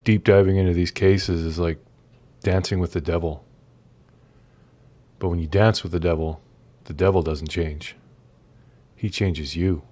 deep diving into these cases is like dancing with the devil. But when you dance with the devil doesn't change. He changes you.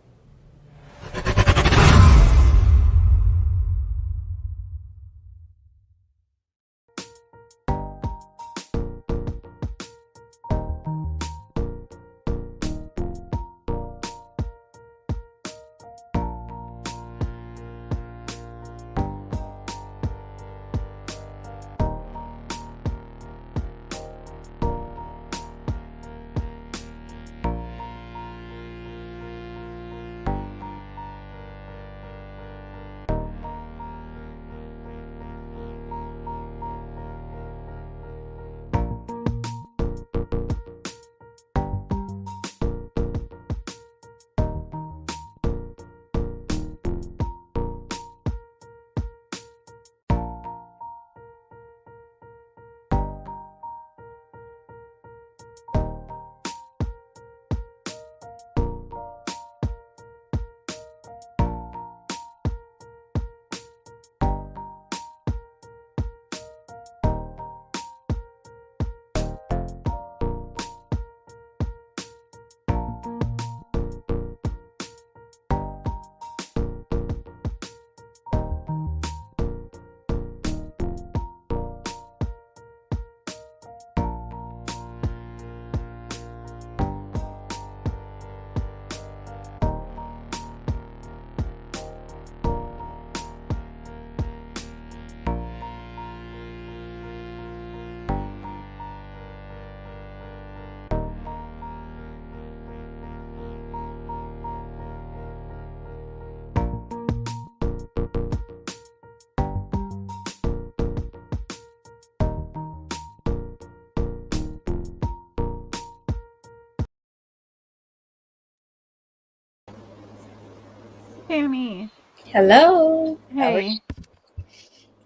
Tammy. Hello. Hey.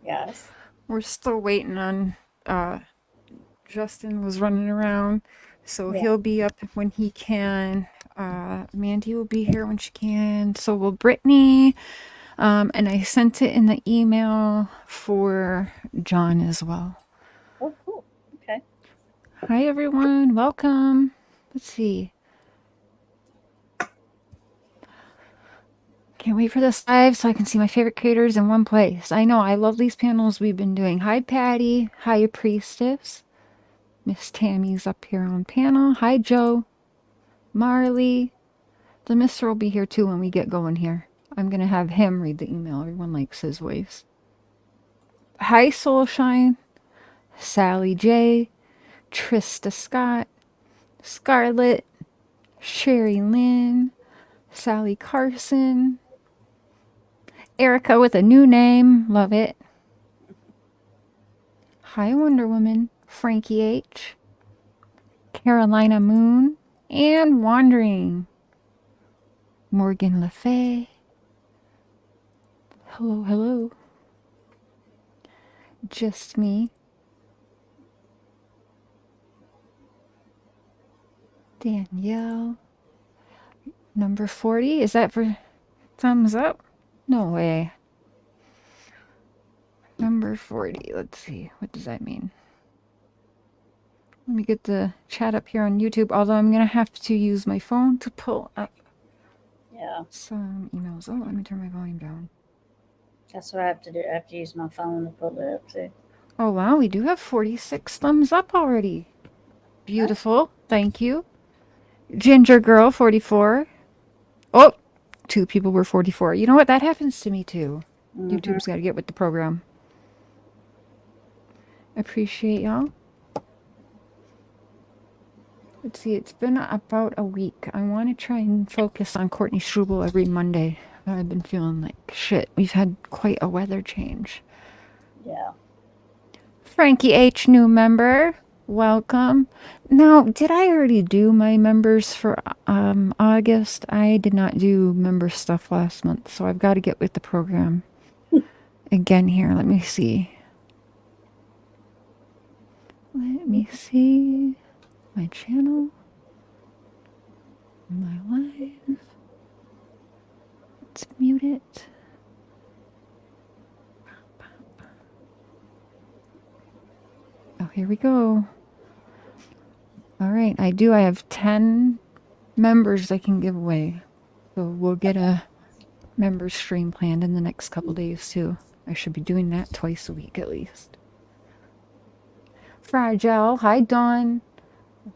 Yes. We're still waiting on Justin was running around, so Yeah. he'll be up when he can. Mandy will be here when she can. So will Brittany. And I sent it in the email for John as well. Oh, cool. Okay. Hi everyone, welcome. Let's see. Can't wait for this live so I can see my favorite creators in one place. I know, I love these panels we've been doing. Hi Patty. Hi Priestess. Miss Tammy's up here on panel. Hi Joe. Marley. The mister will be here too when we get going here. I'm going to have him read the email. Everyone likes his voice. Hi Soulshine. Sally J. Trista Scott. Scarlett. Sherry Lynn. Sally Carson. Erica with a new name. Love it. Hi Wonder Woman. Frankie H. Carolina Moon. And Wandering. Morgan Le Fay. Hello, hello. Just me. Danielle. Number 40. Is that for thumbs up? No way. Number 40. Let's see. What does that mean? Let me get the chat up here on YouTube, although I'm going to have to use my phone to pull up some emails. Oh, let me turn my volume down. That's what I have to do. I have to use my phone to pull it up too. Oh, wow. We do have 46 thumbs up already. Beautiful. Thank you. Ginger Girl, 44. Oh, 2 people were 44. You know what? That happens to me too. YouTube's got to get with the program. Appreciate y'all. Let's see, it's been about a week. I want to try and focus on Courtney Struble every Monday. I've been feeling like shit. We've had quite a weather change. Yeah. Frankie H, new member. Welcome. Now, did I already do my members for August? I did not do member stuff last month, so I've got to get with the program again here. Let me see. Let me see. My channel. My live. Let's mute it. here we go. All right, I have 10 members I can give away. So we'll get a member stream planned in the next couple days too. I should be doing that twice a week at least. Fragile, hi Dawn.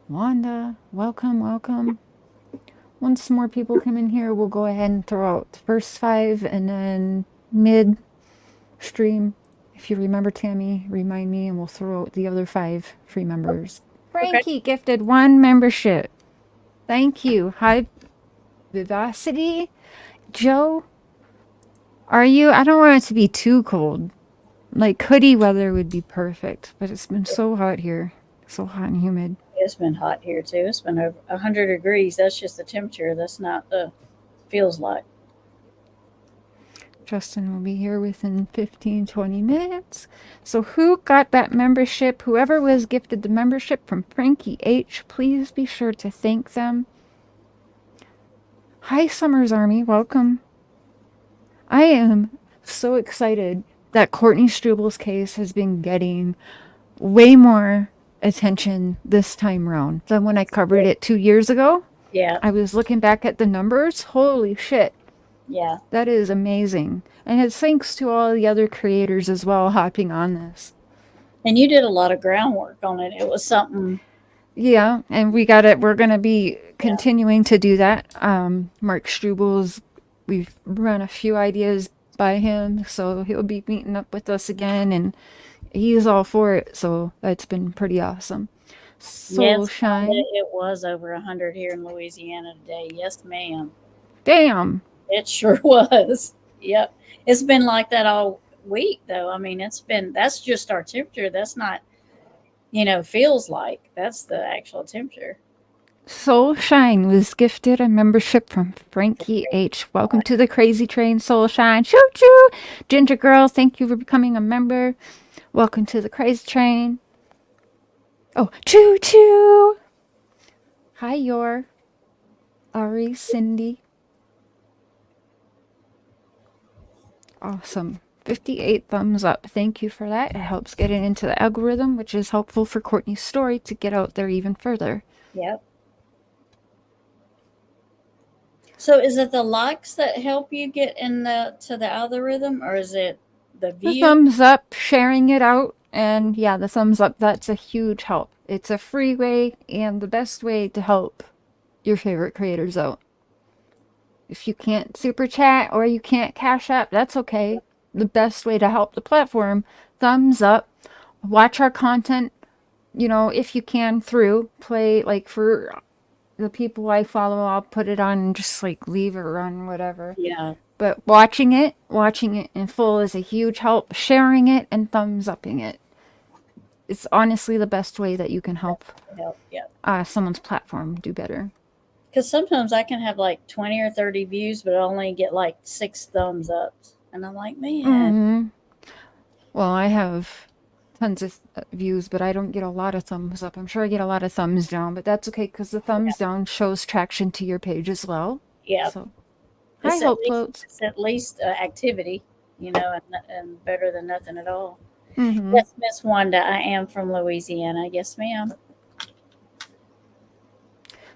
Wanda, welcome, welcome. Once more people come in here, we'll go ahead and throw out the first 5 and then mid stream. If you remember, Tammy, remind me and we'll throw out the other 5 free members. Frankie gifted 1 membership. Thank you. Hi, Vivacity. Joe, are you? I don't want it to be too cold. Like hoodie weather would be perfect, but it's been so hot here. So hot and humid. It's been hot here too. It's been over 100 degrees. That's just the temperature. That's not the feels like. Justin will be here within 15-20 minutes. So who got that membership? Whoever was gifted the membership from Frankie H, please be sure to thank them. Hi, Summers Army. Welcome. I am so excited that Courtney Struble's case has been getting way more attention this time around than when I covered it 2 years ago. Yeah. I was looking back at the numbers. Holy shit. Yeah. That is amazing. And it's thanks to all the other creators as well hopping on this. And you did a lot of groundwork on it. It was something. Yeah, and we're going to be continuing to do that. Mark Struble's, we've run a few ideas by him, so he'll be meeting up with us again, and he's all for it, so that's been pretty awesome. Soul Shine. It was over 100 here in Louisiana today. Yes, ma'am. Damn. It sure was. Yep. It's been like that all week, though. I mean, that's just our temperature. That's not, feels like. That's the actual temperature. Soul Shine was gifted a membership from Frankie H. Welcome to the Crazy Train, Soul Shine. Choo choo! Ginger Girl, thank you for becoming a member. Welcome to the Crazy Train. Oh, choo choo! Hi, Yor. Ari, Cindy. Awesome. 58 thumbs up. Thank you for that. It helps get it into the algorithm, which is helpful for Courtney's story to get out there even further. Yep. So is it the likes that help you get to the algorithm, or is it the view? The thumbs up, sharing it out, and yeah, the thumbs up, that's a huge help. It's a free way and the best way to help your favorite creators out. If you can't super chat or you can't cash app, that's okay. The best way to help the platform, thumbs up, watch our content, if you can through, play, like for the people I follow, I'll put it on and just like leave it run, whatever. Yeah. But watching it in full is a huge help. Sharing it and thumbs upping it. It's honestly the best way that you can help someone's platform do better. Because sometimes I can have like 20 or 30 views, but I only get like 6 thumbs ups. And I'm like, man. Mm-hmm. Well, I have tons of views, but I don't get a lot of thumbs up. I'm sure I get a lot of thumbs down, but that's okay because the thumbs down shows traction to your page as well. Yeah. So, hi, Hope Floats. It's at least activity, and better than nothing at all. Mm-hmm. Yes, Miss Wanda, I am from Louisiana. Yes, ma'am.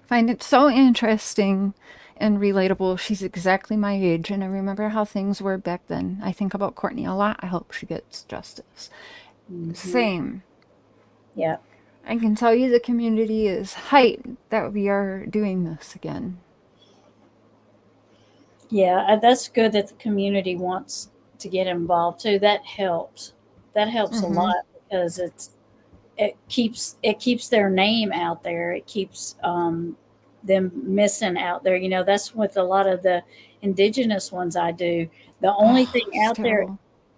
Find it so interesting and relatable. She's exactly my age, and I remember how things were back then. I think about Courtney a lot. I hope she gets justice. Mm-hmm. Same. Yeah. I can tell you the community is hyped that we are doing this again. Yeah, that's good that the community wants to get involved too. That helps. That helps a lot because it keeps their name out there. It keeps them missing out there. That's with a lot of the indigenous ones I do. The only thing out there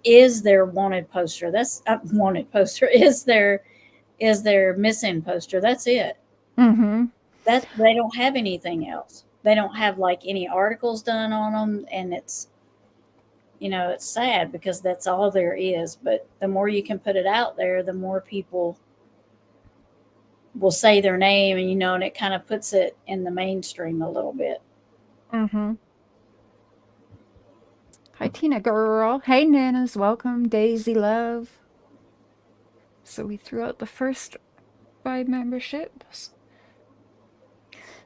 is their wanted poster. That's wanted poster is their missing poster. That's it. Mm-hmm. That they don't have anything else. They don't have like any articles done on them, and it's it's sad because that's all there is. But the more you can put it out there, the more people will say their name, and and it kind of puts it in the mainstream a little bit. Mm-hmm. Hi, Tina girl. Hey, Nanas. Welcome. Daisy Love. So we threw out the first 5 memberships.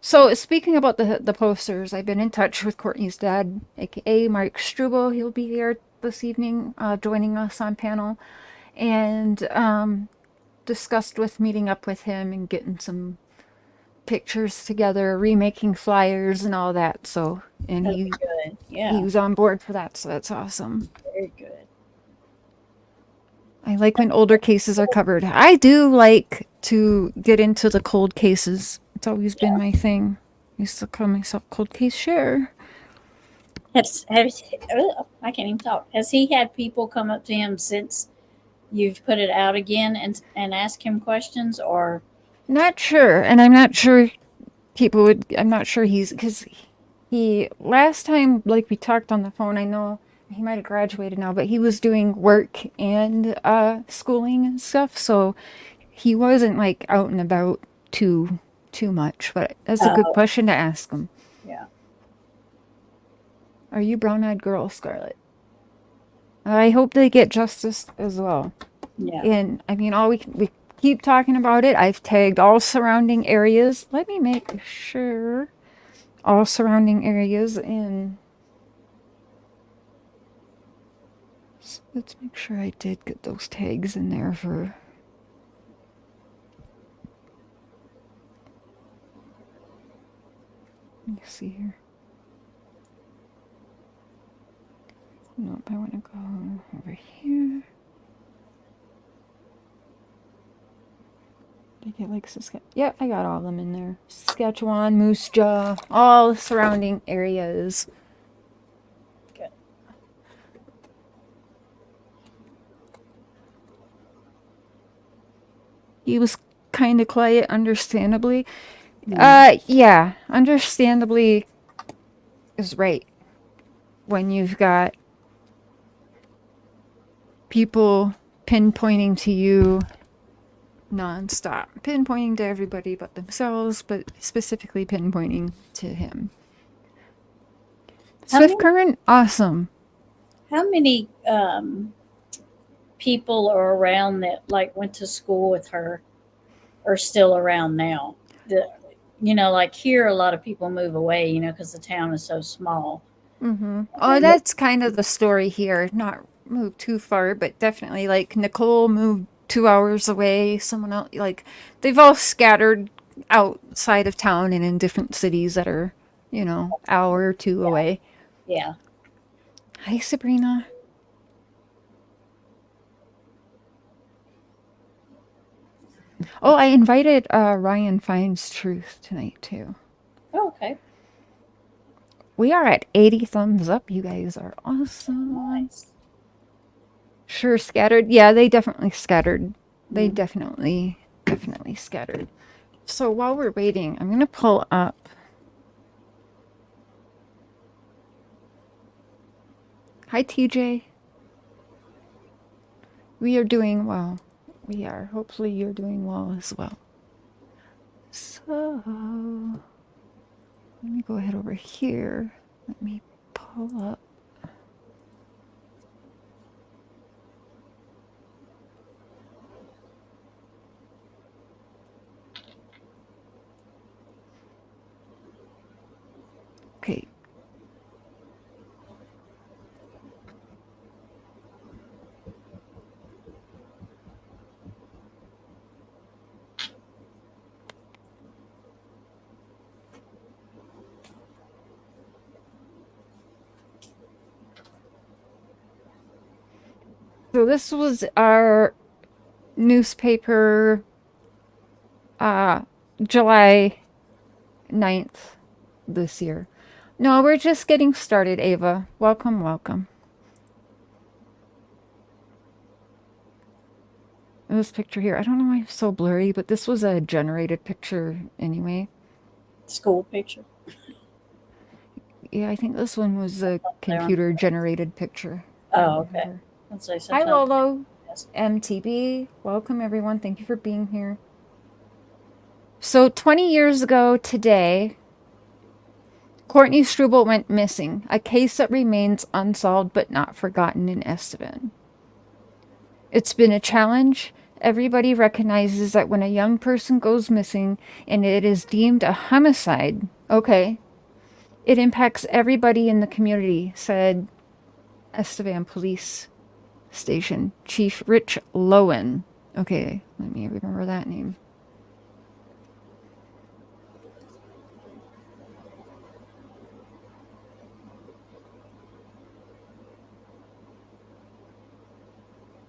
So speaking about the posters, I've been in touch with Courtney's dad, aka Mark Struble. He'll be here this evening, joining us on panel, and discussed with meeting up with him and getting some pictures together, remaking flyers and all that. So, and That'd he be good. he Yeah, was on board for that. So that's awesome. very good. I like when older cases are covered. I do like to get into the cold cases. It's always been my thing. I used to call myself cold case share. I can't even talk. Has he had people come up to him since you've put it out again and ask him questions, or Not sure, and I'm not sure people would. I'm not sure because he last time, like we talked on the phone. I know he might have graduated now, but he was doing work and schooling and stuff, so he wasn't like out and about too much. But that's a good question to ask him. yeah. Are you brown-eyed girl, Scarlett? I hope they get justice as well. Yeah. And I mean, we keep talking about it. I've tagged all surrounding areas. Let me make sure all surrounding areas in. So let's make sure I did get those tags in there for. Let me see here. Nope, I want to go over here. Did I get like Saskatchewan? Yep, I got all of them in there. Saskatchewan, Moose Jaw, all the surrounding areas. Good. He was kind of quiet, understandably. Yeah, understandably is right. When you've got people pinpointing to you nonstop, pinpointing to everybody but themselves, but specifically pinpointing to him. Swift Current, awesome. How many people are around that like went to school with her are still around now? Like here, a lot of people move away, because the town is so small. Mm-hmm. Oh, that's kind of the story here. Not moved too far, but definitely like Nicole moved 2 hours away. Someone else, like they've all scattered outside of town and in different cities that are, hour or two away. Yeah. Hi, Sabrina. Oh, I invited Ryan Finds Truth tonight too. Oh, okay. We are at 80 thumbs up. You guys are awesome. Nice. Sure, scattered. Yeah, they definitely scattered. They definitely scattered. So while we're waiting, I'm going to pull up. Hi, TJ. We are doing well. We are. Hopefully you're doing well as well. So, let me go ahead over here. Let me pull up. Okay. So this was our newspaper, July 9th this year. No, we're just getting started, Ava. Welcome, welcome. This picture here, I don't know why it's so blurry, but this was a generated picture anyway. School picture. Yeah, I think this one was a computer generated picture. Oh, okay. Hi, Lolo. MTB. Welcome, everyone. Thank you for being here. So 20 years ago today, Courtney Struble went missing, a case that remains unsolved but not forgotten in Estevan. It's been a challenge everybody recognizes that when a young person goes missing and it is deemed a homicide, okay, it impacts everybody in the community, said Estevan Police Station Chief Rich Lowen. Okay, let me remember that name.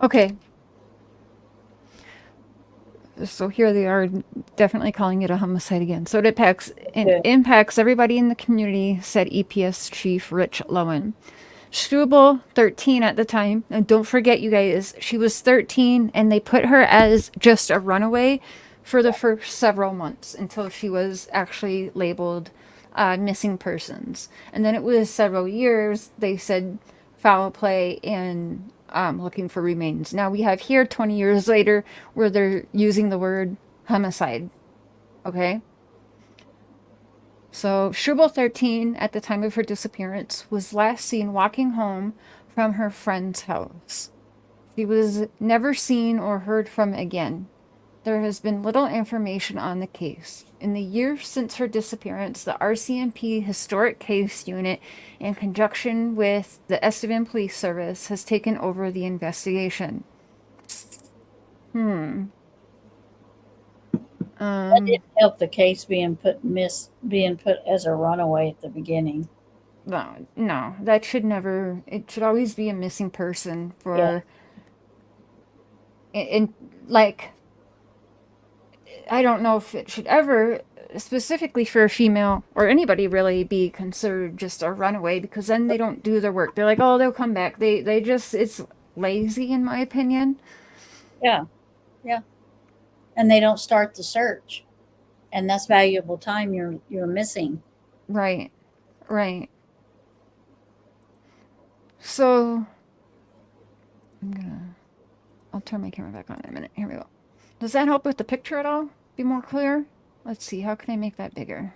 Okay. So here they are, definitely calling it a homicide again. So it impacts everybody in the community, said EPS Chief Rich Lowen. Struble, 13 at the time, and don't forget, you guys, she was 13, and they put her as just a runaway for the first several months until she was actually labeled missing persons. And then it was several years, they said foul play and looking for remains. Now we have here 20 years later where they're using the word homicide. Okay? So, Struble, 13, at the time of her disappearance, was last seen walking home from her friend's house. She was never seen or heard from again. There has been little information on the case. In the years since her disappearance, the RCMP Historic Case Unit, in conjunction with the Estevan Police Service, has taken over the investigation. That didn't help the case being put as a runaway at the beginning. No, that should never. It should always be a missing person for. And like, I don't know if it should ever, specifically for a female or anybody really, be considered just a runaway, because then they don't do their work. They're like, oh, they'll come back. They just, it's lazy in my opinion. Yeah. Yeah. And they don't start the search. And that's valuable time you're missing. Right. Right. So I'll turn my camera back on in a minute. Here we go. Does that help with the picture at all? Be more clear? Let's see. How can I make that bigger?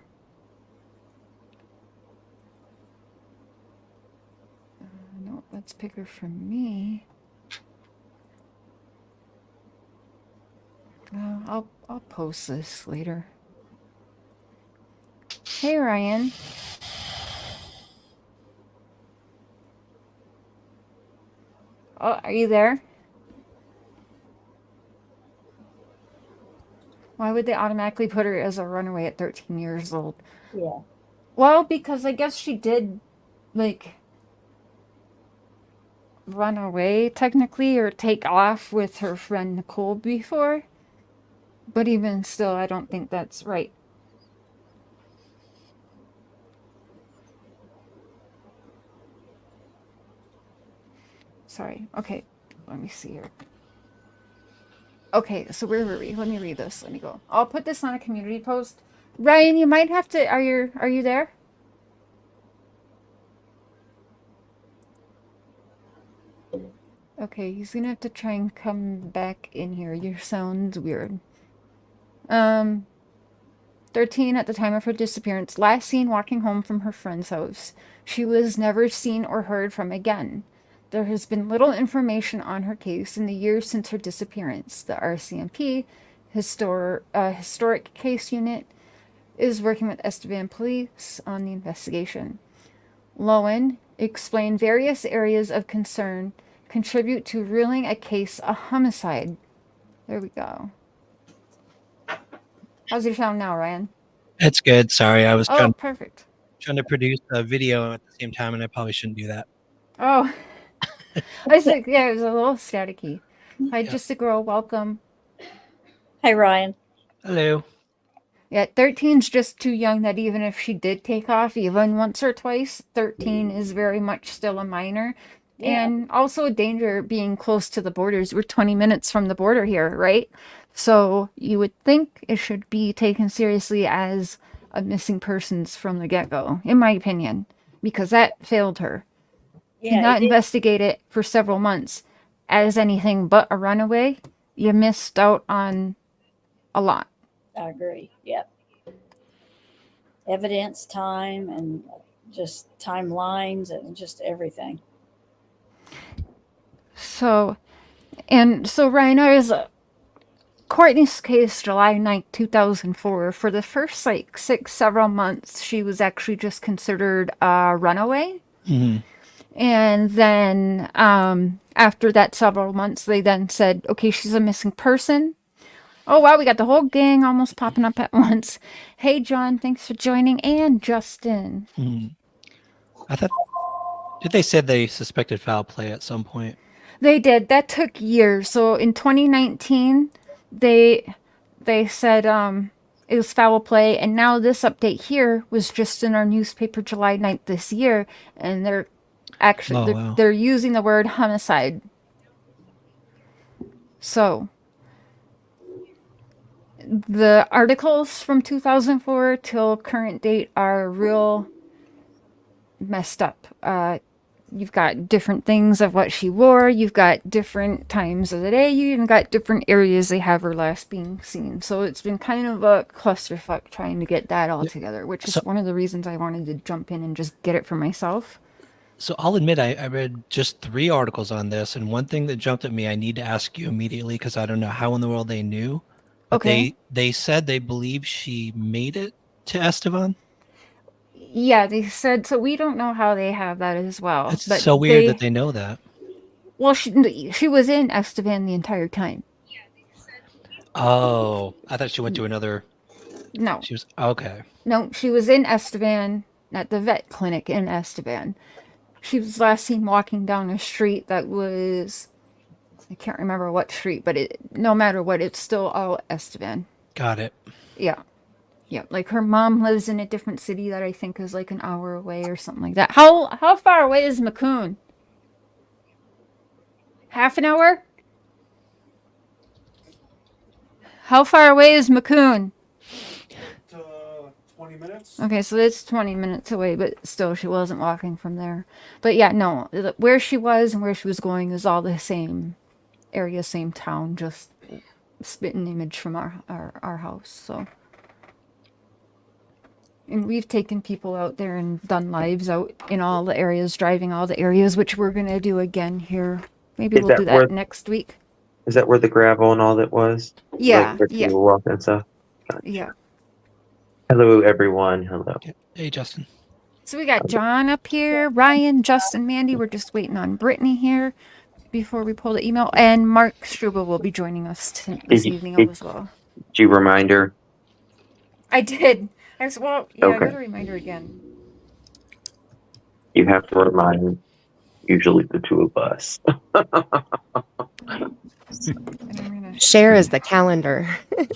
No, that's bigger for me. I'll post this later. Hey, Ryan. Oh, are you there? Why would they automatically put her as a runaway at 13 years old? Yeah. Well, because I guess she did, like, run away technically or take off with her friend Nicole before. But even still, I don't think that's right. Sorry. Okay. Let me see here. Okay, so where were we? Let me read this. Let me go. I'll put this on a community post. Ryan, you might have to. Are you there? Okay, he's gonna have to try and come back in here. Your sound's weird. 13 at the time of her disappearance, last seen walking home from her friend's house. She was never seen or heard from again. There has been little information on her case in the years since her disappearance. The RCMP Historic Case Unit is working with Estevan Police on the investigation. Lowen explained various areas of concern contribute to ruling a case a homicide. There we go. How's your sound now, Ryan? It's good. Sorry, I was perfect. trying to produce a video at the same time, and I probably shouldn't do that. Oh, I was like, yeah, it was a little staticky. Hi, Just a Girl, welcome. Hey, Ryan. Hello. Yeah, 13's just too young that even if she did take off even once or twice, 13 is very much still a minor. Yeah. And also a danger being close to the borders. We're 20 minutes from the border here, right? So you would think it should be taken seriously as a missing persons from the get-go, in my opinion, because that failed her. Yeah, not investigate it for several months as anything but a runaway. You missed out on a lot. I agree. Yep. Evidence, time, and just timelines and just everything. So Ryan, Courtney's case, July 9th, 2004. For the first like several months, she was actually just considered a runaway. Hmm. And then after that several months, they then said, okay, she's a missing person. Oh, wow, we got the whole gang almost popping up at once. Hey, John, thanks for joining. And Justin. Hmm. I thought, did they said they suspected foul play at some point? They did. That took years. So in 2019, they said it was foul play, and now this update here was just in our newspaper July 9th this year, and they're actually wow. they're using the word homicide. So the articles from 2004 till current date are real messed up. You've got different things of what she wore. You've got different times of the day. You even got different areas they have her last being seen. So it's been kind of a clusterfuck trying to get that all together, which is one of the reasons I wanted to jump in and just get it for myself. So I'll admit I read just 3 articles on this, and one thing that jumped at me, I need to ask you immediately because I don't know how in the world they knew. But Okay. They said they believe she made it to Estevan. Yeah, they said so. We don't know how they have that as well. It's but so weird that they know that. Well, she was in Estevan the entire time. Oh, I thought she went to another. No. She was okay. No, she was in Estevan at the vet clinic in Estevan. She was last seen walking down a street that was, I can't remember what street, but no matter what, it's still all Estevan. Got it. Yeah. Yeah, like her mom lives in a different city that I think is like an hour away or something like that. How far away is Macon? Half an hour? How far away is Macon? 20 minutes. Okay, so it's 20 minutes away, but still she wasn't walking from there. But yeah, no, where she was and where she was going is all the same area, same town, just spitting image from our house, so. And we've taken people out there and done lives out in all the areas, driving all the areas, which we're going to do again here. Maybe we'll do that next week. Is that where the gravel and all that was? Yeah, like where yeah. you were walking and stuff? Gotcha. Yeah. Hello, everyone. Hello. Hey, Justin. So we got John up here, Ryan, Justin, Mandy. We're just waiting on Brittany here before we pull the email. And Mark Struble will be joining us this evening as well. Did you remind her? I did. I was, well, yeah, Okay. I got to remind her again. You have to remind usually the two of us. Share is the calendar.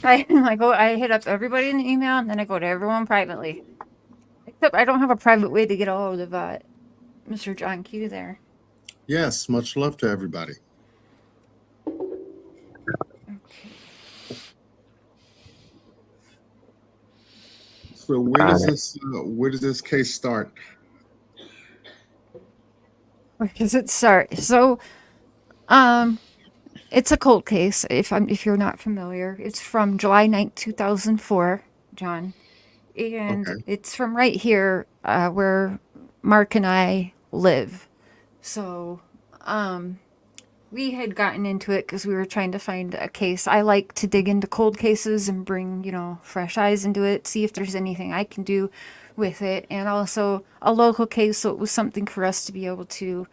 I hit up everybody in the email, and then I go to everyone privately. Except I don't have a private way to get a hold of Mr. John Q there. Yes, much love to everybody. So where does this case start? Where does it start? So, it's a cold case. If you're not familiar, it's from July 9th, 2004, John, and Okay. it's from right here where Mark and I live. So, we had gotten into it because we were trying to find a case. I like to dig into cold cases and bring, fresh eyes into it, see if there's anything I can do with it. And also a local case, so it was something for us to be able to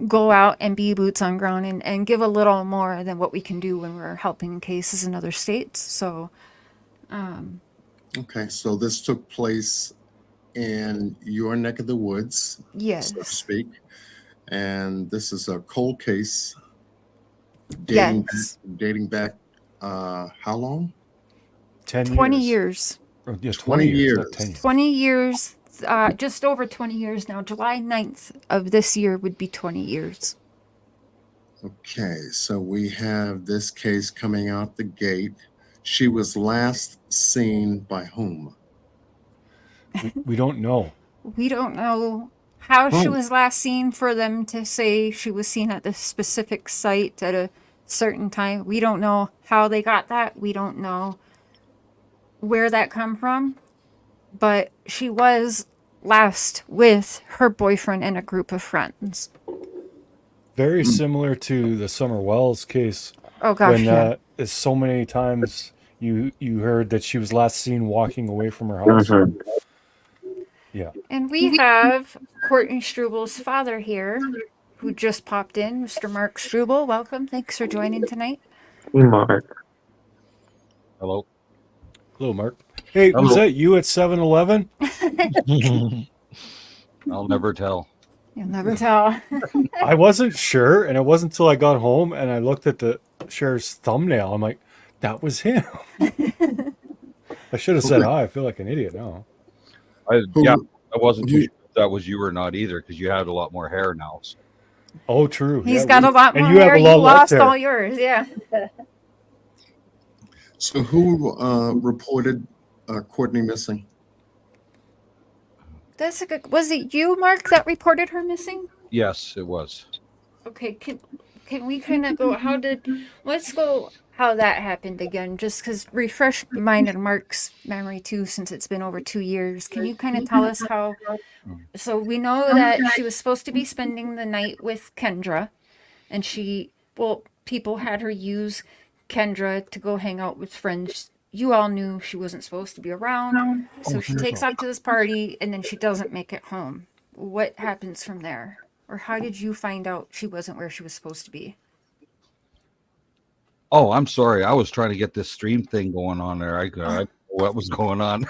go out and be boots on ground and give a little more than what we can do when we're helping in cases in other states. So, Okay, so this took place in your neck of the woods, yes. so to speak. And this is a cold case Yes. dating back how long? 20 years. Oh, yeah, 20 years. not 10 years. 20 years. Just over 20 years now. July 9th of this year would be 20 years. Okay, so we have this case coming out the gate. She was last seen by whom? We don't know. We don't know how she Oh. was last seen for them to say she was seen at this specific site at a certain time. We don't know how they got that. We don't know where that come from. But she was last with her boyfriend and a group of friends. Very similar to the Summer Wells case Oh gosh, when yeah. it's so many times you heard that she was last seen walking away from her house. Mhm. Yeah. And we have Courtney Struble's father here, who just popped in, Mr. Mark Struble. Welcome. Thanks for joining tonight. Hey, Mark. Hello. Hello, Mark. Hey, was Hello. that you at 7-Eleven? I'll never tell. You'll never tell. I wasn't sure, and it wasn't until I got home and I looked at the sheriff's thumbnail. I'm like, that was him. I should have said hi. I feel like an idiot now. Yeah, I wasn't too who- sure if that was you or not either, because you had a lot more hair now. So. Oh, true. He's Yeah, got a lot and more you have hair. a You lot left lost there. all yours. Yeah. So who reported Courtney missing? That's a good. Was it you, Mark, that reported her missing? Yes, it was. Okay, can we kind of go? Let's go how that happened again, just because refresh mine and Mark's memory too, since it's been over 2 years. Can you kind of tell us how? So we know that she was supposed to be spending the night with Kendra, and people had her use Kendra to go hang out with friends. You all knew she wasn't supposed to be around, so she takes off to this party, and then she doesn't make it home. What happens from there? Or how did you find out she wasn't where she was supposed to be? Oh, I'm sorry. I was trying to get this stream thing going on there. I don't know what was going on.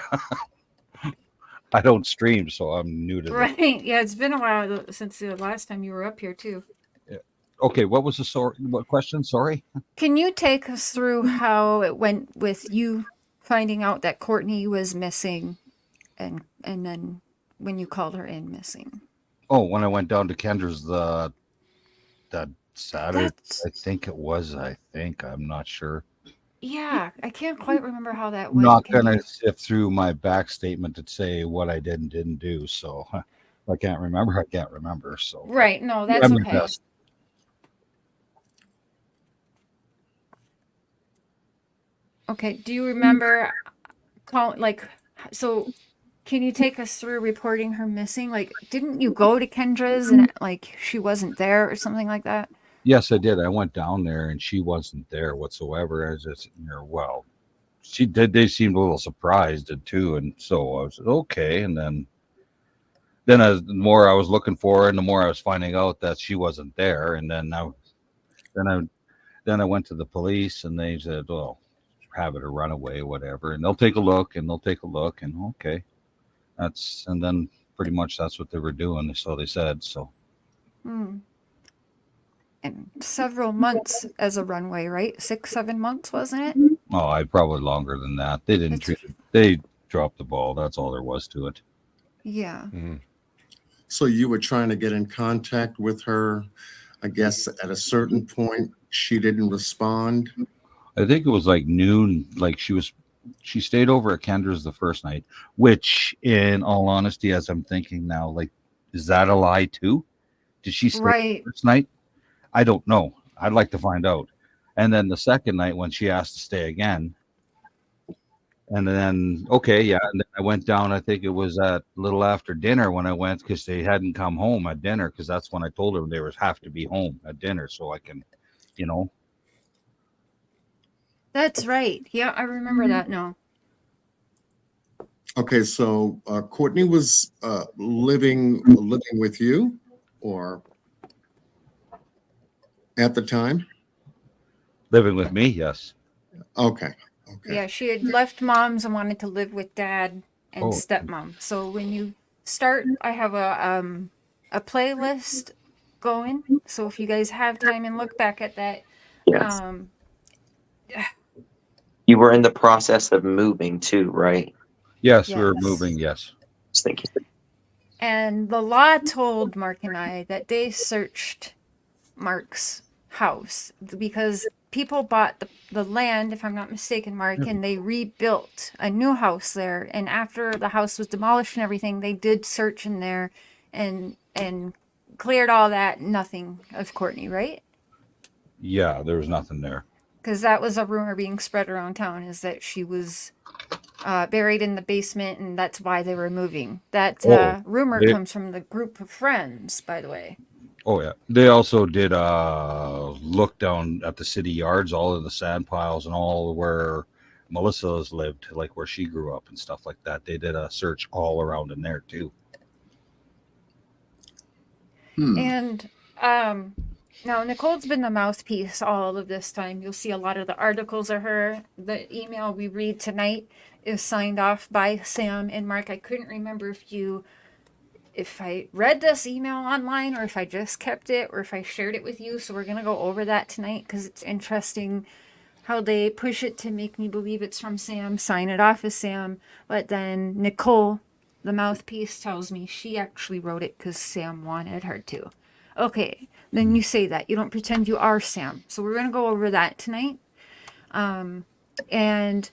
I don't stream, so I'm new to this. Right. Yeah, it's been a while since the last time you were up here too. Okay, what was the what question? Sorry. Can you take us through how it went with you finding out that Courtney was missing and then when you called her in missing? Oh, when I went down to Kendra's that Saturday, That's I think it was. I'm not sure. yeah, I can't quite remember how that I'm went. not Can gonna you? sift through my back statement to say what I did and didn't do. So if I can't remember, I can't remember. So Right, no, that's I'm my okay. best. Okay, do you remember so can you take us through reporting her missing? Like, didn't you go to Kendra's and like she wasn't there or something like that? Yes, I did. I went down there and she wasn't there whatsoever. As just well, she did. They seemed a little surprised too, and so I was okay. And then as the more I was looking for her, and the more I was finding out that she wasn't there, and then I went to the police, and they said, "Well, have it a runaway, whatever," and they'll take a look, and okay, and then pretty much that's what they were doing. So they said so. Hmm. And several months as a runway, right? 6, 7 months, wasn't it? Oh, I probably longer than that. They didn't It's treat it. They dropped the ball. That's all there was to it. yeah. So you were trying to get in contact with her. I guess at a certain point, she didn't respond. I think it was like noon. Like she stayed over at Kendra's the first night, which, in all honesty, as I'm thinking now, like, is that a lie too? Did she stay Right. the first night? I don't know. I'd like to find out. And then the second night when she asked to stay again, and then okay, yeah, and then I went down. I think it was at a little after dinner when I went because they hadn't come home at dinner because that's when I told them they have to be home at dinner so I can, you know. That's right. Yeah, I remember that now. Okay, so Courtney was living with you, or at the time? Living with me, yes. Okay. Okay. Yeah, she had left mom's and wanted to live with dad and Oh. stepmom. So when you start, I have a playlist going. So if you guys have time and look back at that, Yes. um, You were in the process of moving too, right? Yes, we were Yes. moving. Yes. Just thinking. and the law told Mark and I that they searched Mark's house because people bought the land, if I'm not mistaken, Mark, and they rebuilt a new house there. And after the house was demolished and everything, they did search in there and cleared all that. Nothing of Courtney, right? Yeah, there was nothing there. Because that was a rumor being spread around town, is that she was buried in the basement, and that's why they were moving. That rumor they- comes from the group of friends, by the way. Oh yeah. They also did look down at the city yards, all of the sand piles and all where Melissa's lived, like where she grew up and stuff like that. They did a search all around in there too. And now Nicole's been the mouthpiece all of this time. You'll see a lot of the articles of her. The email we read tonight is signed off by Sam and Mark. I couldn't remember if I read this email online or if I just kept it or if I shared it with you. So we're going to go over that tonight because it's interesting how they push it to make me believe it's from Sam, sign it off as Sam. But then Nicole, the mouthpiece, tells me she actually wrote it because Sam wanted her to. Okay, then you say that. You don't pretend you are Sam. So we're going to go over that tonight. And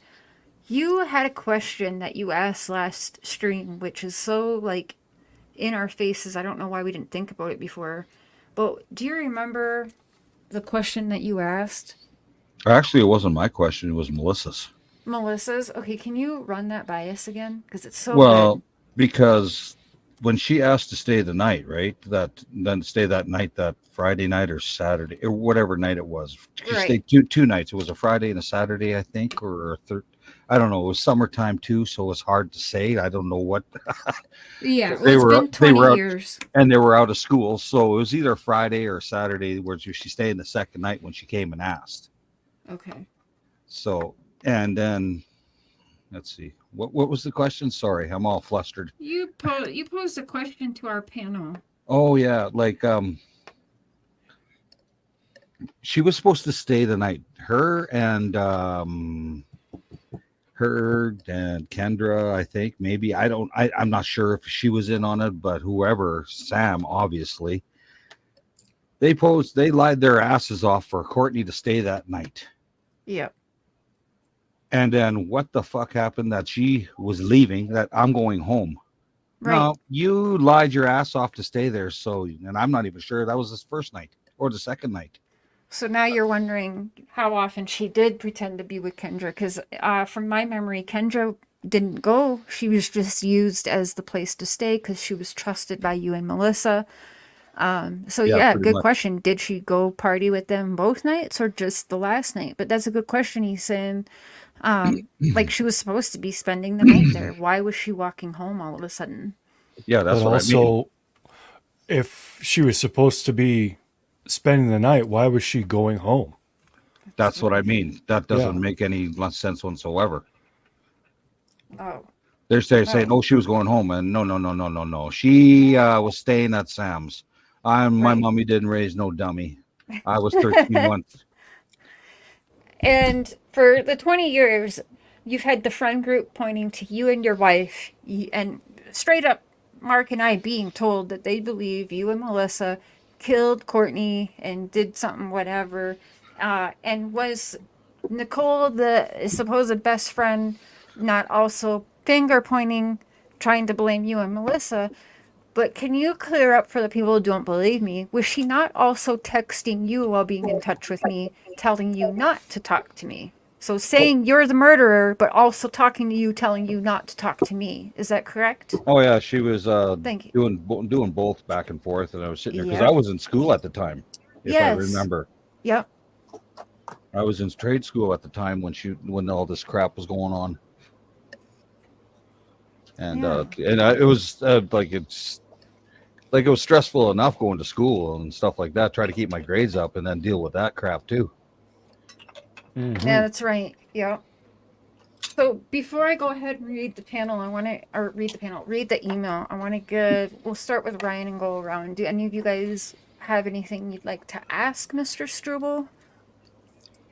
you had a question that you asked last stream, which is so like in our faces. I don't know why we didn't think about it before. But do you remember the question that you asked? Actually, it wasn't my question. It was Melissa's. Melissa's? Okay, can you run that by us again? Because it's so Well, good. because when she asked to stay the night, right? Then stay that night, that Friday night or Saturday or whatever night it was. She Right. stayed two nights. It was a Friday and a Saturday, I think, or a third. I don't know. It was summertime too, so it's hard to say. I don't know what. Yeah, well, They it's were- been they 20 were out- years. And they were out of school, so it was either Friday or Saturday where she stayed the second night when she came and asked. Okay. So, and then let's see, what was the question? Sorry, I'm all flustered. You posed a question to our panel. Oh yeah, like she was supposed to stay the night. Her and Kendra, I think, maybe. I'm not sure if she was in on it, but whoever, Sam, obviously. They lied their asses off for Courtney to stay that night. Yep. And then what the fuck happened that she was leaving, that I'm going home. Right. No, you lied your ass off to stay there. So, and I'm not even sure that was his first night or the second night. So now you're wondering how often she did pretend to be with Kendra. Because from my memory, Kendra didn't go. She was just used as the place to stay because she was trusted by you and Melissa. So yeah, pretty good much. question. Did she go party with them both nights or just the last night? But that's a good question. He's saying, like she was supposed to be spending the night there. Why was she walking home all of a sudden? Yeah, that's But what I mean. also, if she was supposed to be spending the night, why was she going home? That's what I mean. That doesn't Yeah. make any sense whatsoever. Oh, They're saying, oh, she was going home. And no. She was staying at Sam's. My Right. mommy didn't raise no dummy. I was 13 once. and for the 20 years, you've had the friend group pointing to you and your wife, and straight up, Mark and I being told that they believe you and Melissa killed Courtney and did something, whatever. And was Nicole, the supposed best friend, not also finger pointing, trying to blame you and Melissa? But can you clear up for the people who don't believe me? Was she not also texting you while being in touch with me, telling you not to talk to me? So saying you're the murderer, but also talking to you, telling you not to talk to me. Is that correct? Oh, yeah. She was Thank you. doing both back and forth. And I was sitting there because Yeah. I was in school at the time, if I Yes. remember. Yep. I was in trade school at the time when all this crap was going on. And it was it was stressful enough going to school and stuff like that, try to keep my grades up and then deal with that crap too. Mhm. Yeah, that's right. Yeah. So before I go ahead and read the panel, read the email. I want to we'll start with Ryan and go around. Do any of you guys have anything you'd like to ask Mr. Struble?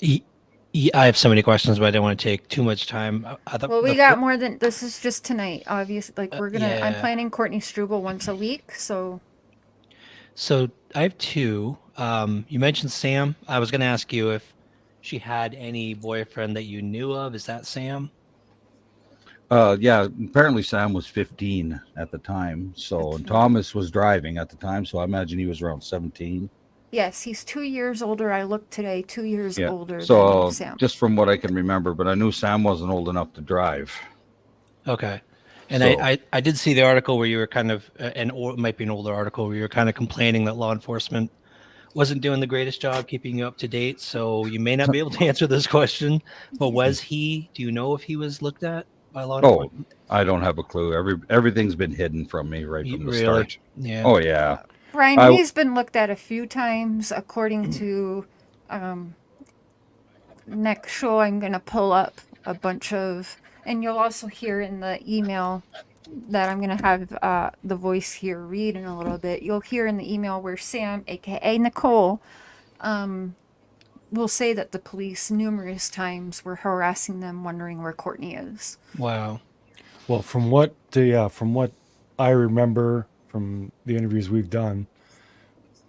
I have so many questions, but I don't want to take too much time. Well, we got more than this is just tonight. Obviously, like I'm yeah. planning Courtney Struble once a week. So I have two. You mentioned Sam. I was going to ask you if she had any boyfriend that you knew of. Is that Sam? Yeah, apparently Sam was 15 at the time. So and Thomas was driving at the time. So I imagine he was around 17. yes, he's 2 years older. I looked today, 2 years older So than Sam. just from what I can remember, but I knew Sam wasn't old enough to drive. Okay. And So- I did see the article where you were kind of, it might be an older article where you were kind of complaining that law enforcement wasn't doing the greatest job keeping you up to date. So you may not be able to answer this question, but do you know if he was looked at by law Oh, enforcement? I don't have a clue. Everything's been hidden from me right from the Really? start. Yeah. Oh yeah. Brian, he's been looked at a few times according to next show. I'm going to pull up a bunch of, and you'll also hear in the email that I'm going to have the voice here read in a little bit. You'll hear in the email where Sam, aka Nicole, will say that the police numerous times were harassing them, wondering where Courtney is. Wow. Well, from what I remember from the interviews we've done,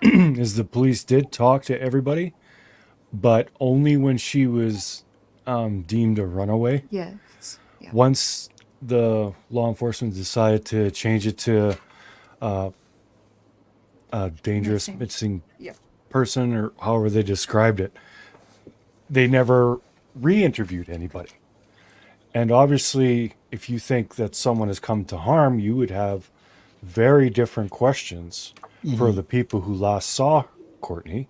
is the police did talk to everybody, but only when she was deemed a runaway. Yes. Yeah. Once the law enforcement decided to change it to a dangerous missing Yep. person, or however they described it, they never re-interviewed anybody. And obviously, if you think that someone has come to harm, you would have very different questions for the people who last saw Courtney.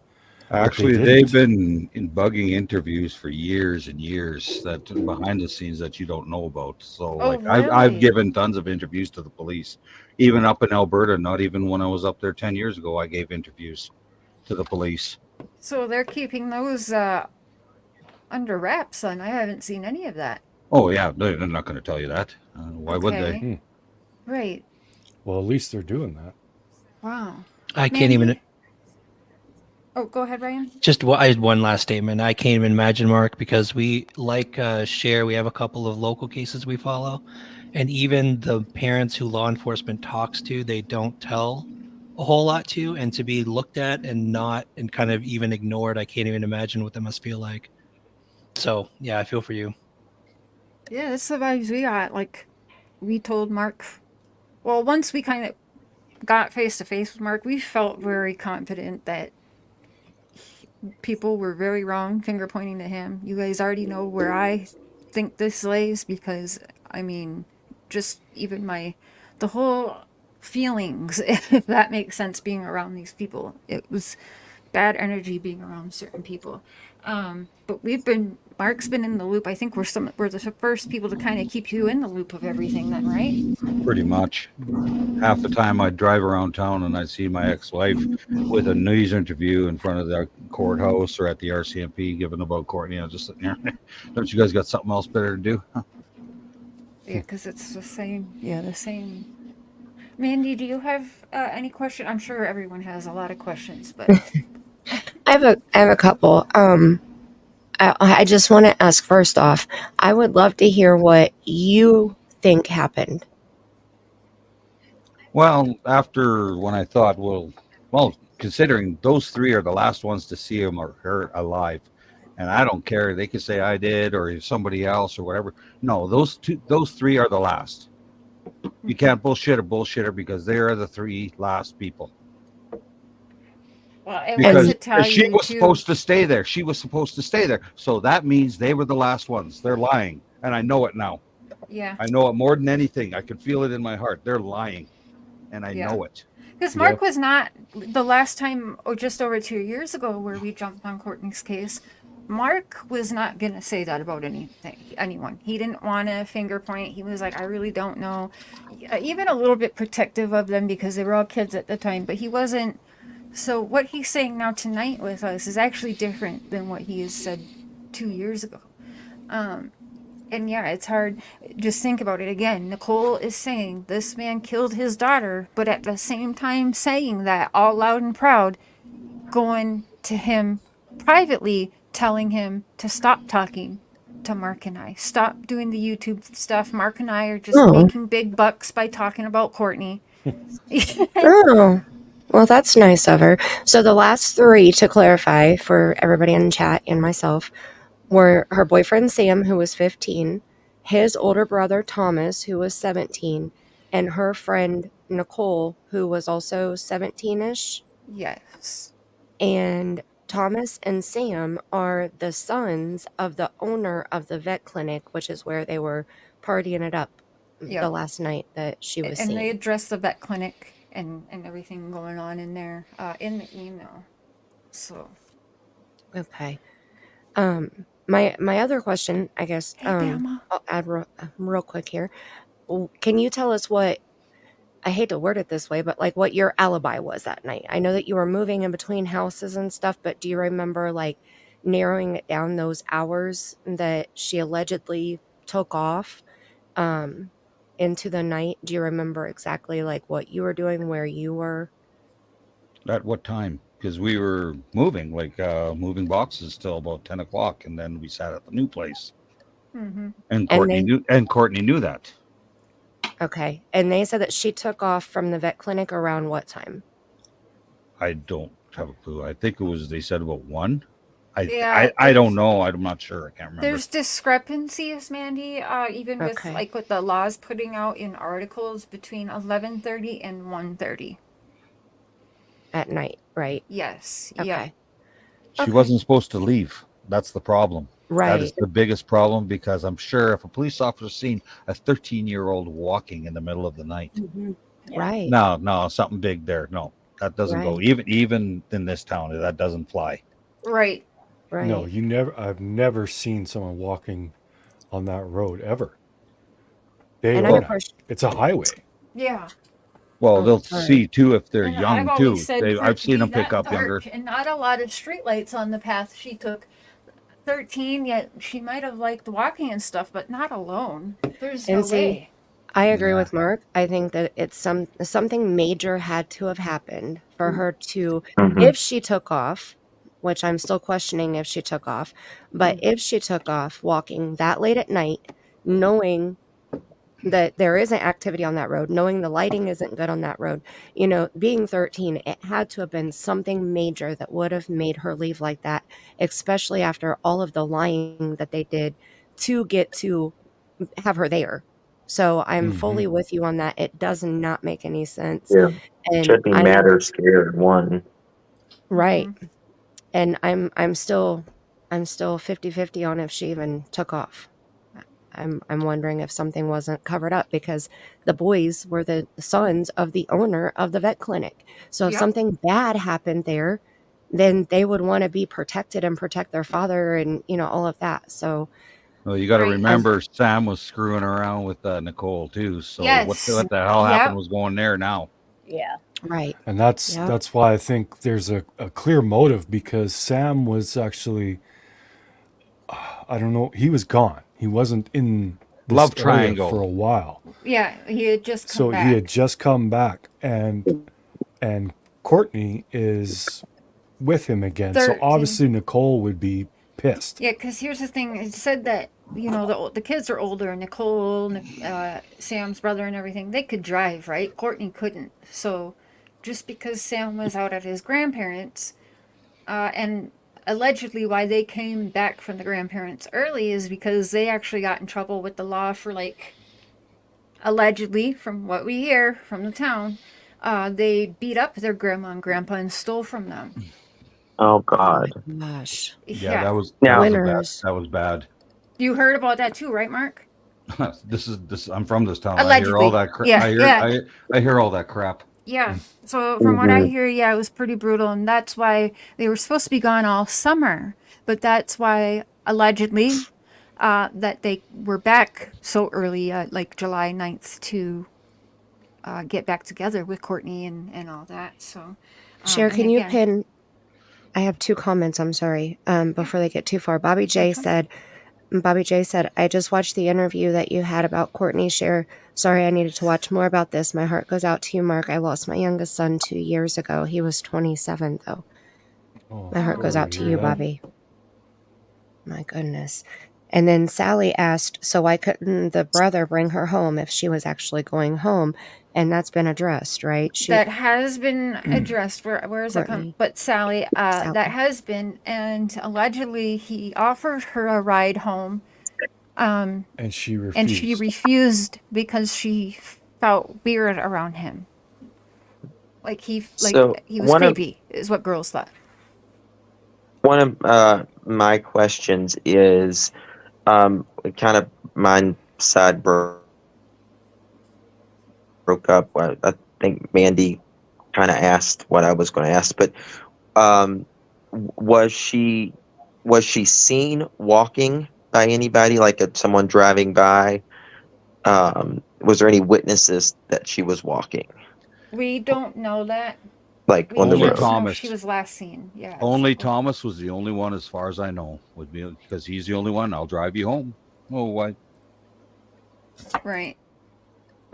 Actually, they they've didn't. been in bugging interviews for years and years that behind the scenes that you don't know about. So I've really? given tons of interviews to the police, even up in Alberta. Not even when I was up there 10 years ago, I gave interviews to the police. So they're keeping those under wraps, son. I haven't seen any of that. Oh yeah, they're not going to tell you that. Why would they? Okay. Right. Well, at least they're doing that. Wow. I can't even. Mandy? Oh, go ahead, Ryan. I had one last statement. I can't even imagine, Mark, because we share. We have a couple of local cases we follow, and even the parents who law enforcement talks to, they don't tell a whole lot to, and to be looked at and kind of even ignored. I can't even imagine what that must feel like. So yeah, I feel for you. Yeah, that's the vibes we got. Like, we told Mark. Well, once we kind of got face to face with Mark, we felt very confident that people were very wrong, finger pointing to him. You guys already know where I think this lays because, I mean, just even the whole feelings, if that makes sense, being around these people. It was bad energy being around certain people. But Mark's been in the loop. I think we're the first people to kind of keep you in the loop of everything then, right? Pretty much. Half the time I'd drive around town and I'd see my ex-wife with a news interview in front of the courthouse or at the RCMP giving about Courtney. I was just sitting here. Don't you guys got something else better to do? Yeah, because it's the same. Yeah, the same. Mandy, do you have any question? I'm sure everyone has a lot of questions, but I have a couple. I just want to ask first off, I would love to hear what you think happened. Well, after when I thought, well, considering those three are the last ones to see him or her alive, and I don't care, they could say I did or somebody else or whatever. No, those three are the last. You can't bullshit a bullshitter because they are the three last people. well, it Because was Italian she was too. supposed to stay there. She was supposed to stay there. So that means they were the last ones. They're lying. And I know it now. Yeah, I know it more than anything. I can feel it in my heart. They're lying. And I know it. because Mark was not the last time, or just over 2 years ago, where we jumped on Courtney's case. Mark was not gonna say that about anyone. He didn't want to finger point. He was like, I really don't know. Even a little bit protective of them because they were all kids at the time, but he wasn't. So what he's saying now tonight with us is actually different than what he has said 2 years ago. And yeah, it's hard. Just think about it again. Nicole is saying this man killed his daughter, but at the same time saying that all loud and proud, going to him privately, telling him to stop talking to Mark and I. Stop doing the YouTube stuff. Mark and I are just making big bucks by talking about Courtney. Oh, well, that's nice of her. So the last three, to clarify for everybody in the chat and myself, were her boyfriend Sam, who was 15, his older brother Thomas, who was 17, and her friend Nicole, who was also 17-ish. Yes. And Thomas and Sam are the sons of the owner of the vet clinic, which is where they were partying it up Yeah. the last night that she was And seen. they addressed the vet clinic and everything going on in there in the email. So Okay. My other question, I guess, hey, Bama. I'll add real quick here. Can you tell us what, I hate to word it this way, but like what your alibi was that night? I know that you were moving in between houses and stuff, but do you remember like narrowing it down those hours that she allegedly took off into the night? Do you remember exactly like what you were doing, where you were? At what time? Because we were moving, moving boxes till about 10 o'clock, and then we sat at the new place. Mm-hmm. And And Courtney knew that. Okay. And they said that she took off from the vet clinic around what time? I don't have a clue. I think it was, they said about 1. Yeah, I don't know. I'm not sure. I can't remember. there's discrepancies, Mandy, even with Okay. like what the law's putting out in articles between 11:30 and 1:30. At night, right? Yes. Okay. Yep. She Okay. wasn't supposed to leave. That's the problem. That is Right. the biggest problem, because I'm sure if a police officer seen a 13-year-old walking in the middle of the night, Yeah. Right. no, something big there. No, that doesn't go. Right. Even in this town, that doesn't fly. Right. Right. No, I've never seen someone walking on that road ever. Day And or I night. appreciate. It's a highway. Yeah. Well, Oh, they'll sorry. see too if they're And young I've too. always said for I've it to seen be them pick that up younger. dark and not a lot of streetlights on the path she took. 13, yet she might have liked walking and stuff, but not alone. There's no And see, way. I agree Yeah. with Mark. I think that it's something major had to have happened for her to, Mhm. if she took off, which I'm still questioning if she took off, but if she took off walking that late at night, knowing that there isn't activity on that road, knowing the lighting isn't good on that road, being 13, it had to have been something major that would have made her leave like that, especially after all of the lying that they did to get to have her there. So I'm fully with you on that. It does not make any sense. Yeah. And Should be matter scared one. right. And I'm still 50-50 on if she even took off. I'm wondering if something wasn't covered up, because the boys were the sons of the owner of the vet clinic. So if Yep. something bad happened there, then they would want to be protected and protect their father and all of that. So Well, you got to Right. remember, Sam was screwing around with Nicole too. So what Yes. the hell Yep. happened was going there now. Yeah. right. And that's Yep. that's why I think there's a clear motive, because Sam was actually, I don't know, he was gone. He wasn't in this Love area triangle. for a while. Yeah, he had just come So back. he had just come back, and Courtney is with him again. So 13. obviously Nicole would be pissed. Yeah, because here's the thing. It said that, the kids are older. Nicole, Sam's brother and everything, they could drive, right? Courtney couldn't. So just because Sam was out at his grandparents', and allegedly why they came back from the grandparents early is because they actually got in trouble with the law for, like, allegedly, from what we hear from the town, they beat up their grandma and grandpa and stole from them. Oh God. Gosh. Yeah, that was Now- Winners. that was bad. You heard about that too, right, Mark? This I'm from this town. Allegedly. I hear all that crap. Yeah, I hear all that crap. Yeah. So from what I Mhm. hear, yeah, it was pretty brutal, and that's why they were supposed to be gone all summer. But that's why allegedly that they were back so early, like July 9th, to get back together with Courtney and all that. So, Cher, and can you again- pin? I have 2 comments. I'm sorry. Before they get too far, Bobby J said, "I just watched the interview that you had about Courtney. Cher, sorry, I needed to watch more about this. My heart goes out to you, Mark. I lost my youngest son 2 years ago. He was 27, though. Oh, My heart goes sorry out to to hear you, that. Bobby." My goodness. And then Sally asked, so why couldn't the brother bring her home if she was actually going home? And that's been addressed, right? that has been addressed. Where is that Courtney. come? But Sally, Sally. that has been, and allegedly he offered her a ride home, And she refused. and she refused because she felt weird around him. Like he So, was one of- creepy, is what girls thought. One of my questions is kind of my side broke up. I think Mandy kind of asked what I was going to ask, but was she seen walking by anybody, like someone driving by? Was there any witnesses that she was walking, We don't know that. like We on the Only road? just know Thomas. she was last seen. Yeah. Only so- Thomas was the only one, as far as I know, would be because he's the only one. I'll drive you home. Oh, why? Right.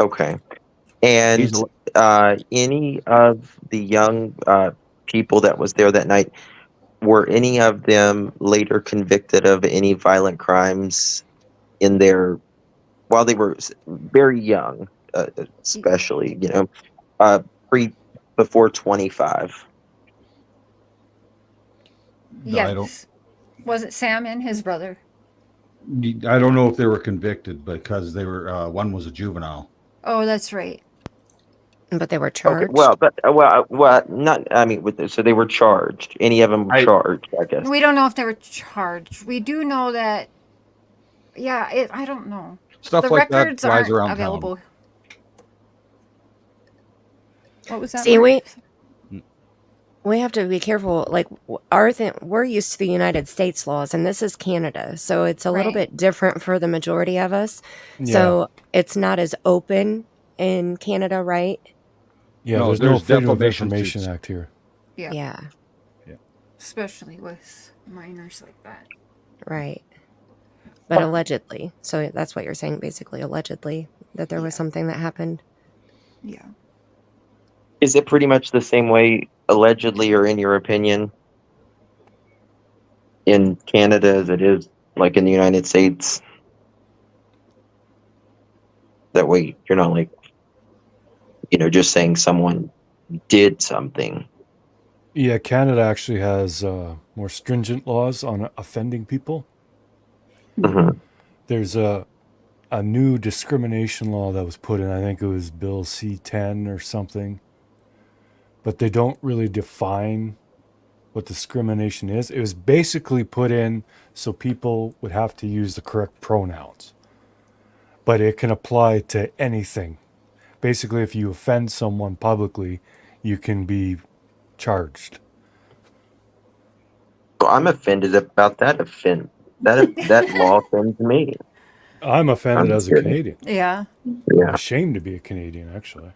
Okay. And He's a- any of the young people that was there that night, were any of them later convicted of any violent crimes in their while they were very young, especially pre before 25? I don't. Yes. Was it Sam and his brother? I don't know if they were convicted because they were. One was a juvenile. Oh, that's right. But they were Okay, charged. well, not. I mean, so they were charged. Any of them were charged, I guess. We don't know if they were charged. We do know that. Yeah, I don't know. Stuff The like that records flies aren't around available. town. What was that? See, Mark? we have to be careful. Like we're used to the United States laws, and this is Canada, so it's a little Right. bit different for the majority of us. Yeah. So it's not as open in Canada, right? Yeah, No, there's no there's Freedom of defamation Information suits. Act here. Yeah. Yeah, Especially with minors like that. right. But allegedly, so that's what you're saying, basically, allegedly, that there was something that happened. Yeah. Is it pretty much the same way, allegedly, or in your opinion, in Canada as it is like in the United States? That way, you're not like, just saying someone did something. Yeah, Canada actually has more stringent laws on offending people. Mhm. There's a new discrimination law that was put in. I think it was Bill C-10 or something. But they don't really define what discrimination is. It was basically put in so people would have to use the correct pronouns. But it can apply to anything. Basically, if you offend someone publicly, you can be charged. So I'm offended about that. That law offends me. I'm offended I'm as a kidding. Canadian. Yeah. I'm Yeah. ashamed to be a Canadian, actually.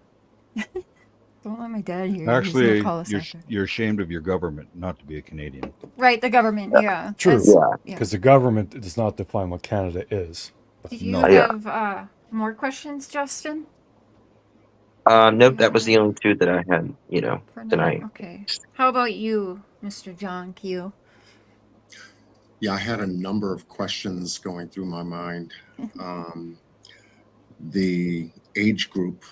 Don't let my dad hear you. Actually, He's gonna call us after. you're ashamed of your government not to be a Canadian. Right, the government, yeah. True. As- Yeah. Because the government does not define what Canada is. Did you No. Yeah. have more questions, Justin? Nope, that was the only two that I had, For now? tonight. Okay. How about you, Mr. John Q? Yeah, I had a number of questions going through my mind. The age group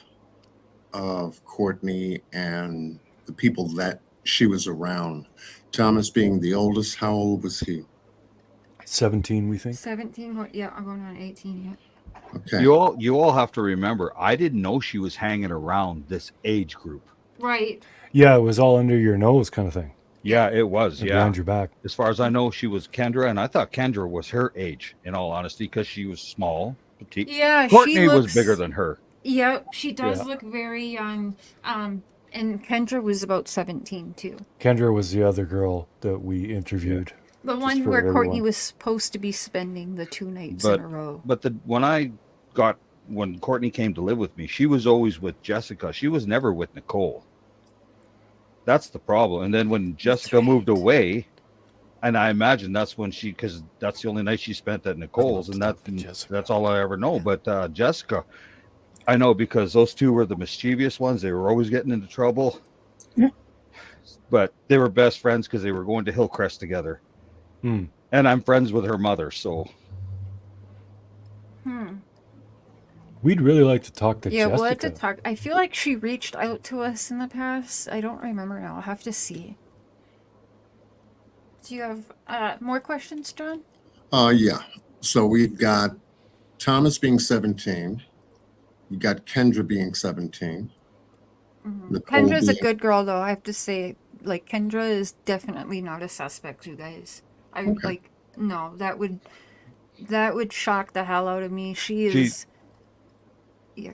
of Courtney and the people that she was around. Thomas being the oldest, how old was he? 17, we think. 17, yeah, I'm going on 18 yet. Okay. You all have to remember, I didn't know she was hanging around this age group. Right. Yeah, it was all under your nose kind of thing. Yeah, it was. and Yeah. Behind your back. As far as I know, she was Kendra, and I thought Kendra was her age, in all honesty, because she was small, petite. Yeah, Courtney she looks was bigger than her. Yeah, she does Yeah. look very young. And Kendra was about 17 too. Kendra was the other girl that we interviewed. The Just one for where Courtney everyone. was supposed to be spending the 2 nights But in a row. but when Courtney came to live with me, she was always with Jessica. She was never with Nicole. That's the problem. And then when Jessica right. moved away, and I imagine that's when because that's the only night she spent at Nicole's, and that's all I ever know. But Jessica, I know because those two were the mischievous ones. They were always getting into trouble. Yeah. But they were best friends because they were going to Hillcrest together. Hmm. And I'm friends with her mother, so We'd really like to talk to Yeah, Jessica. we'll have to talk. I feel like she reached out to us in the past. I don't remember now. I'll have to see. Do you have more questions, John? Yeah. So we've got Thomas being 17. You got Kendra being 17. Nicole Kendra's a being- good girl, though. I have to say, like, Kendra is definitely not a suspect, you guys. Okay. No, that would shock the hell out of me. She is. Yeah.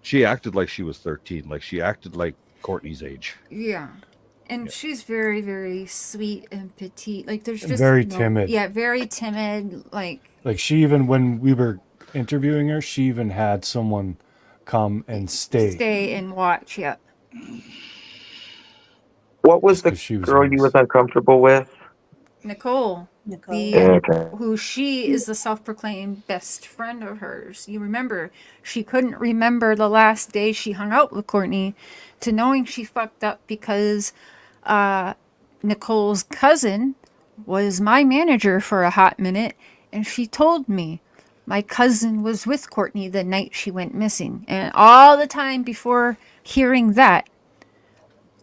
She acted like she was 13. Like she acted like Courtney's age. Yeah. And she's very, very sweet and petite. Like there's just Very timid. Yeah, very timid. Like she even, when we were interviewing her, she even had someone come and stay. and watch. Yep. What was Just the 'cause she was girl you nice. was uncomfortable with? Nicole. Nicole. Who she is the self-proclaimed best friend of hers. You remember, she couldn't remember the last day she hung out with Courtney, to knowing she fucked up because Nicole's cousin was my manager for a hot minute, and she told me my cousin was with Courtney the night she went missing. And all the time before hearing that,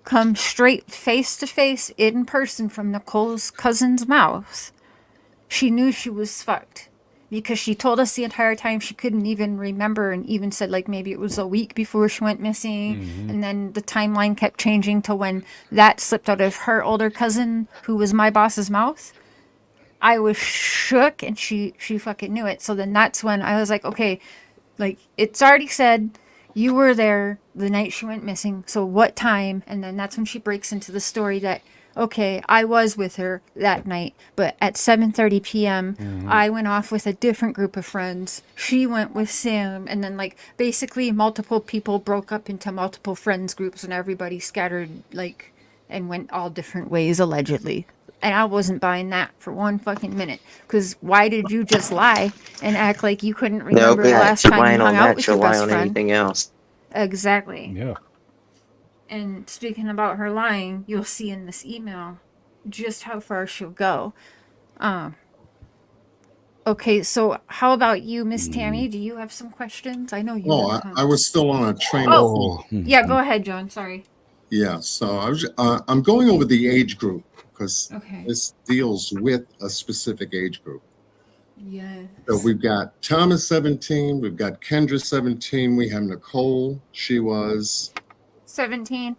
come straight face to face in person from Nicole's cousin's mouth, she knew she was fucked, because she told us the entire time she couldn't even remember, and even said like maybe it was a week before she went missing. And then the timeline kept changing to when that slipped out of her older cousin, who was my boss's mouth. I was shook, and she fucking knew it. So then that's when I was like, okay, like it's already said you were there the night she went missing, so what time? And then that's when she breaks into the story that, okay, I was with her that night, but at 7:30 p.m. I went off with a different group of friends. She went with Sam, and then like basically multiple people broke up into multiple friends groups, and everybody scattered like and went all different ways allegedly. And I wasn't buying that for one fucking minute. Because why did you just lie and act like you couldn't remember the last you're time you lying hung on out that. with You're your best lying on friend? anything else. Exactly. Yeah. And speaking about her lying, you'll see in this email just how far she'll go. Okay, so how about you, Miss Tammy? Do you have some questions? I know you Oh, have tons. I was still on a train of thought. Yeah, go ahead, John. Sorry. Yeah, so I'm going over the age group because Okay. this deals with a specific age group. Yes. So we've got Thomas 17, we've got Kendra 17, we have Nicole. She was 17.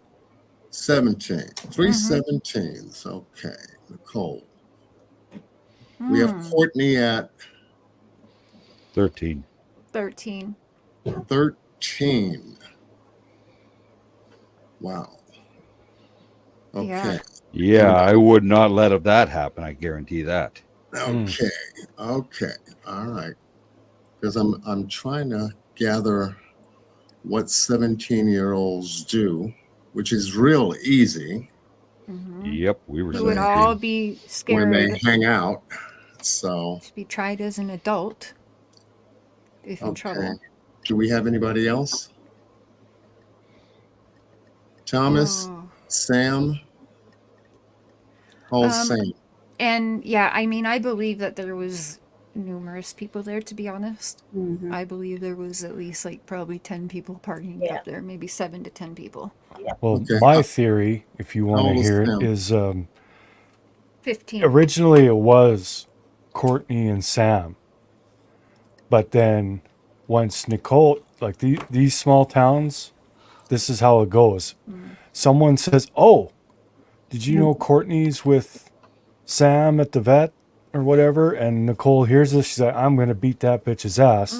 17. 3 17s. Okay, Nicole. We have Courtney at 13. 13. 13. Wow. Okay. Yeah. Yeah, I would not let that happen. I guarantee that. Okay. Okay. All right. Because I'm trying to gather what 17-year-olds do, which is real easy Yep, we were We would 17. all be when they scared hang out. So, to be tried as an adult if in trouble. Do we have anybody else? Thomas, Oh. Sam. All Sam. And yeah, I mean, I believe that there was numerous people there, to be honest. I believe there was at least like probably 10 people partying up there, maybe 7 to 10 people. Well, Okay. my theory, if you want old to is hear Sam? it, is 15. originally it was Courtney and Sam. But then once Nicole, like these small towns, this is how it goes. Someone says, "Oh, did you know Courtney's with Sam at the vet or whatever?" And Nicole hears this. She's like, "I'm going to beat that bitch's ass."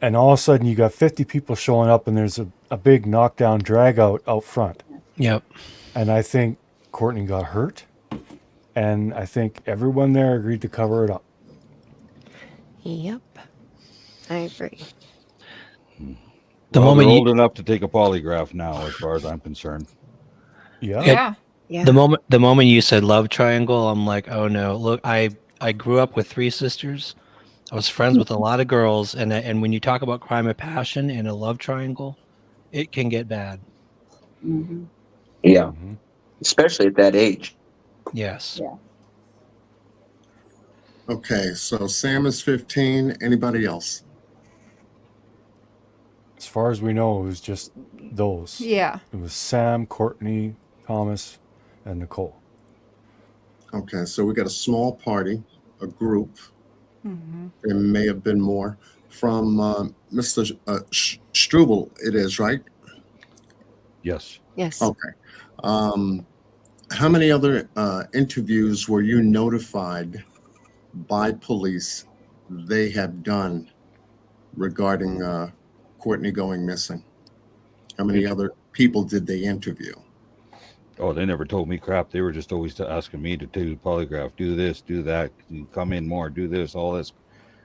And all of a sudden you got 50 people showing up, and there's a big knockdown drag out front. Yep. And I think Courtney got hurt. And I think everyone there agreed to cover it up. Yep. I agree. The Well, moment they're you- old enough to take a polygraph now, as far as I'm concerned. Yeah. Yeah. The moment you said love triangle, I'm like, oh no. Look, I grew up with 3 sisters. I was friends with a lot of girls, and when you talk about crime of passion and a love triangle, it can get bad. Yeah, especially at that age. Yes. Yeah. Okay, so Sam is 15. Anybody else? As far as we know, it was just those. Yeah. It was Sam, Courtney, Thomas, and Nicole. Okay, so we got a small party, a group. There may have been more from Mr. Struble. It is, right? Yes. Yes. Okay. How many other interviews were you notified by police they have done regarding Courtney going missing? How many other people did they interview? Oh, they never told me crap. They were just always asking me to do the polygraph, do this, do that, come in more, do this, all this.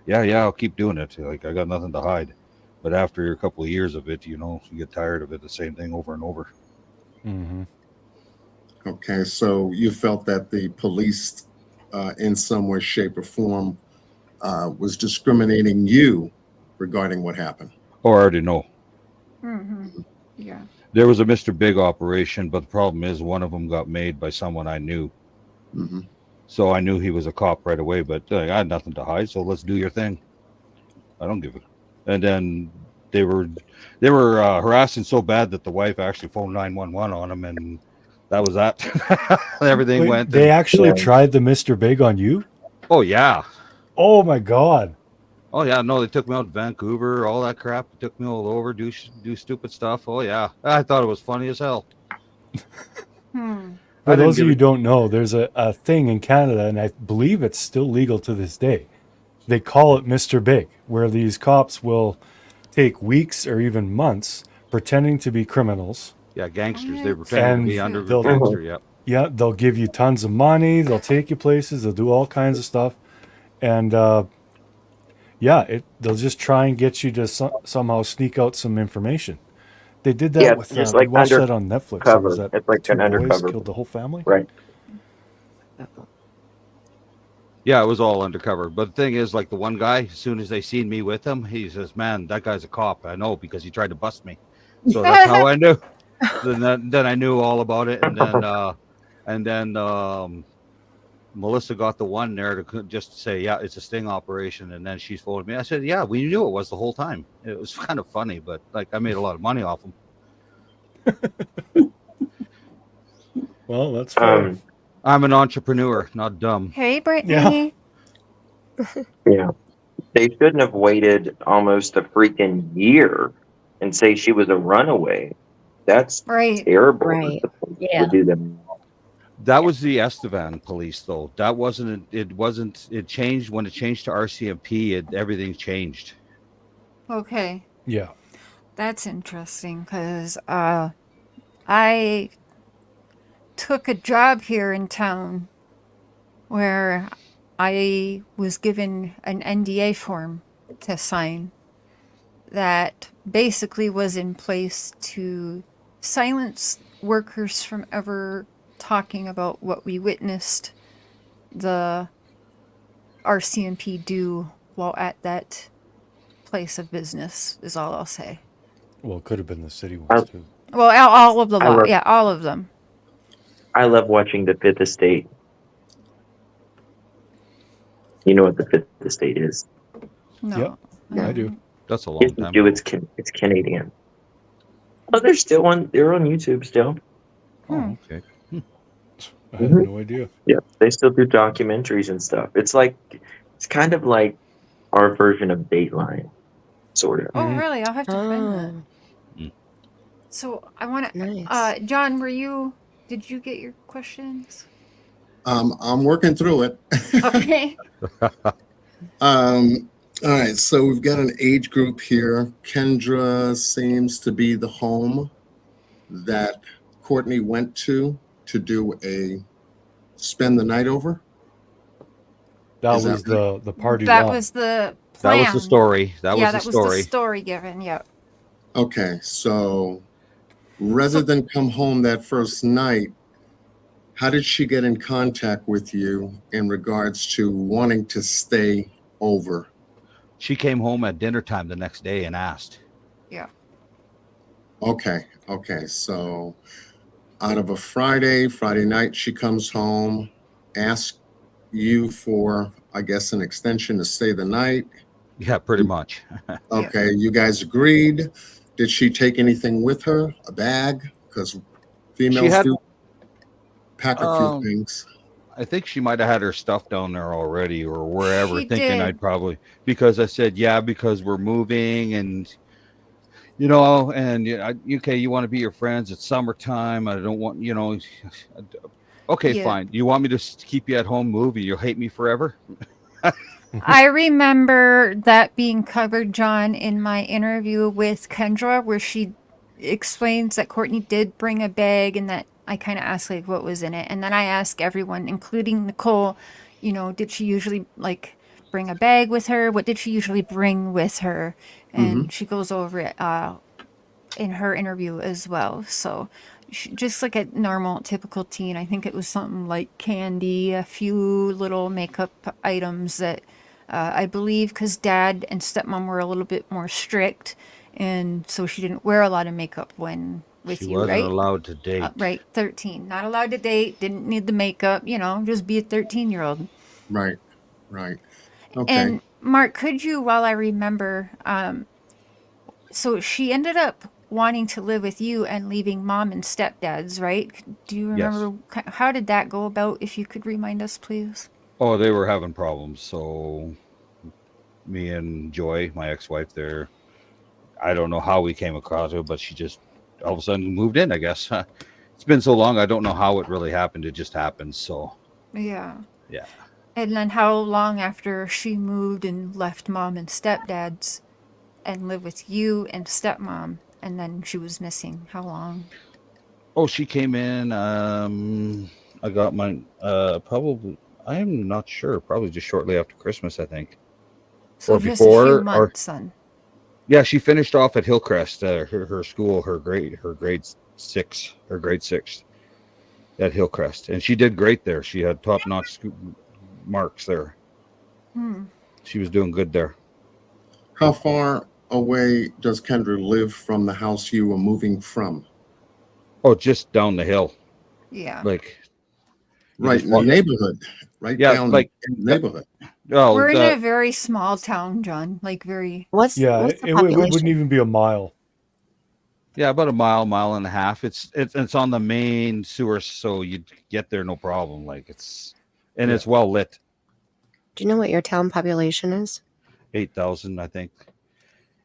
Yeah, I'll keep doing it. Like, I got nothing to hide. But after a couple of years of it, you get tired of it, the same thing over and over. Mm-hmm. Okay, so you felt that the police, in some way, shape, or form, was discriminating you regarding what happened. Oh, I already know. Mm-hmm. Yeah. There was a Mr. Big operation, but the problem is one of them got made by someone I knew. Mm-hmm. So I knew he was a cop right away, but I had nothing to hide, so let's do your thing. I don't give a... And then they were harassing so bad that the wife actually phoned 911 on him, and that was that. Everything Wait, went. They actually tried the Mr. Big on you? Oh, yeah. Oh, my God. Oh, yeah. No, they took me out to Vancouver, all that crap. They took me all over, do stupid stuff. Oh, yeah. I thought it was funny as hell. For those of you who don't know, there's a thing in Canada, and I believe it's still legal to this day. They call it Mr. Big, where these cops will take weeks or even months pretending to be criminals. Yeah, gangsters. They pretend to be under they'll- gangster, yeah. Yeah, they'll give you tons of money. They'll take you places. They'll do all kinds of stuff. And, they'll just try and get you to somehow sneak out some information. They did that with, just we like watched that on Netflix. undercover. Was that It's like two an boys undercover. killed the whole family? Right. Yeah, it was all undercover. But the thing is, like, the one guy, as soon as they seen me with him, he says, "Man, that guy's a cop." I know, because he tried to bust me. So that's how I knew. Then I knew all about it, and then Melissa got the one there to just say, "Yeah, it's a sting operation," and then she phoned me. I said, "Yeah, we knew it was the whole time." It was kind of funny, but like, I made a lot of money off them. Well, that's fair. I'm an entrepreneur, not dumb. Hey, Brittany. Yeah. They shouldn't have waited almost a freaking year and say she was a runaway. That's Right. terrible. Right. Yeah. To do that. That was the Estevan police, though. That wasn't. It changed when it changed to RCMP. Everything changed. Okay. Yeah. That's interesting because I took a job here in town where I was given an NDA form to sign that basically was in place to silence workers from ever talking about what we witnessed the RCMP do while at that place of business, is all I'll say. Well, it could have been the city ones, too. Well, all of the law. Yeah, all of them. I love watching the Fifth Estate. You know what the Fifth Estate is? No. Yep, I do. That's a long Yes, you time do. ago. It's Canadian. Oh, they're still on. They're on YouTube still. Oh, okay. I had no idea. Yeah, they still do documentaries and stuff. It's kind of like our version of Dateline, sort of. Oh, really? I'll have to find that. Mm. So I want to. Nice. John, did you get your questions? I'm working through it. Okay. All right, so we've got an age group here. Kendra seems to be the home that Courtney went to do spend the night over. That Is that was the party. That lot. was the That plan. was the story. That yeah, was the that story. was the story given. Yeah. Okay, so rather than come home that first night, how did she get in contact with you in regards to wanting to stay over? She came home at dinner time the next day and asked. Yeah. Okay, so out of a Friday night, she comes home, asks you for, I guess, an extension to stay the night. Yeah, pretty much. Okay, you guys agreed. Did she take anything with her? A bag? Because females do pack a few things. I think she might have had her stuff down there already or wherever, She thinking did. I'd probably, because I said, yeah, because we're moving and, okay, you want to be your friends. It's summertime. I don't want, okay, Yeah. fine. You want me to keep you at home moving? You'll hate me forever? I remember that being covered, John, in my interview with Kendra, where she explains that Courtney did bring a bag and that I kind of asked like what was in it. And then I asked everyone, including Nicole, you know, did she usually like bring a bag with her? What did she usually bring with her? Mm-hmm. And she goes over it in her interview as well. So just like a normal, typical teen, I think it was something like candy, a few little makeup items that I believe because dad and stepmom were a little bit more strict. And so she didn't wear a lot of makeup when with She you, wasn't right? allowed to date. Right, 13. Not allowed to date, didn't need the makeup, you know, just be a 13-year-old. Right. Right. Okay. And Mark, could you, while I remember, so she ended up wanting to live with you and leaving mom and stepdad's, right? Do you Yes. remember how did that go about? If you could remind us, please. Oh, they were having problems. So me and Joy, my ex-wife, there, I don't know how we came across her, but she just all of a sudden moved in, I guess. It's been so long, I don't know how it really happened. It just happened. So Yeah. yeah. And then how long after she moved and left mom and stepdad's and lived with you and stepmom, and then she was missing? How long? Oh, she came in. I got mine. Probably. I am not sure. Probably just shortly after Christmas, I think. So Or just a few before, or months then. yeah, she finished off at Hillcrest. Her school, her grade 6, her grade 6 at Hillcrest, and she did great there. She had top-notch marks there. She was doing good there. How far away does Kendra live from the house you were moving from? Oh, just down the hill. Yeah. Like you Right just in the walk- neighborhood. Right Yeah, down like in the neighborhood. Oh, We're in a very small town, John. Like very. What's Yeah, what's the it population? wouldn't even be a mile. yeah, about a mile and a half. It's on the main sewer, so you get there no problem. Like it's well lit. Do you know what your town population is? 8,000, I think.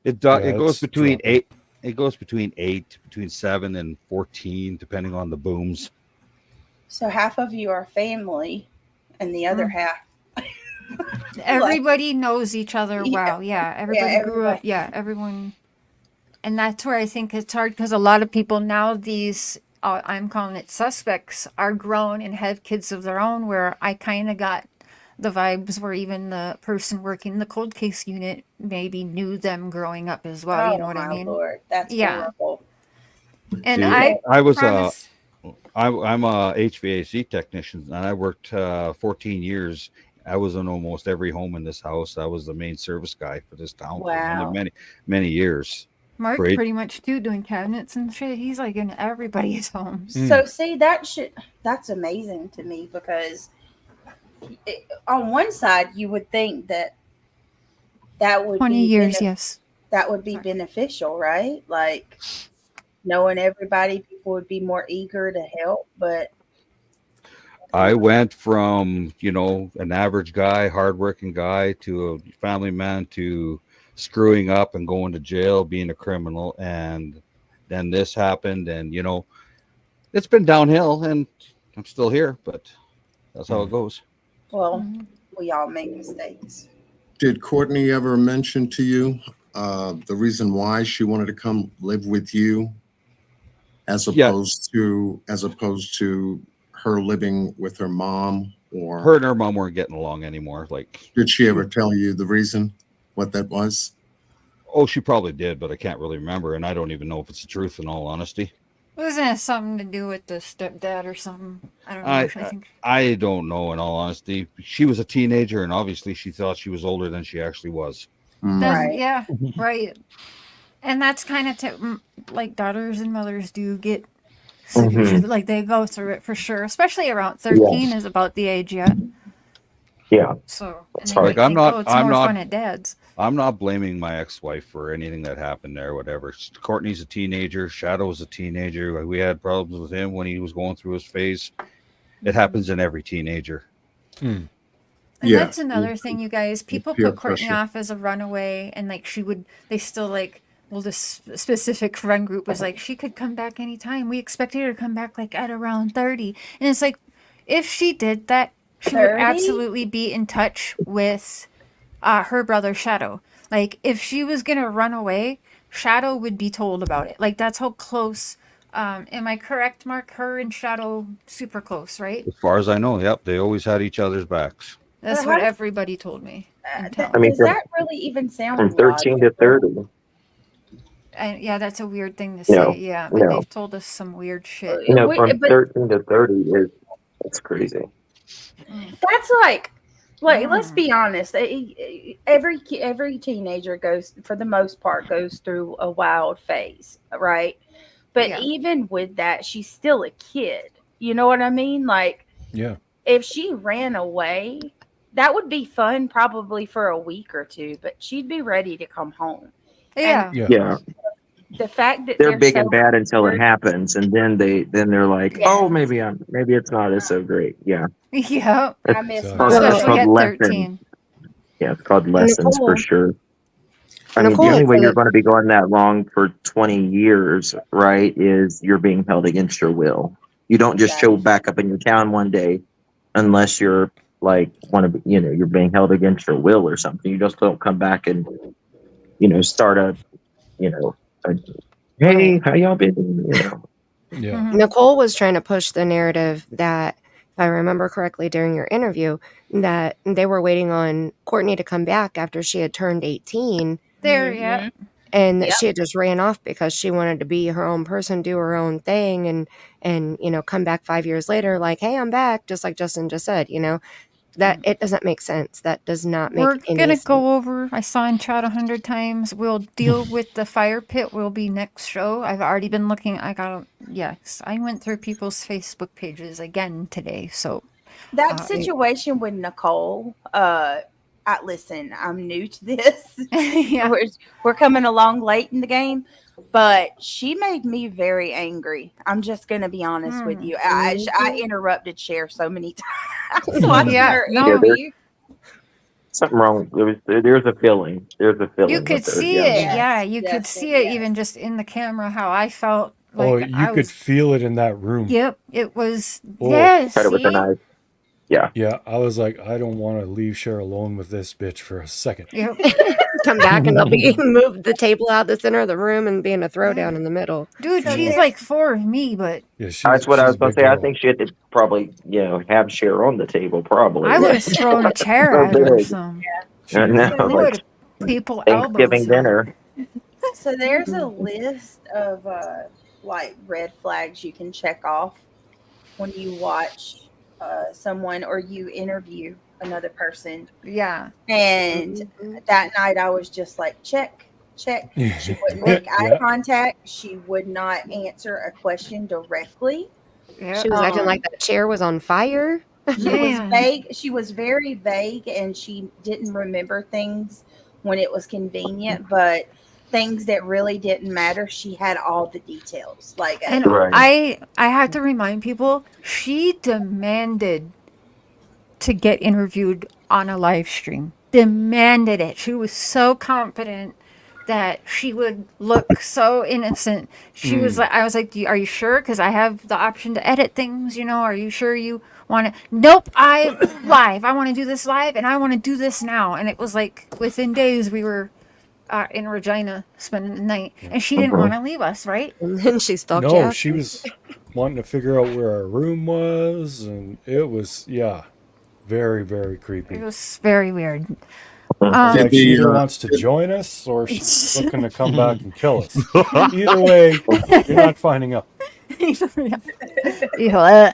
It Yeah, goes it's between dropping. 8. It goes between 7 and 14, depending on the booms. So half of you are family, and the other half. Everybody knows each other. Yeah. Wow. Yeah. Everybody grew up. Yeah. Everyone. And that's where I think it's hard because a lot of people now, these, I'm calling it suspects, are grown and have kids of their own, where I kind of got the vibes where even the person working the cold case unit maybe knew them growing up as well. You know what I mean? Lord, that's Yeah. horrible. And See, I was promise. I'm a HVAC technician, and I worked 14 years. I was in almost every home in this house. I was the main service guy for this town Wow. for many years. Mark Great. pretty much too doing cabinets and shit. He's like in everybody's homes. So see that's amazing to me because on one side you would think that would 20 be years, yes. that would be beneficial, right? Like knowing everybody, people would be more eager to help. But I went from, an average guy, hardworking guy, to a family man, to screwing up and going to jail, being a criminal. And then this happened, and, it's been downhill, and I'm still here, but that's how it goes. well, we all make mistakes. Did Courtney ever mention to you the reason why she wanted to come live with you as opposed to her living with her mom? Or Her and her mom weren't getting along anymore. Like, did she ever tell you the reason, what that was? oh, she probably did, but I can't really remember, and I don't even know if it's the truth, in all honesty. Wasn't it something to do with the stepdad or something? I don't know. I think. I don't know, in all honesty. She was a teenager, and obviously she thought she was older than she actually was. Right. Yeah, right. And that's kind of like daughters and mothers do get severe, like they go through it for sure, especially around 13 is about the age yet. Yeah. So That's and they hard. might think, it's more fun at dad's. I'm not blaming my ex-wife for anything that happened there, whatever. Courtney's a teenager. Shadow's a teenager. We had problems with him when he was going through his phase. It happens in every teenager. And Yeah. that's another thing, you guys. People peer put Courtney pressure. off as a runaway, and like they still like, well, this specific friend group was like, she could come back anytime. We expected her to come back like at around 30. And it's like, if she did that, she would 30? absolutely be in touch with her brother Shadow. Like, if she was gonna run away, Shadow would be told about it. Like, that's how close. Am I correct, Mark? Her and Shadow super close, right? As far as I know, yep, they always had each other's backs. That's But what how does, everybody told me in that, I town. mean, does that really even sound from 13 to logical? 30. And yeah, that's a weird thing to No, say. Yeah, but no, they've told us some weird shit. from But 13 to 30 is that's crazy. that's like let's Mm. be honest. Every teenager goes, for the most part, goes through a wild phase, right? But Yeah. even with that, she's still a kid. You know what I mean? Like, Yeah. if she ran away, that would be fun probably for a week or two, but she'd be ready to come home. And Yeah. Yeah. Yeah, the fact that they're they're big so and bad until it weird, happens, and then they're like, yeah, oh, maybe it's not as so great. Yeah, Yeah. I it's miss Exactly. my it's Especially called at brother. lessons. 13. Yeah, it's called lessons for Nicole, sure. I mean, the Nicole only had way you're said, going to be going that long for 20 years, right, is you're being held against your will. You don't just show Exactly. back up in your town one day unless you're like you're being held against your will or something. You just don't come back and start a hey, Right. how y'all been? Yeah. Mhm. Nicole was trying to push the narrative that, if I remember correctly during your interview, that they were waiting on Courtney to come back after she had turned 18, There, yeah. and that Yep. she had just ran off because she wanted to be her own person, do her own thing, and come back 5 years later like, hey, I'm back, just like Justin just said. That it doesn't make sense. That does not We're make any gonna sense. go over. I saw in chat 100 times. We'll deal with the fire pit. Will be next show. I've already been looking. Yes, I went through people's Facebook pages again today. So That it, situation with Nicole, listen, I'm new to this. yeah. We're coming along late in the game, but she made me very angry. I'm just going to be honest with you. I interrupted Cher so many times watching Yeah. her No. interview. Something wrong. There's a feeling. There's a feeling You could with her. see Yeah. it. Yes, Yeah, you could yes, see it yes. even just in the camera how I felt. Oh, Like you I could was. feel it in that room. Yep. It was. Oh. Yes. Cut it with a See. knife. Yeah. Yeah. I was like, I don't want to leave Cher alone with this bitch for a second. Yep. Come back and they'll be move the table out the center of the room and be in a throwdown in the middle. Dude, So she's there's like 4 of me, but Yeah. She's, That's what I she's was a going big to say. I girl. think she had to probably, have Cher on the table, probably. I would have thrown a chair So at her or big. some. I know, So I like would have people elbows Thanksgiving her. dinner. So there's a list of like red flags you can check off when you watch someone or you interview another person. Yeah. And that night I was just like, check. She wouldn't make eye Yeah. contact. She would not answer a question directly. Yeah. She was acting like that chair was on fire. She was Man. vague. She was very vague, and she didn't remember things when it was convenient, but things that really didn't matter, she had all the details. Like, And Right. I have to remind people, she demanded to get interviewed on a live stream. Demanded it. She was so confident that she would look so innocent. She was like, I was like, are you sure? Because I have the option to edit things, Are you sure you want to? Nope, I live. I want to do this live and I want to do this now. And it was like within days we were in Regina spending the night and she didn't want to leave us, right? And then she stalked you No, after. she was wanting to figure out where our room was, and it was very, very creepy. It was very weird. It's Did like she the, either uh, wants to join us or she's looking to come back and kill us. Either way, you're not finding out. Yeah.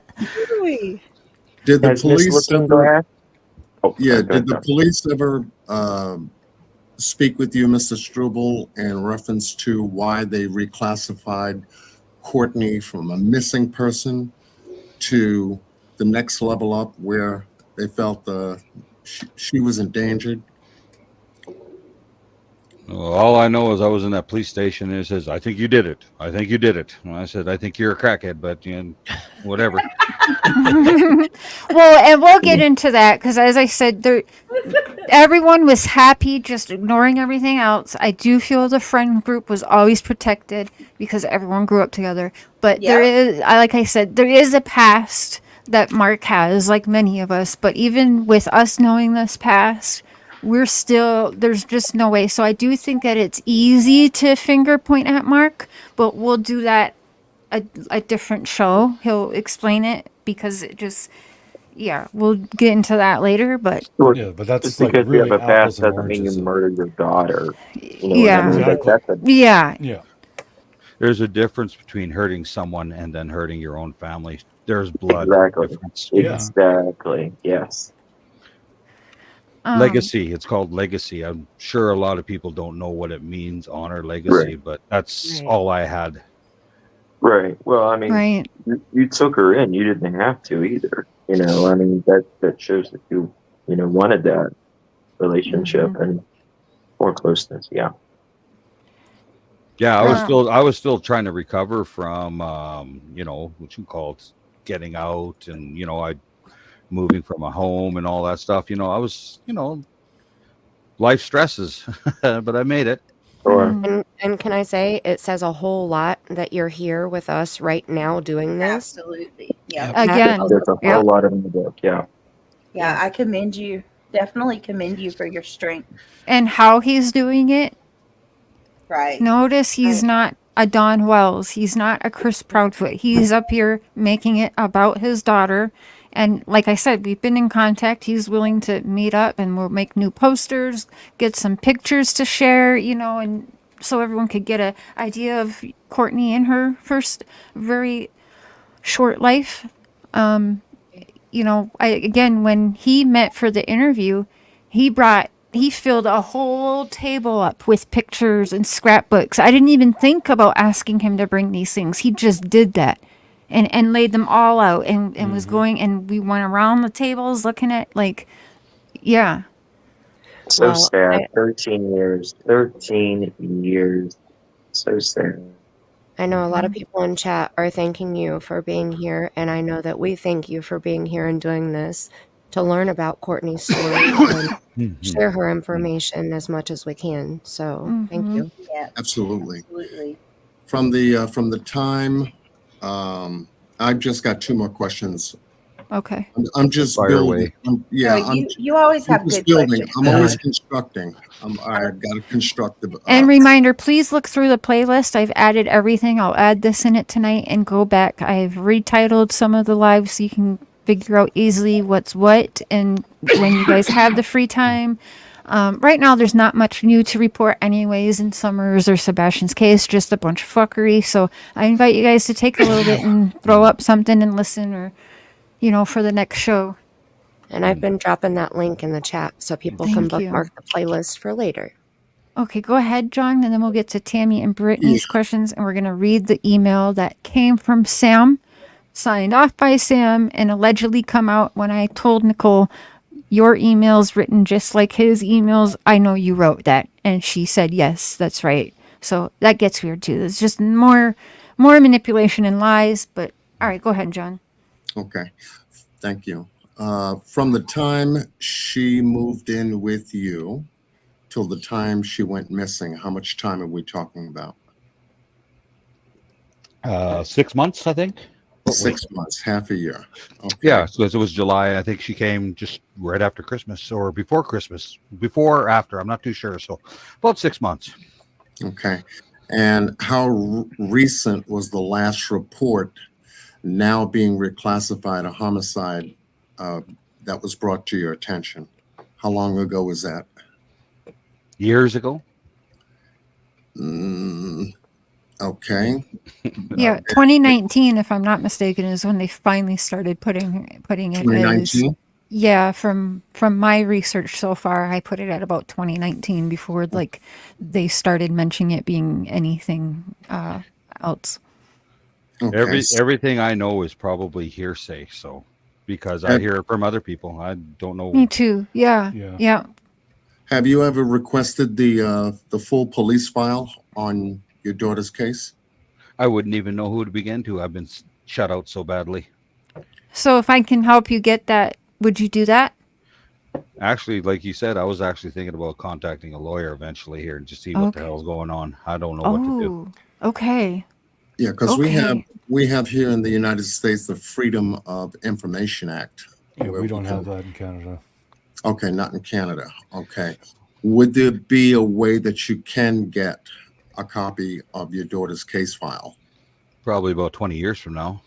Did the Has Miss police Looking ever? Glass? Oh, Yeah. okay, Did the sorry. police ever speak with you, Mr. Struble, in reference to why they reclassified Courtney from a missing person to the next level up, where they felt she was endangered? All I know is I was in that police station and it says, I think you did it. I think you did it. And I said, I think you're a crackhead, but whatever. Well, and we'll get into that because, as I said, everyone was happy, just ignoring everything else. I do feel the friend group was always protected because everyone grew up together. But there is, like I said, there is a past that Mark has, like many of us. But even with us knowing this past, we're still, there's just no way. So I do think that it's easy to finger point at Mark, but we'll do that a different show. He'll explain it because it just, yeah, we'll get into that later. But Sure. Yeah, but Just that's like because you have really a past apples and doesn't mean you oranges. murdered your daughter. You know yeah, what I mean? Exactly. That's a yeah, Yeah. There's a difference between hurting someone and then hurting your own family. There's blood exactly. difference. Yeah. Exactly. Yes. Legacy. It's called legacy. I'm sure a lot of people don't know what it means, honor, legacy, but that's Right. all I had. Right. Well, I mean, right. you took her in. You didn't have to either. You know, I mean, that shows that you wanted that relationship and more closeness. Yeah. Yeah, I Wow. was still trying to recover from what you call it, getting out, and I moving from a home and all that stuff. I was, life stresses, but I made it. Sure. And can I say, it says a whole lot that you're here with us right now doing this. Absolutely. Yeah. Yep. Again, There's a yeah. whole lot in the book. Yeah. Yeah, I commend you. Definitely commend you for your strength. And how he's doing it. Right. Notice he's not a Don Wells. He's not a Chris Proudfoot. He's up here making it about his daughter. And like I said, we've been in contact. He's willing to meet up and we'll make new posters, get some pictures to share, and so everyone could get an idea of Courtney in her first very short life. Again, when he met for the interview, he filled a whole table up with pictures and scrapbooks. I didn't even think about asking him to bring these things. He just did that and laid them all out and was going, and we went around the tables looking at yeah. So Well, sad. 13 years. 13 years. So sad. I know a lot of people in chat are thanking you for being here, and I know that we thank you for being here and doing this to learn about Courtney's story and share her information as much as we can. So thank you. Yeah. Absolutely. Absolutely. From the time, I've just got two more questions. Okay. I'm just Fire building. away. You always I'm have just good building. questions. I'm always constructing. I've got a constructive. And reminder, please look through the playlist. I've added everything. I'll add this in it tonight and go back. I've retitled some of the lives so you can figure out easily what's what. And when you guys have the free time, right now there's not much new to report anyways in Summers or Sebastian's case, just a bunch of fuckery. So I invite you guys to take a little bit and throw up something and listen, or for the next show. And I've been dropping that link in the chat so people can Thank you. bookmark the playlist for later. Okay, go ahead, John, and then we'll get to Tammy and Brittany's questions, and we're going to read the email that came from Sam, signed off by Sam, and allegedly come out when I told Nicole, your email's written just like his emails. I know you wrote that. And she said, yes, that's right. So that gets weird, too. There's just more manipulation and lies. But all right, go ahead, John. Okay, thank you. From the time she moved in with you till the time she went missing, how much time are we talking about? 6 months, I think. 6 months, half a year. Okay. Yeah, so it was July. I think she came just right after Christmas or before Christmas, before or after. I'm not too sure. So about 6 months. Okay. And how recent was the last report now being reclassified a homicide that was brought to your attention? How long ago was that? Years ago. Okay. Yeah, 2019, if I'm not mistaken, is when they finally started putting it as 2019? Yeah, from my research so far, I put it at about 2019 before they started mentioning it being anything else. Okay. Everything I know is probably hearsay. So because I hear it from other people, I don't know. Me too. Yeah. Have you ever requested the full police file on your daughter's case? I wouldn't even know who to begin to. I've been shut out so badly. So if I can help you get that, would you do that? Actually, like you said, I was actually thinking about contacting a lawyer eventually here and just see what the hell's going on. I don't know what to do. Okay. Yeah, because we have here in the United States the Freedom of Information Act. Yeah, we don't have that in Canada. Okay, not in Canada. Okay. Would there be a way that you can get a copy of your daughter's case file? Probably about 20 years from now.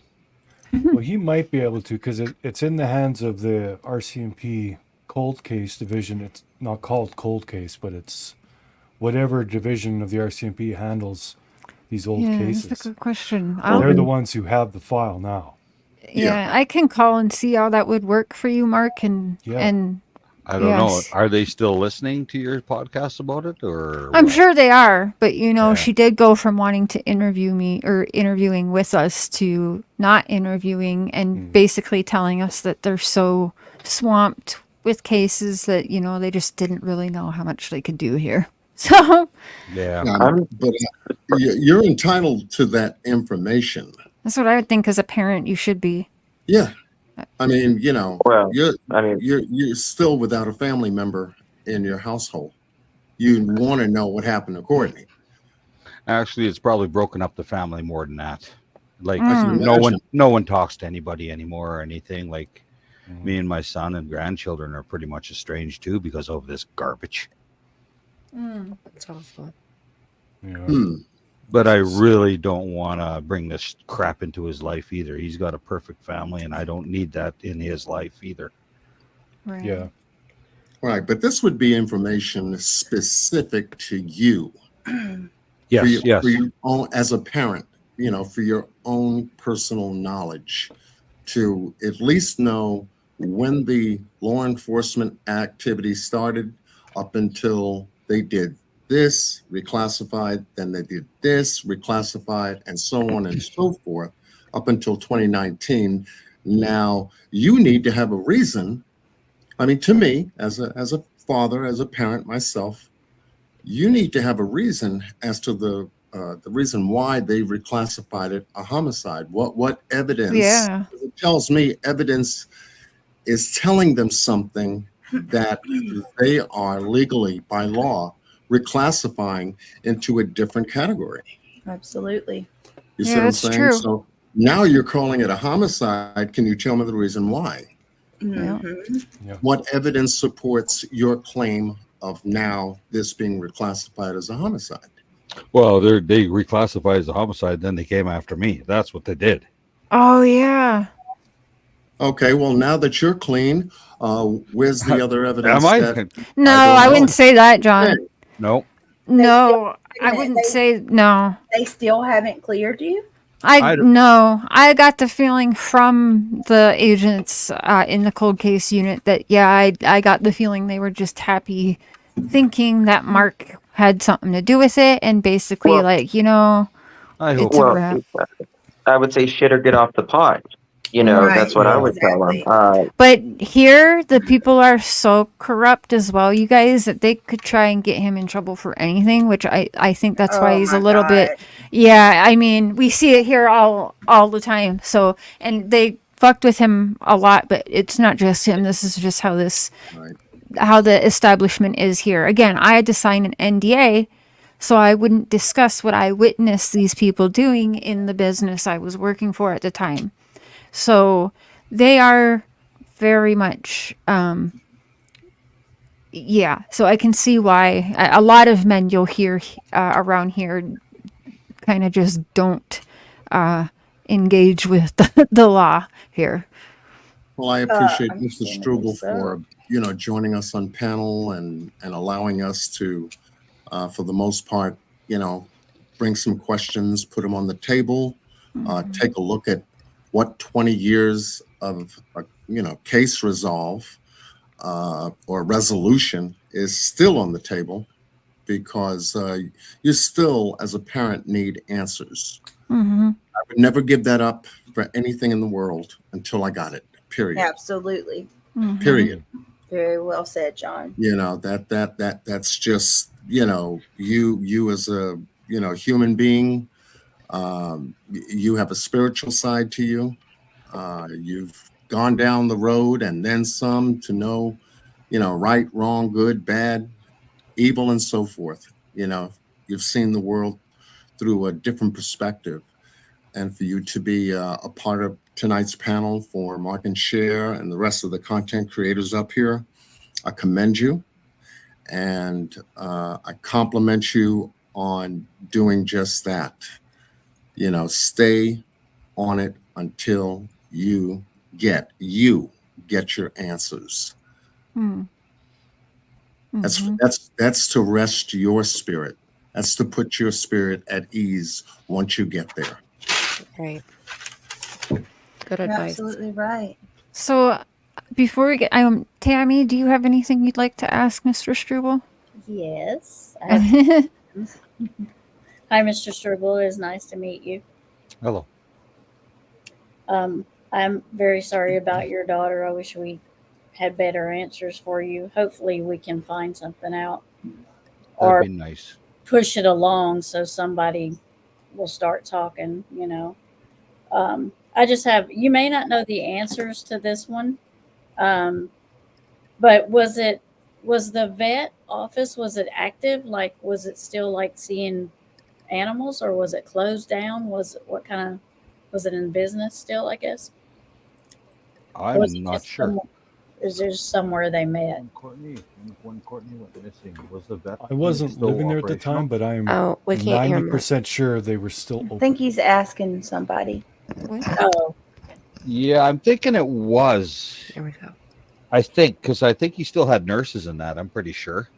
Well, he might be able to because it's in the hands of the RCMP cold case division. It's not called cold case, but it's whatever division of the RCMP handles these old Yeah, cases. that's a good question. They're the ones who have the file now. Yeah, I can call and see how that would work for you, Mark, and I don't know. yes. Are they still listening to your podcast about it, or I'm what? sure they are, but Yeah. she did go from wanting to interview me or interviewing with us to not interviewing and basically telling us that they're so swamped with cases that, they just didn't really know how much they could do here. So, Yeah. But you're entitled to that information. that's what I would think as a parent you should be. Yeah. I mean, Well, you're still without a family member in your household. You want to know what happened to Courtney. Actually, it's probably broken up the family more than that. Like I can no one talks to anybody anymore or anything. Like me and my son and grandchildren are pretty much estranged too because of this garbage. That's awful. Yeah. But I really don't want to bring this crap into his life either. He's got a perfect family, and I don't need that in his life either. Right. Yeah. Right, but this would be information specific to you. Yes, yes. For your own, as a parent, for your own personal knowledge, to at least know when the law enforcement activity started up until they did this, reclassified, then they did this, reclassified, and so on and so forth, up until 2019. Now, you need to have a reason. I mean, to me, as a father, as a parent myself, you need to have a reason as to the reason why they reclassified it a homicide. What evidence? Yeah. It tells me evidence is telling them something that they are legally, by law, reclassifying into a different category. Absolutely. You see Yeah, what I'm that's saying? true. So now you're calling it a homicide. Can you tell me the reason why? Mhm. What evidence supports your claim of now this being reclassified as a homicide? Well, they reclassified as a homicide, then they came after me. That's what they did. Oh, yeah. Okay, well, now that you're clean, where's the other evidence? Am I? That No, don't I know. wouldn't say that, John. No. No, I They- wouldn't say no. They still haven't cleared you? I got the feeling from the agents in the cold case unit that I got the feeling they were just happy thinking that Mark had something to do with it and basically Well, I hope it's a Well, wrap. I would say shit or get off the pot. Right, That's what I would tell them. exactly. But here the people are so corrupt as well, you guys, that they could try and get him in trouble for anything, which I think that's why Oh he's a my little bit. God. Yeah, I mean, we see it here all the time. So, and they fucked with him a lot, but it's not just him. This is just how how the establishment is here. Again, I had to sign an NDA so I wouldn't discuss what I witnessed these people doing in the business I was working for at the time. So, they are very much so I can see why a lot of men you'll hear around here kind of just don't engage with the law here. Well, I appreciate Mr. understandably Struble so. for joining us on panel and allowing us to, for the most part, bring some questions, put them on the table, take a look at what 20 years of case resolve or resolution is still on the table, because you still, as a parent, need answers. Mm-hmm. I would never give that up for anything in the world until I got it. Period. Absolutely. Mm-hmm. Period. Very well said, John. That's just you as a human being. You have a spiritual side to you. You've gone down the road and then some to know right, wrong, good, bad, evil, and so forth. You've seen the world through a different perspective. And for you to be a part of tonight's panel, for Mark and Cher and the rest of the content creators up here, I commend you, and I compliment you on doing just that. You know, stay on it until you get your answers. Hmm. Mhm. That's to rest your spirit. That's to put your spirit at ease once you get there. Right. Good You're advice. absolutely right. So, before we get, Tammy, do you have anything you'd like to ask Mr. Struble? Yes. I have Hi, Mr. Struble. It is nice to meet you. Hello. I'm very sorry about your daughter. I wish we had better answers for you. Hopefully, we can find something out That'd or be nice. push it along so somebody will start talking, you know. I just have, you may not know the answers to this one, but was the vet office, was it active? Like, was it still like seeing animals, or was it closed down? Was it in business still, I guess? Or was I'm it not just sure. is there somewhere they met? When Courtney went missing, was the vet I wasn't living there at the time, but I am Oh, we can't hear Mark. 90% sure they were still I open. think he's asking somebody. Oh, Yeah, I'm thinking it was. There we go. I think because I think he still had nurses in that. I'm pretty sure,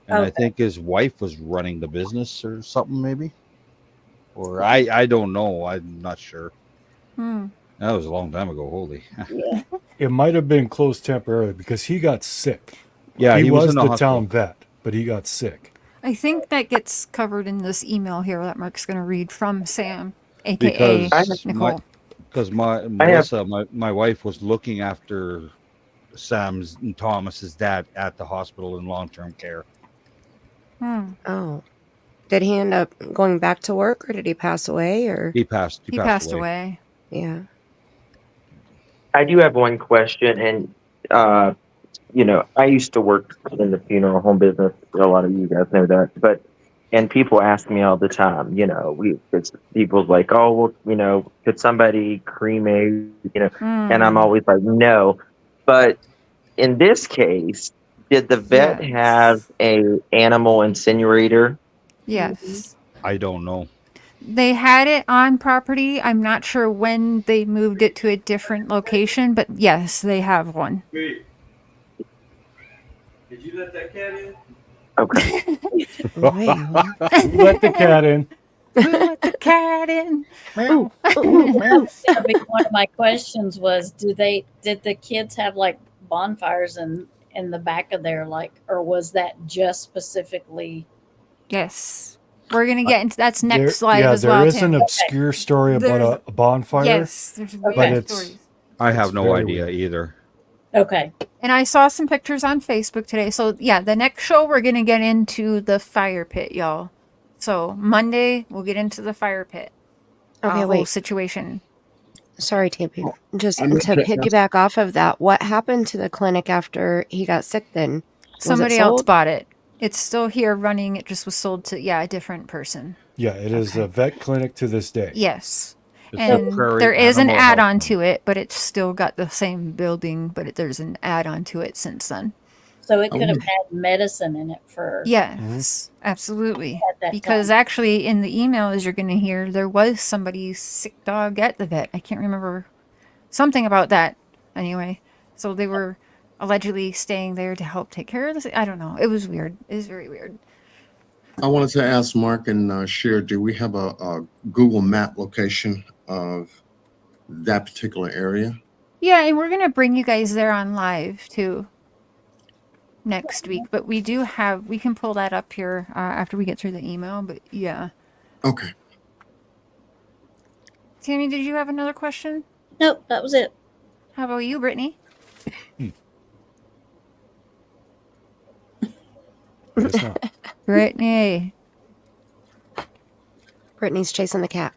and I Okay. think his wife was running the business or something, maybe. Or I don't know. I'm not sure. Hmm. That was a long time ago. Holy. yeah. It might have been closed temporarily because he got sick. Yeah, he he was was in the the hospital. town vet, but he got sick. I think that gets covered in this email here that Mark's going to read from Sam, aka Because Nicole. Melissa, my wife was looking after Sam's and Thomas's dad at the hospital in long-term care. Hmm. Oh. Did he end up going back to work or did he pass away or? He passed away. Yeah. I do have one question, and I used to work in the funeral home business. A lot of you guys know that, and people ask me all the time. It's people's like, oh, well, could somebody cremate? And I'm always like, no. But in this case, did the vet have a animal incinerator? Yes. I don't know. They had it on property. I'm not sure when they moved it to a different location, but yes, they have one. Did you let that cat in? Okay. Who let the cat in? Who let the cat in? Meow. One of my questions was, did the kids have like bonfires in the back of their, like, or was that just specifically? Yes. We're going to get into that's next slide yeah, as well. there is an Tim. obscure story about a bonfire. Yes, there's but weird it's stories. I have no very idea weird. either. Okay. And I saw some pictures on Facebook today. So, yeah, the next show we're going to get into the fire pit, y'all. So, Monday, we'll get into the fire pit. Okay, whole wait. situation. Sorry, Tammy. Just I'm to gonna ask- piggyback off of that, what happened to the clinic after he got sick then? Somebody was it else sold? bought it. It's still here running. It just was sold to, a different person. Yeah, it is a vet clinic to this day. Yes. It's a And Prairie there is an Animal Health add-on Clinic. to it, but it's still got the same building, but there's an add-on to it since then. So it could have had medicine in it for Yes, absolutely. at that Because time. actually in the email, as you're going to hear, there was somebody's sick dog at the vet. I can't remember something about that anyway. So they were allegedly staying there to help take care of this. I don't know. It was weird. It was very weird. I wanted to ask Mark and Cher, do we have a Google Map location of that particular area? Yeah, and we're going to bring you guys there on live too next week. But we can pull that up here after we get through the email. But yeah. Okay. Tammy, did you have another question? Nope, that was it. How about you, Brittany? Guess not. Brittany. Brittany's chasing the cat.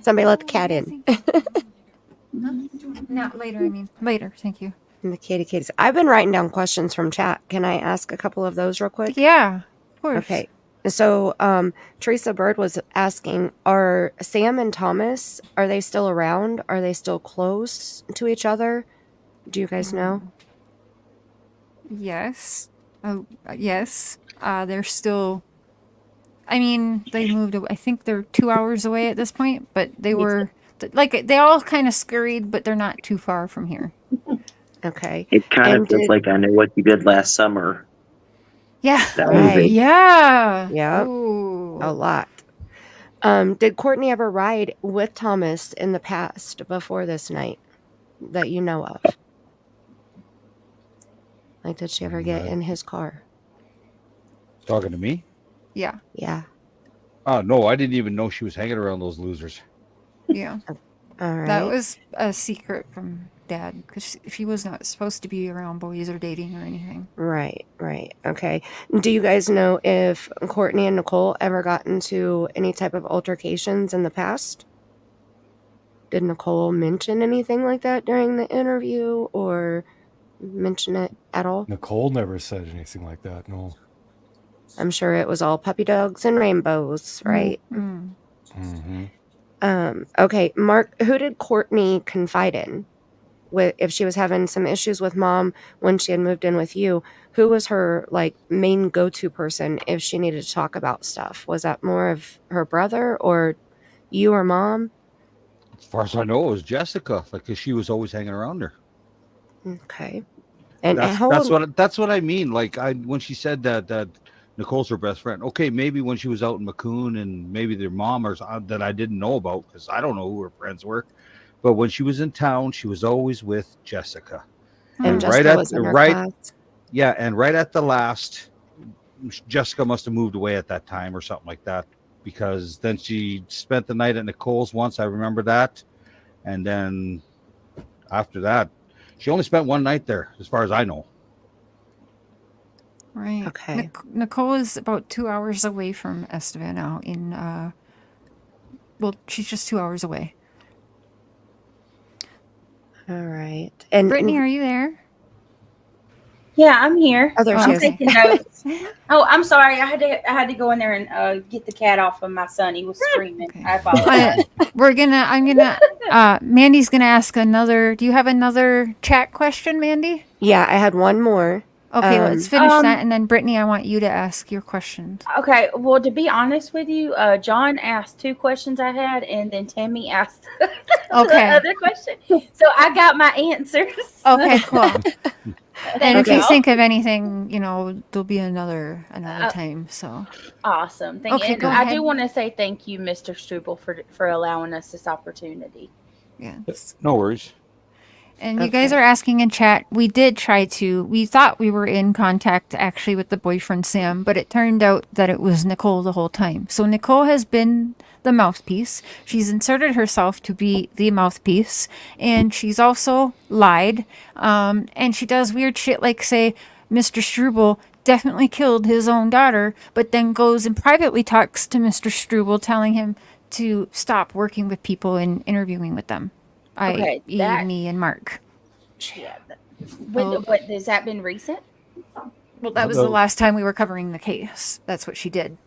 Somebody let the cat in. Not later, I mean. Later, thank you. And the kitties. I've been writing down questions from chat. Can I ask a couple of those real quick? Yeah, of course. Okay. So, Teresa Bird was asking, are Sam and Thomas, are they still around? Are they still close to each other? Do you guys know? Yes. Oh, yes. They're still. I mean, they moved. I think they're 2 hours away at this point, but they were like they all kind of scurried, but they're not too far from here. Okay. It kind And of feels did like I know what you did last summer. Yeah. That Right. movie. Yeah. Yep. Ooh. a lot. Did Courtney ever ride with Thomas in the past before this night that you know of? Like, did she ever get No. in his car? Talking to me? Yeah. Yeah. No, I didn't even know she was hanging around those losers. Yeah. All right. That was a secret from Dad because she was not supposed to be around boys or dating or anything. Right. Okay. Do you guys know if Courtney and Nicole ever got into any type of altercations in the past? Did Nicole mention anything like that during the interview or mention it at all? Nicole never said anything like that. No. I'm sure it was all puppy dogs and rainbows, right? Mm. Mm-hmm. Okay, Mark, who did Courtney confide in? If she was having some issues with mom when she had moved in with you, who was her like main go-to person if she needed to talk about stuff? Was that more of her brother or you or mom? As far as I know, it was Jessica, like, 'cause she was always hanging around her. Okay. And That's how old? that's what I mean. Like, when she said that Nicole's her best friend. Okay, maybe when she was out in Macon and maybe their mom or that I didn't know about because I don't know who her friends were. But when she was in town, she was always with Jessica. And right Jessica at was in her right, class. yeah, and right at the last, Jessica must have moved away at that time or something like that because then she spent the night at Nicole's once. I remember that, and then after that, she only spent one night there, as far as I know. Right. Okay. Nicole is about 2 hours away from Estevan now in well, she's just 2 hours away. All right. And Brittany, are you there? Yeah, I'm here. Oh, there she I'm is. taking notes. Oh, I'm sorry. I had to go in there and get the cat off of my son. He was screaming. Okay. I apologize. Mandy's gonna ask another. Do you have another chat question, Mandy? Yeah, I had one more. Okay, let's finish that, and then Brittany, I want you to ask your questions. Okay. Well, to be honest with you, John asked 2 questions I had, and then Tammy asked the other question. So I got my answers. Okay, cool. And if you you. think of anything, there'll be another time. So Awesome. Thank you. Okay, And go I ahead. do want to say thank you, Mr. Struble, for allowing us this opportunity. yes. No worries. And you guys are asking in chat. We thought we were in contact actually with the boyfriend Sam, but it turned out that it was Nicole the whole time. So Nicole has been the mouthpiece. She's inserted herself to be the mouthpiece, and she's also lied. And she does weird shit like say Mr. Struble definitely killed his own daughter, but then goes and privately talks to Mr. Struble, telling him to stop working with people and interviewing with them. Okay, Me and Mark. Yeah. What has that been recent? Well, that was the last time we were covering the case. That's what she did.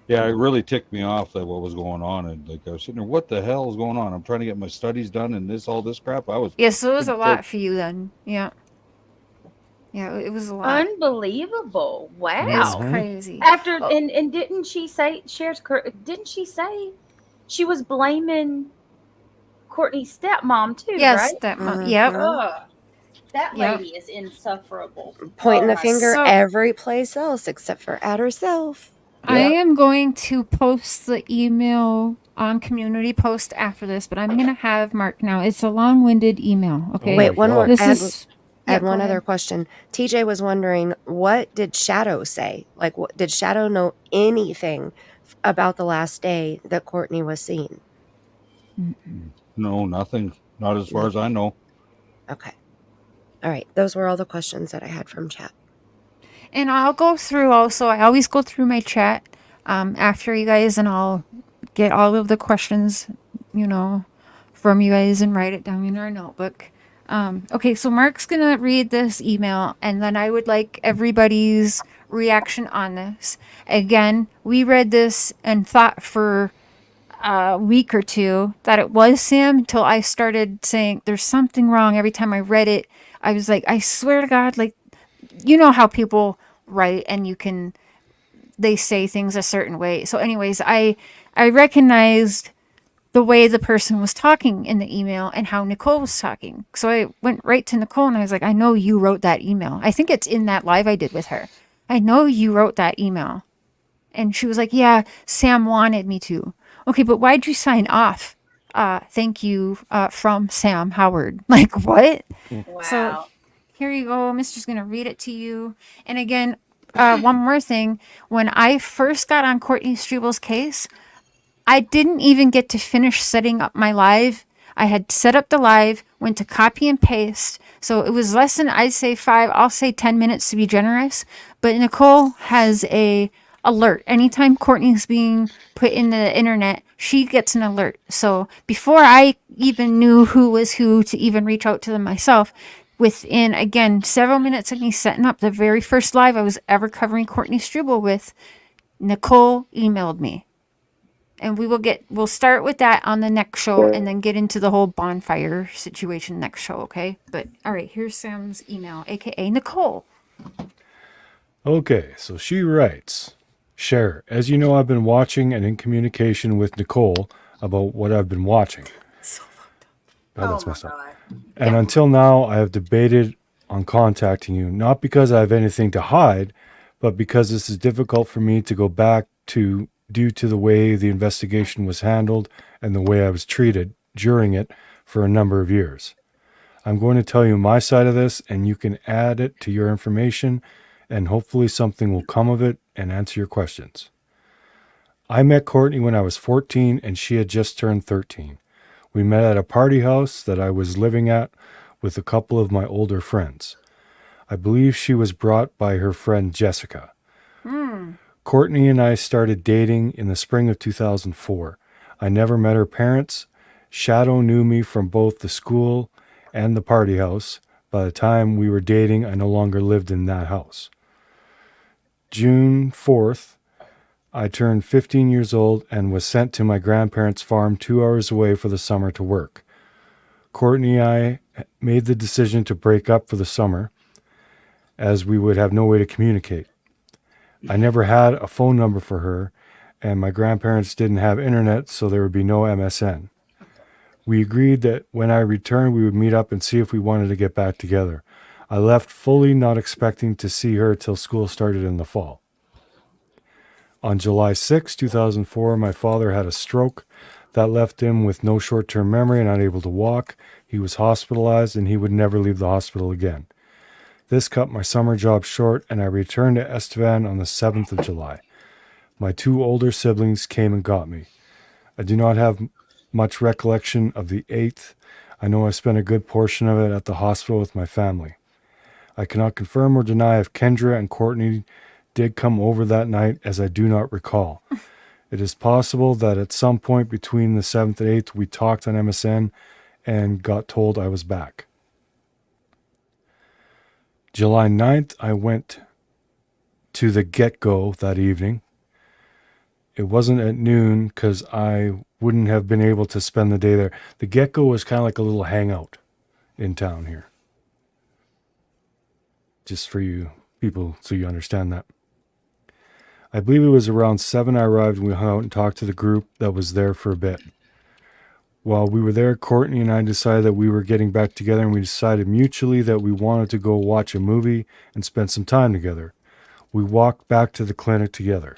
Yeah, it really ticked me off that what was going on, and like I was sitting there, what the hell is going on? I'm trying to get my studies done, and all this crap. Yes, so it was a lot for you then. Yeah, it was a lot. Unbelievable! Wow, It's crazy. After and didn't she say Didn't she say she was blaming Courtney's stepmom too? Yes, right? stepmom. Yep. Ugh, that lady is insufferable. Pointing the finger So- every place else except for at herself. I am going to post the email on community post after this, but I'm going to have Mark now. It's a long-winded email. Okay. Wait, one more. This I is. had go one ahead. other question. TJ was wondering, what did Shadow say? Like, did Shadow know anything about the last day that Courtney was seen? No, nothing. Not as far as I know. Okay. All right. Those were all the questions that I had from chat. And I'll go through also. I always go through my chat after you guys, and I'll get all of the questions, from you guys and write it down in our notebook. Okay, so Mark's going to read this email, and then I would like everybody's reaction on this. Again, we read this and thought for a week or two that it was Sam until I started saying there's something wrong. Every time I read it, I was like, I swear to God, like, you know how people write and they say things a certain way. So anyways, I recognized the way the person was talking in the email and how Nicole was talking. So I went right to Nicole and I was like, I know you wrote that email. I think it's in that live I did with her. I know you wrote that email. And she was like, yeah, Sam wanted me to. Okay, but why'd you sign off? Thank you from Sam Howard. Like, what? Wow. So here you go. Mister's going to read it to you. And again, one more thing. When I first got on Courtney Struble's case, I didn't even get to finish setting up my live. I had set up the live, went to copy and paste. So it was less than, I'd say 5, I'll say 10 minutes to be generous. But Nicole has a alert. Anytime Courtney's being put in the internet, she gets an alert. So before I even knew who was who to even reach out to them myself, within, again, several minutes of me setting up the very first live I was ever covering Courtney Struble with, Nicole emailed me. And we'll start with that on the next show and then get into the whole bonfire situation next show, okay? But all right, here's Sam's email, aka Nicole. Okay, so she writes, Cher, as you know, I've been watching and in communication with Nicole about what I've been watching. So fucked Oh, that's my messed up. God. And until now, I have debated on contacting you, not because I have anything to hide, but because this is difficult for me to go back to due to the way the investigation was handled and the way I was treated during it for a number of years. I'm going to tell you my side of this, and you can add it to your information, and hopefully something will come of it and answer your questions. I met Courtney when I was 14, and she had just turned 13. We met at a party house that I was living at with a couple of my older friends. I believe she was brought by her friend Jessica. Courtney and I started dating in the spring of 2004. I never met her parents. Shadow knew me from both the school and the party house. By the time we were dating, I no longer lived in that house. June 4th, I turned 15 years old and was sent to my grandparents' farm 2 hours away for the summer to work. Courtney and I made the decision to break up for the summer as we would have no way to communicate. I never had a phone number for her, and my grandparents didn't have internet, so there would be no MSN. We agreed that when I returned, we would meet up and see if we wanted to get back together. I left fully not expecting to see her till school started in the fall. On July 6, 2004, my father had a stroke that left him with no short-term memory and unable to walk. He was hospitalized, and he would never leave the hospital again. This cut my summer job short, and I returned to Estevan on the 7th of July. My 2 older siblings came and got me. I do not have much recollection of the 8th. I know I spent a good portion of it at the hospital with my family. I cannot confirm or deny if Kendra and Courtney did come over that night, as I do not recall. It is possible that at some point between the 7th and 8th, we talked on MSN and got told I was back. July 9th, I went to the get-go that evening. It wasn't at noon because I wouldn't have been able to spend the day there. The get-go was kind of like a little hangout in town here. Just for you people, so you understand that. I believe it was around 7 I arrived and we hung out and talked to the group that was there for a bit. While we were there, Courtney and I decided that we were getting back together, and we decided mutually that we wanted to go watch a movie and spend some time together. We walked back to the clinic together.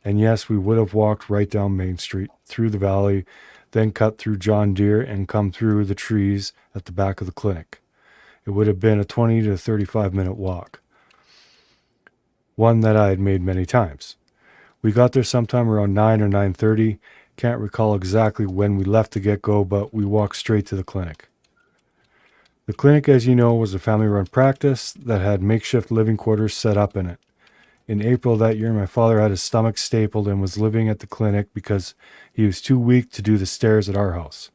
And yes, we would have walked right down Main Street, through the valley, then cut through John Deere and come through the trees at the back of the clinic. It would have been a 20 to 35-minute walk. One that I had made many times. We got there sometime around 9 or 9:30. Can't recall exactly when we left the get-go, but we walked straight to the clinic. The clinic, as you know, was a family-run practice that had makeshift living quarters set up in it. In April that year, my father had his stomach stapled and was living at the clinic because he was too weak to do the stairs at our house.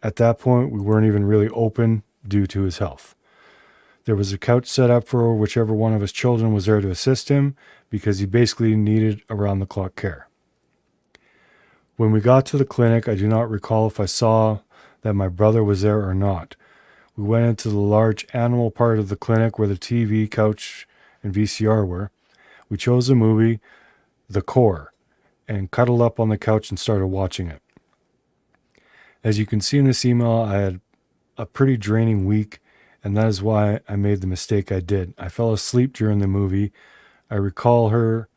At that point, we weren't even really open due to his health. There was a couch set up for whichever one of his children was there to assist him because he basically needed around-the-clock care. When we got to the clinic, I do not recall if I saw that my brother was there or not. We went into the large animal part of the clinic where the TV, couch, and VCR were. We chose a movie, The Core, and cuddled up on the couch and started watching it. As you can see in this email, I had a pretty draining week, and that is why I made the mistake I did. I fell asleep during the movie. I recall her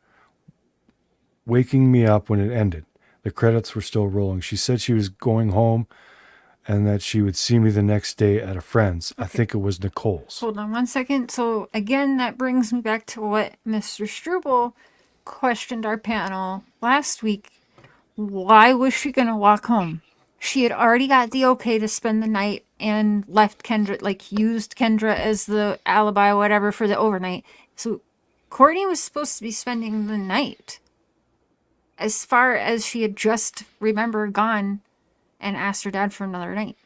waking me up when it ended. The credits were still rolling. She said she was going home and that she would see me the next day at a friend's. I think it was Nicole's. Hold on one second. So again, that brings me back to what Mr. Struble questioned our panel last week. Why was she going to walk home? She had already got the okay to spend the night and left Kendra, like used Kendra as the alibi or whatever for the overnight. So Courtney was supposed to be spending the night. As far as she had just, remember, gone and asked her dad for another night.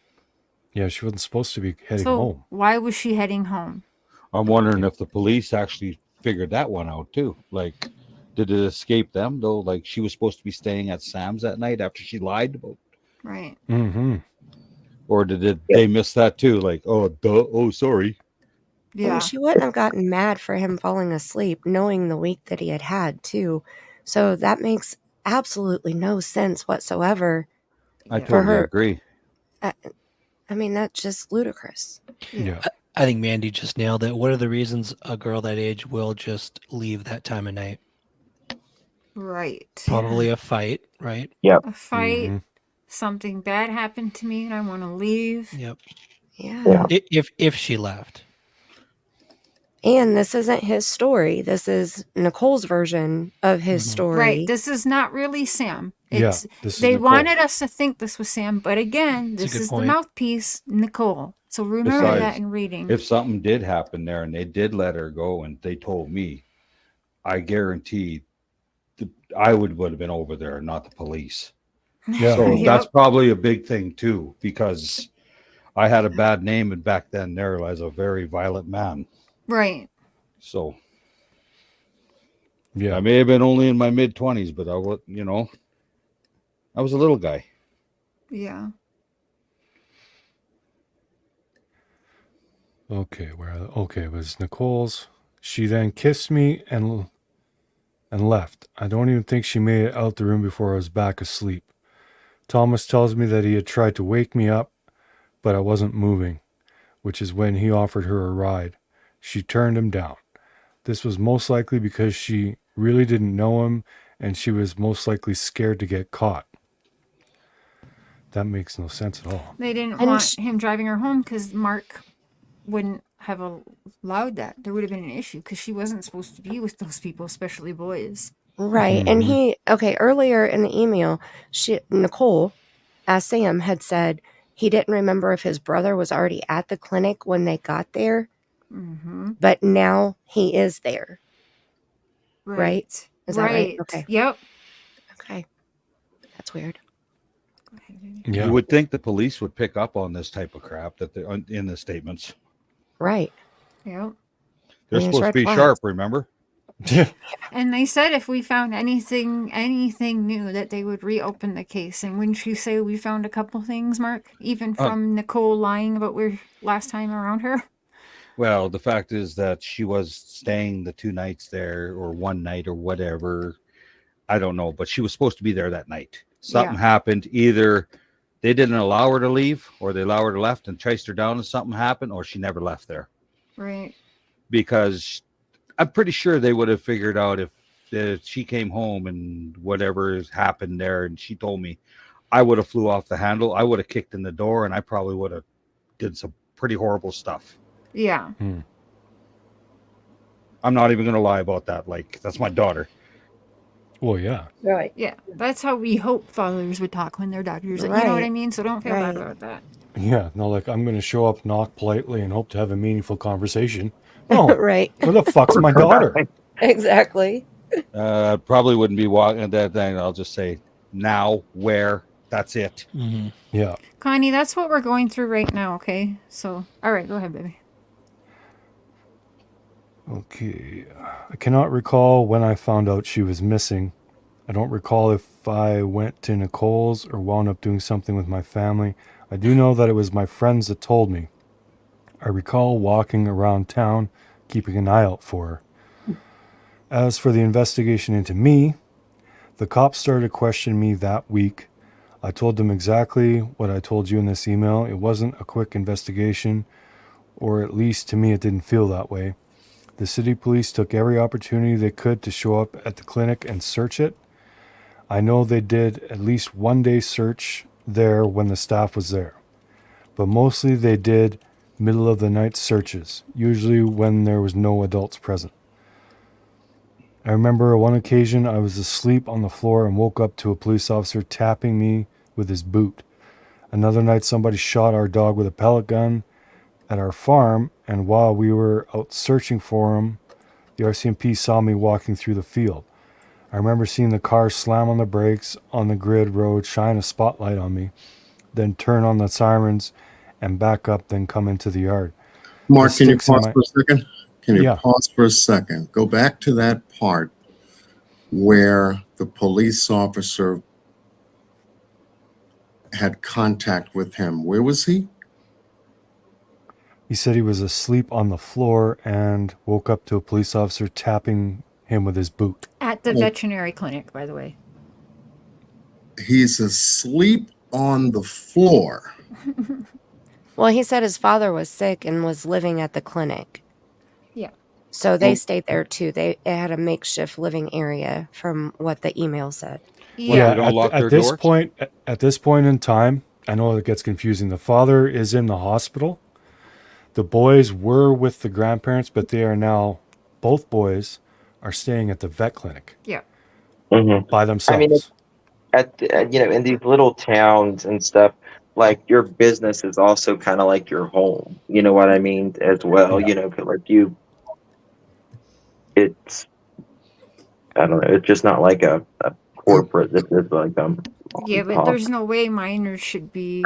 Yeah, she wasn't supposed to be heading So home. why was she heading home? I'm wondering if the police actually figured that one out too. Like, did it escape them though? Like, she was supposed to be staying at Sam's that night after she lied about, Right. Mm-hmm. or did they miss that too? Like, oh, duh, oh, sorry. Yeah. And she wouldn't have gotten mad for him falling asleep, knowing the week that he had too. So that makes absolutely no sense whatsoever. I Yeah. For totally her- agree. I mean, that's just ludicrous. Yeah. I think Mandy just nailed it. What are the reasons a girl that age will just leave that time of night? Right. Probably a fight, right? A fight. Mhm. Something bad happened to me and I want to leave. Yep. Yeah. If she left. And this isn't his story. This is Nicole's version of his Mhm. story. Right. This is not really Sam. Yeah, It's this is they Nicole. wanted us to think this was Sam, but again, That's a this good is point. the mouthpiece, Nicole. So remember Besides, that in reading. If something did happen there and they did let her go and they told me, I guarantee that I would have been over there, not the police. Yeah. So Yep. that's probably a big thing too, because I had a bad name and back then there as a very violent man. Right. So Yeah. I may have been only in my mid-20s, but I was, I was a little guy. Yeah. Okay, it was Nicole's. She then kissed me and left. I don't even think she made it out the room before I was back asleep. Thomas tells me that he had tried to wake me up, but I wasn't moving, which is when he offered her a ride. She turned him down. This was most likely because she really didn't know him and she was most likely scared to get caught. That makes no sense at all. They didn't And want him driving her home because Mark wouldn't have allowed that. There would have been an issue because she wasn't supposed to be with those people, especially boys. Right. And earlier in the email, Nicole, as Sam had said, he didn't remember if his brother was already at the clinic when they got there, Mm-hmm. but now he is there. Right? Is that right? Okay. Yep. Okay. That's weird. Go ahead, baby. Yeah. You would think the police would pick up on this type of crap that they're in the statements. Right. Yep. They're These supposed to red be flags. sharp, remember? Yeah. And they said if we found anything new, that they would reopen the case. And wouldn't you say we found a couple things, Mark? Even from Nicole lying about where last time around her? Well, the fact is that she was staying the 2 nights there or 1 night or whatever. I don't know, but she was supposed to be there that night. Something happened. Either they didn't allow her to leave or they allowed her to left and chased her down and something happened, or she never left there. Right. Because I'm pretty sure they would have figured out if she came home and whatever has happened there and she told me, I would have flew off the handle. I would have kicked in the door and I probably would have did some pretty horrible stuff. Yeah. I'm not even going to lie about that. Like, that's my daughter. Well, yeah. Right. Yeah. That's how we hope fathers would talk when their daughters. You know what I Right. mean? So don't feel bad Right. about that. Yeah. No, like I'm going to show up, knock politely, and hope to have a meaningful conversation. No. Right. Where the fuck's my daughter? Exactly. Probably wouldn't be walking that thing. I'll just say now, where, that's it. Mm-hmm. Yeah. Connie, that's what we're going through right now, okay? So, all right, go ahead, baby. Okay. I cannot recall when I found out she was missing. I don't recall if I went to Nicole's or wound up doing something with my family. I do know that it was my friends that told me. I recall walking around town, keeping an eye out for her. As for the investigation into me, the cops started questioning me that week. I told them exactly what I told you in this email. It wasn't a quick investigation, or at least to me it didn't feel that way. The city police took every opportunity they could to show up at the clinic and search it. I know they did at least one day search there when the staff was there, but mostly they did middle of the night searches, usually when there was no adults present. I remember one occasion I was asleep on the floor and woke up to a police officer tapping me with his boot. Another night somebody shot our dog with a pellet gun at our farm, and while we were out searching for him, the RCMP saw me walking through the field. I remember seeing the car slam on the brakes on the grid road, shine a spotlight on me, then turn on the sirens and back up, then come into the yard. Mark, The can you sticks in pause my- for a second? Can you Yeah. pause for a second? Go back to that part where the police officer had contact with him. Where was he? He said he was asleep on the floor and woke up to a police officer tapping him with his boot. At the Oh. veterinary clinic, by the way. He's asleep on the floor. Well, he said his father was sick and was living at the clinic. Yeah. So they Oh. stayed there too. It had a makeshift living area from what the email said. Well, Yeah. they don't lock their at this doors? point, at this point in time, I know it gets confusing. The father is in the hospital. The boys were with the grandparents, but they are now, both boys are staying at the vet clinic Yeah. Mhm. by I themselves. mean, in these little towns and stuff, like your business is also kind of like your home. You know what I mean? As well, Yeah. 'cause, like it's I don't know. It's just not like a corporate. This is like Yeah, but there's no way minors should be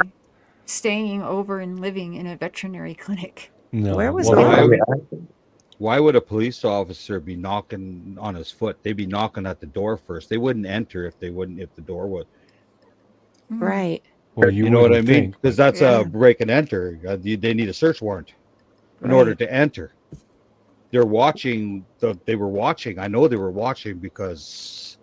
staying over and living in a veterinary clinic. No. Where was well, that? I mean, Why would a police officer be knocking on his foot? They'd be knocking at the door first. They wouldn't enter if the door was. Mm. Right. well, You know what I wouldn't mean? think, Because but- that's Yeah. a break and enter. They need a search warrant in Right. order to enter. They're watching. They were watching. I know they were watching because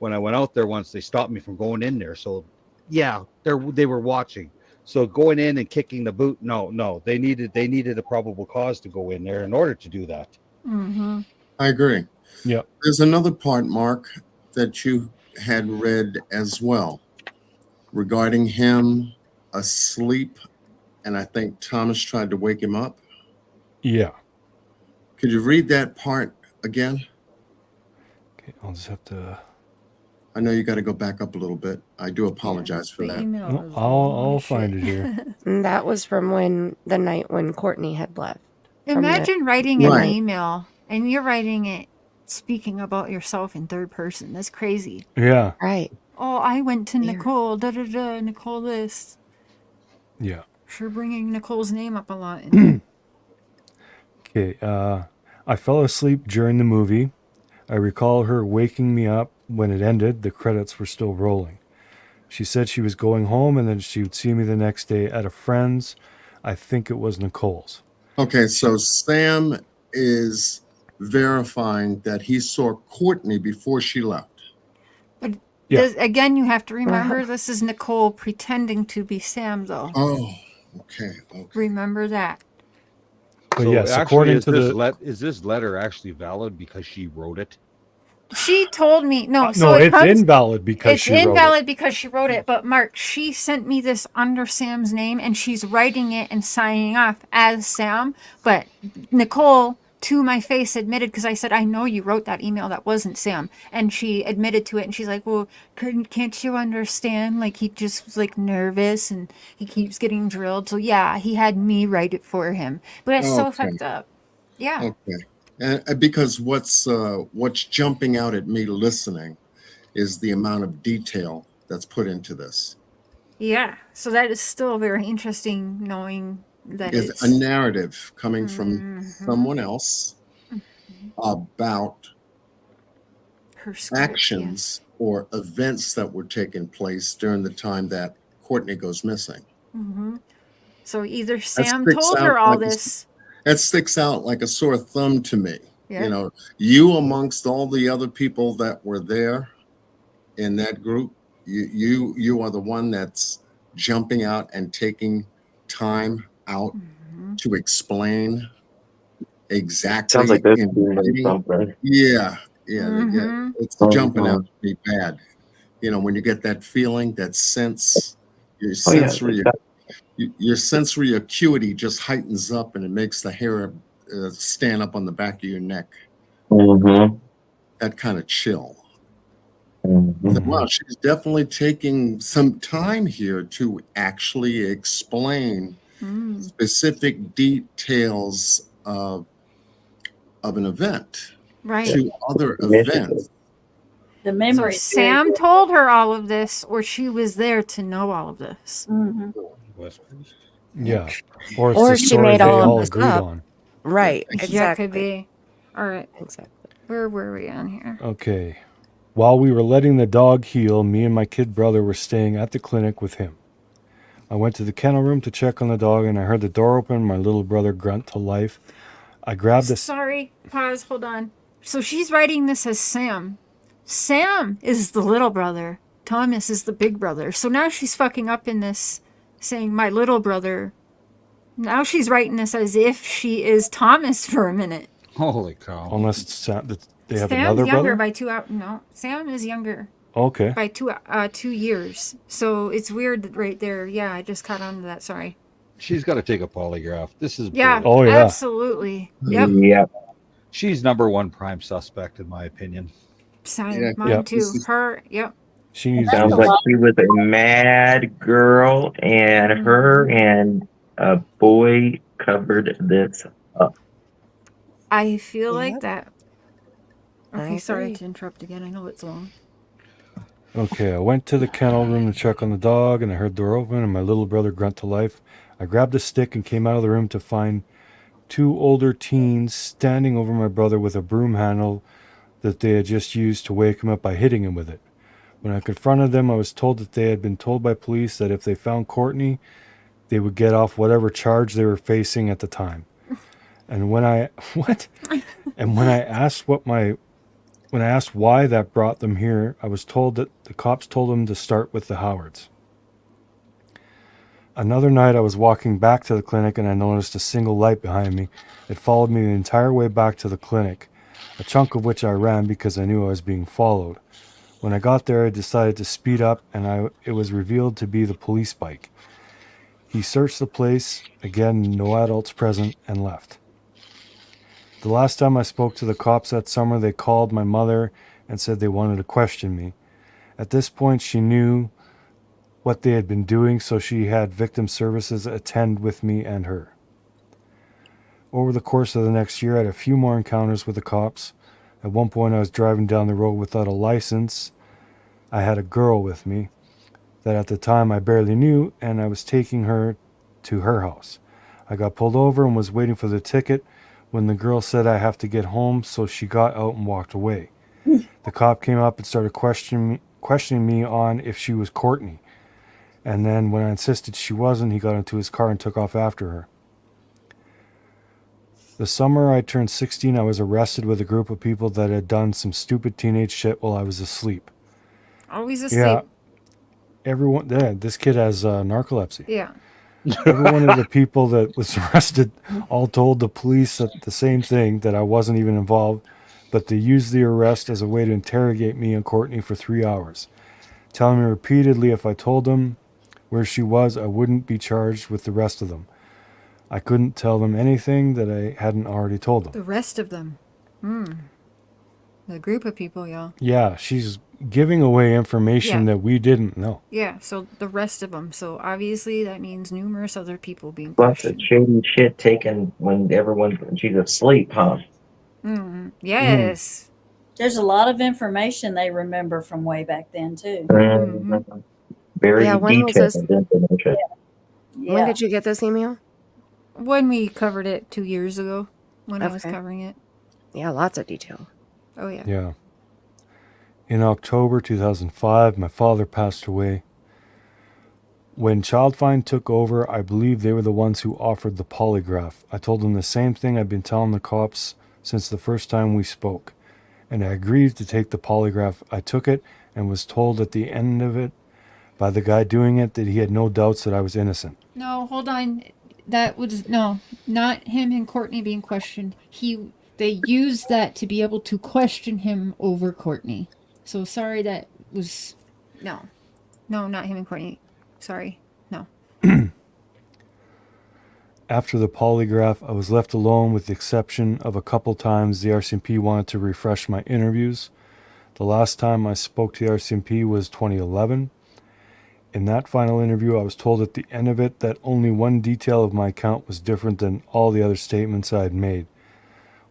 when I went out there once, they stopped me from going in there. So, yeah, they were watching. So going in and kicking the boot, no, they needed a probable cause to go in there in order to do that. Mm-hmm. I agree. Yeah. There's another part, Mark, that you had read as well regarding him asleep, and I think Thomas tried to wake him up. Yeah. Could you read that part again? Okay, I'll just have to. I know you got to go back up a little bit. I do apologize for The that. email No, is I'll long as find shit. it here. And that was from the night when Courtney had left. From the- Imagine writing an Right. email and you're writing it speaking about yourself in third person. That's crazy. Yeah. Right. Oh, I went to Yeah. Nicole, Nicole this. Yeah. Sure bringing Nicole's name up a lot. In Okay. I fell asleep during the movie. I recall her waking me up when it ended. The credits were still rolling. She said she was going home and then she would see me the next day at a friend's. I think it was Nicole's. Okay, so Sam is verifying that he saw Courtney before she left. Yeah. Again, you have to remember this is Nicole pretending to be Sam, though. Oh, okay. Remember that. But So yes, actually, according is to the is this letter actually valid because she wrote it? She told me no. So no, it it's comes, invalid because it's she wrote it. invalid because she wrote it. But Mark, she sent me this under Sam's name, and she's writing it and signing off as Sam. But Nicole, to my face, admitted, because I said, I know you wrote that email. That wasn't Sam. And she admitted to it, and she's like, well, can't you understand? Like, he just was like nervous, and he keeps getting drilled. So yeah, he had me write it for him. But it's so Okay. fucked up. Yeah. Okay. Because what's jumping out at me listening is the amount of detail that's put into this. Yeah. So that is still very interesting knowing that Is it's a narrative coming from Mhm. someone else about her script, actions or events that were taking place during the time that Courtney goes missing. Yeah. So either That Sam sticks told out her all like a, this. that sticks out like a sore thumb to me. Yeah. You know, you amongst all the other people that were there in that group, you are the one that's jumping out and taking time out to explain Sounds exactly like they're in doing writing. something. Yeah, Mm-hmm. it's jumping out to be bad. You know, when you get that feeling, that sense, your Oh yeah, sensory your sensory acuity just heightens up, and it makes the hair stand up on the back of your neck. Mm-hmm. That kind of chill. Mm-hmm. Wow, she's definitely taking some time here to actually explain specific details of an event Right. to other Initiative. events. The So memory is very Sam good. told her all of this, or she was there to know all of this. Mhm. West Coast. Yeah. Or it's Or the she story made they all of all this agreed up. on. Right. Yeah, could Exactly. be. All right. Exactly. Where were we on here? Okay. While we were letting the dog heal, me and my kid brother were staying at the clinic with him. I went to the kennel room to check on the dog, and I heard the door open. My little brother grunt to life. I grabbed this. Sorry. Pause. Hold on. So she's writing this as Sam. Sam is the little brother. Thomas is the big brother. So now she's fucking up in this, saying my little brother. Now she's writing this as if she is Thomas for a minute. Holy cow. Unless they have Sam's another younger brother. by 2 hours. No, Sam is younger Okay. by 2 years. So it's weird right there. Yeah, I just caught on to that. Sorry. She's got to take a polygraph. This is Yeah. bull. Oh yeah. Absolutely. Yep. Yep. She's number one prime suspect in my opinion. Same. Yeah, Mine yeah. too. This is- Her. Yep. She needs Sounds a like lot. she was a mad girl, and her and a boy covered this up. I feel like Yep. that. I Okay, sorry agree. to interrupt again. I know it's long. Okay, I went to the kennel room to check on the dog, and I heard the door open and my little brother grunt to life. I grabbed a stick and came out of the room to find 2 older teens standing over my brother with a broom handle that they had just used to wake him up by hitting him with it. When I confronted them, I was told that they had been told by police that if they found Courtney, they would get off whatever charge they were facing at the time. And when I And when I asked why that brought them here, I was told that the cops told them to start with the Howards. Another night I was walking back to the clinic and I noticed a single light behind me. It followed me the entire way back to the clinic, a chunk of which I ran because I knew I was being followed. When I got there, I decided to speed up, and it was revealed to be the police bike. He searched the place, again, no adults present, and left. The last time I spoke to the cops that summer, they called my mother and said they wanted to question me. At this point, she knew what they had been doing, so she had victim services attend with me and her. Over the course of the next year, I had a few more encounters with the cops. At one point, I was driving down the road without a license. I had a girl with me that at the time I barely knew, and I was taking her to her house. I got pulled over and was waiting for the ticket when the girl said I have to get home, so she got out and walked away. The cop came up and started questioning me on if she was Courtney. And then when I insisted she wasn't, he got into his car and took off after her. The summer I turned 16, I was arrested with a group of people that had done some stupid teenage shit while I was asleep. Always asleep. Yeah. This kid has narcolepsy. Yeah. Every one of the people that was arrested all told the police the same thing, that I wasn't even involved, but they used the arrest as a way to interrogate me and Courtney for 3 hours, telling me repeatedly if I told them where she was, I wouldn't be charged with the rest of them. I couldn't tell them anything that I hadn't already told them. The rest of them. The group of people, y'all. Yeah, she's giving away information Yeah. that we didn't know. Yeah, so the rest of them. So obviously that means numerous other people being Lots of questioned. shady shit taken when she's asleep, huh? Yes. There's a lot of information they remember from way back then too. Very Yeah, when was detailed this? information. Yeah. When did you get this email? When we covered it 2 years ago, when I was Okay. covering it. Yeah, lots of detail. Oh, yeah. Yeah. In October 2005, my father passed away. When Child Find took over, I believe they were the ones who offered the polygraph. I told them the same thing I've been telling the cops since the first time we spoke, and I agreed to take the polygraph. I took it and was told at the end of it by the guy doing it that he had no doubts that I was innocent. No, hold on. That was no, not him and Courtney being questioned. They used that to be able to question him over Courtney. So sorry, that was no, not him and Courtney. Sorry, no. After the polygraph, I was left alone with the exception of a couple times the RCMP wanted to refresh my interviews. The last time I spoke to the RCMP was 2011. In that final interview, I was told at the end of it that only one detail of my account was different than all the other statements I had made.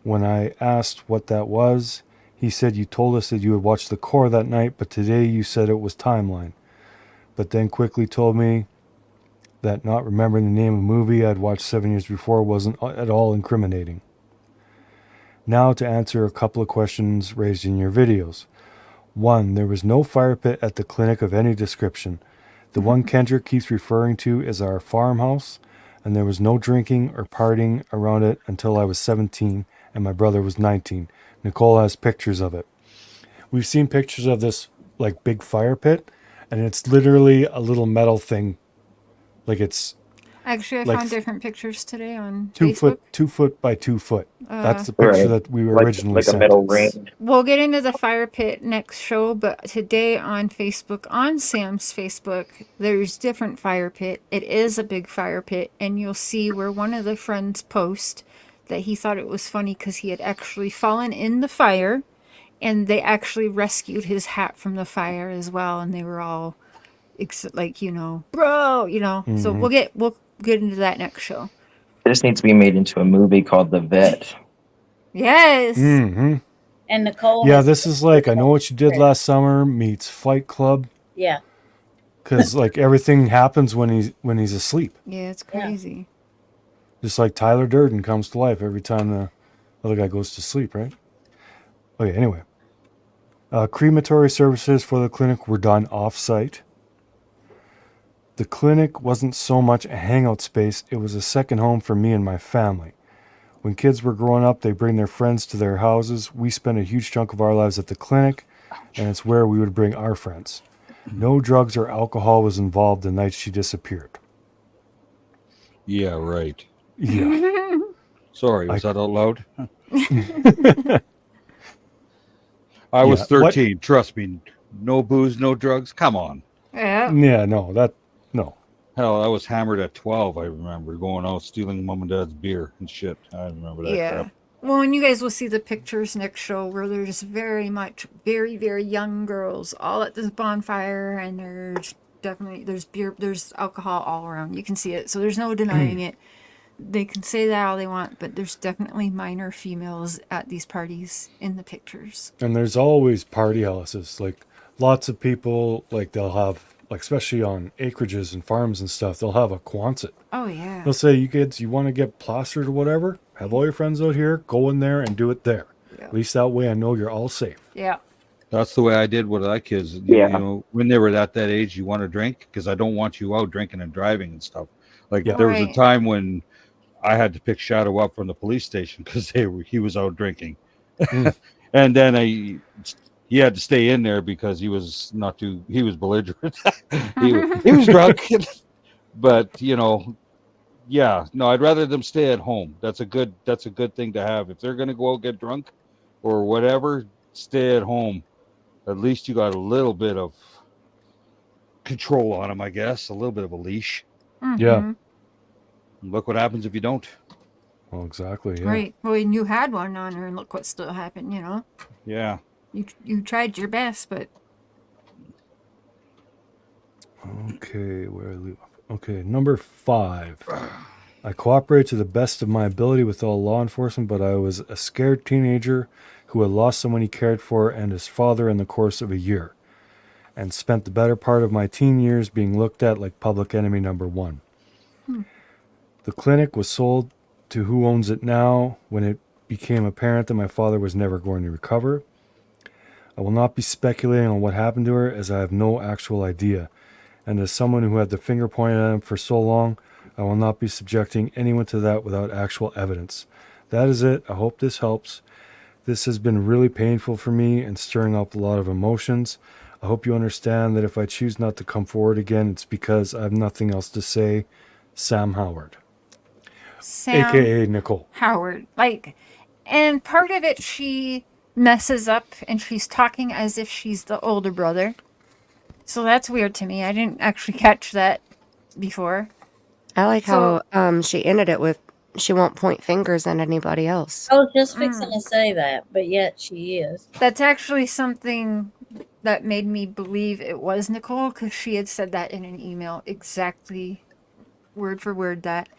When I asked what that was, he said, "You told us that you had watched The Core that night, but today you said it was Timeline." But then quickly told me that not remembering the name of a movie I'd watched 7 years before wasn't at all incriminating. Now to answer a couple of questions raised in your videos. 1. There was no fire pit at the clinic of any description. The one Kendrick keeps referring to is our farmhouse, and there was no drinking or partying around it until I was 17 and my brother was 19. Nicole has pictures of it. We've seen pictures of this like big fire pit, and it's literally a little metal thing. Like it's Actually, I like found different pictures today on 2 Facebook. 2 foot by 2 foot. That's the picture Right. that we were Like originally a sent. metal ring. We'll get into the fire pit next show, but today on Facebook, on Sam's Facebook, there's different fire pit. It is a big fire pit, and you'll see where one of the friends post that he thought it was funny because he had actually fallen in the fire, and they actually rescued his hat from the fire as well, and they were all like, you know, bro, you know. So we'll get into that next show. This needs to be made into a movie called The Vet. Yes. Mm-hmm. And Nicole. Yeah, has- this is like I Know What You Did Last Summer meets Fight Club, Yeah. because like everything happens when he's asleep. Yeah, it's crazy. Just like Tyler Durden comes to life every time the other guy goes to sleep, right? Okay, anyway. Crematory services for the clinic were done off-site. The clinic wasn't so much a hangout space, it was a second home for me and my family. When kids were growing up, they bring their friends to their houses. We spent a huge chunk of our lives at the clinic, and it's where we would bring our friends. No drugs or alcohol was involved the night she disappeared. Yeah, right. Yeah. Sorry, was that out loud? I was 13. Trust me. No booze, no drugs. Come on. Yeah. Yeah, no. Hell, I was hammered at 12, I remember, going out stealing mom and dad's beer and shit. I remember that crap. Well, and you guys will see the pictures next show where there's very very young girls all at this bonfire, and there's beer, there's alcohol all around. You can see it, so there's no denying it. They can say that all they want, but there's definitely minor females at these parties in the pictures. And there's always party houses. Like lots of people, like they'll have, like especially on acreages and farms and stuff, they'll have a Quonset. Oh yeah. They'll say, "You kids, you want to get plastered or whatever? Have all your friends out here. Go in there and do it there. Yeah. At least that way I know you're all safe." Yeah. That's the way I did with my kids. Yeah. You know, when they were at that age, you want to drink because I don't want you out drinking and driving and stuff. Like Yeah. there was a Right. time when I had to pick Shadow up from the police station because he was out drinking, and then he had to stay in there because he was belligerent. he was drunk, but you know, yeah, no, I'd rather them stay at home. That's a good thing to have. If they're gonna go out get drunk or whatever, stay at home. At least you got a little bit of control on them, I guess, a little bit of a leash. Yeah. Look what happens if you don't. Well, exactly. Yeah. Right. Well, and you had one on her, and look what still happened. You know, Yeah. you tried your best, but Okay, where I leave off. Okay, number 5. I cooperated to the best of my ability with all law enforcement, but I was a scared teenager who had lost someone he cared for and his father in the course of a year, and spent the better part of my teen years being looked at like public enemy number 1. The clinic was sold to who owns it now when it became apparent that my father was never going to recover. I will not be speculating on what happened to her as I have no actual idea, And as someone who had the finger pointed at him for so long, I will not be subjecting anyone to that without actual evidence. That is it. I hope this helps. This has been really painful for me and stirring up a lot of emotions. I hope you understand that if I choose not to come forward again, it's because I have nothing else to say. Sam Howard, Sam aka Nicole. Howard. Like, and part of it she messes up and she's talking as if she's the older brother. So that's weird to me. I didn't actually catch that before. I like So- how she ended it with she won't point fingers at anybody else. I was just fixing to say that, but yet she is. That's actually something that made me believe it was Nicole, because she had said that in an email, exactly word for word that.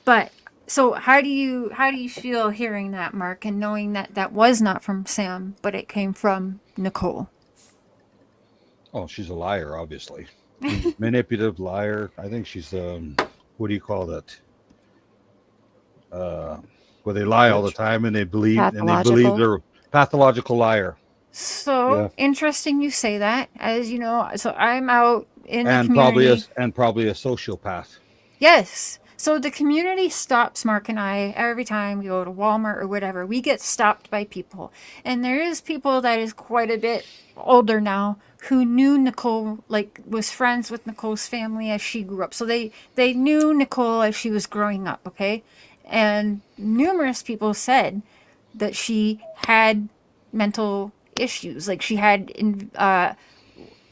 But so how do you feel hearing that, Mark, and knowing that that was not from Sam, but it came from Nicole? Oh, she's a liar, obviously. Manipulative liar. I think she's what do you call that? Where they lie all the time and they believe they're pathological liar. So interesting you say that. As you know, so I'm out in the And community. probably a sociopath. Yes. So the community stops Mark and I every time we go to Walmart or whatever. We get stopped by people. And there is people that is quite a bit older now who knew Nicole, like was friends with Nicole's family as she grew up. So they knew Nicole as she was growing up, okay? And numerous people said that she had mental issues. Like she had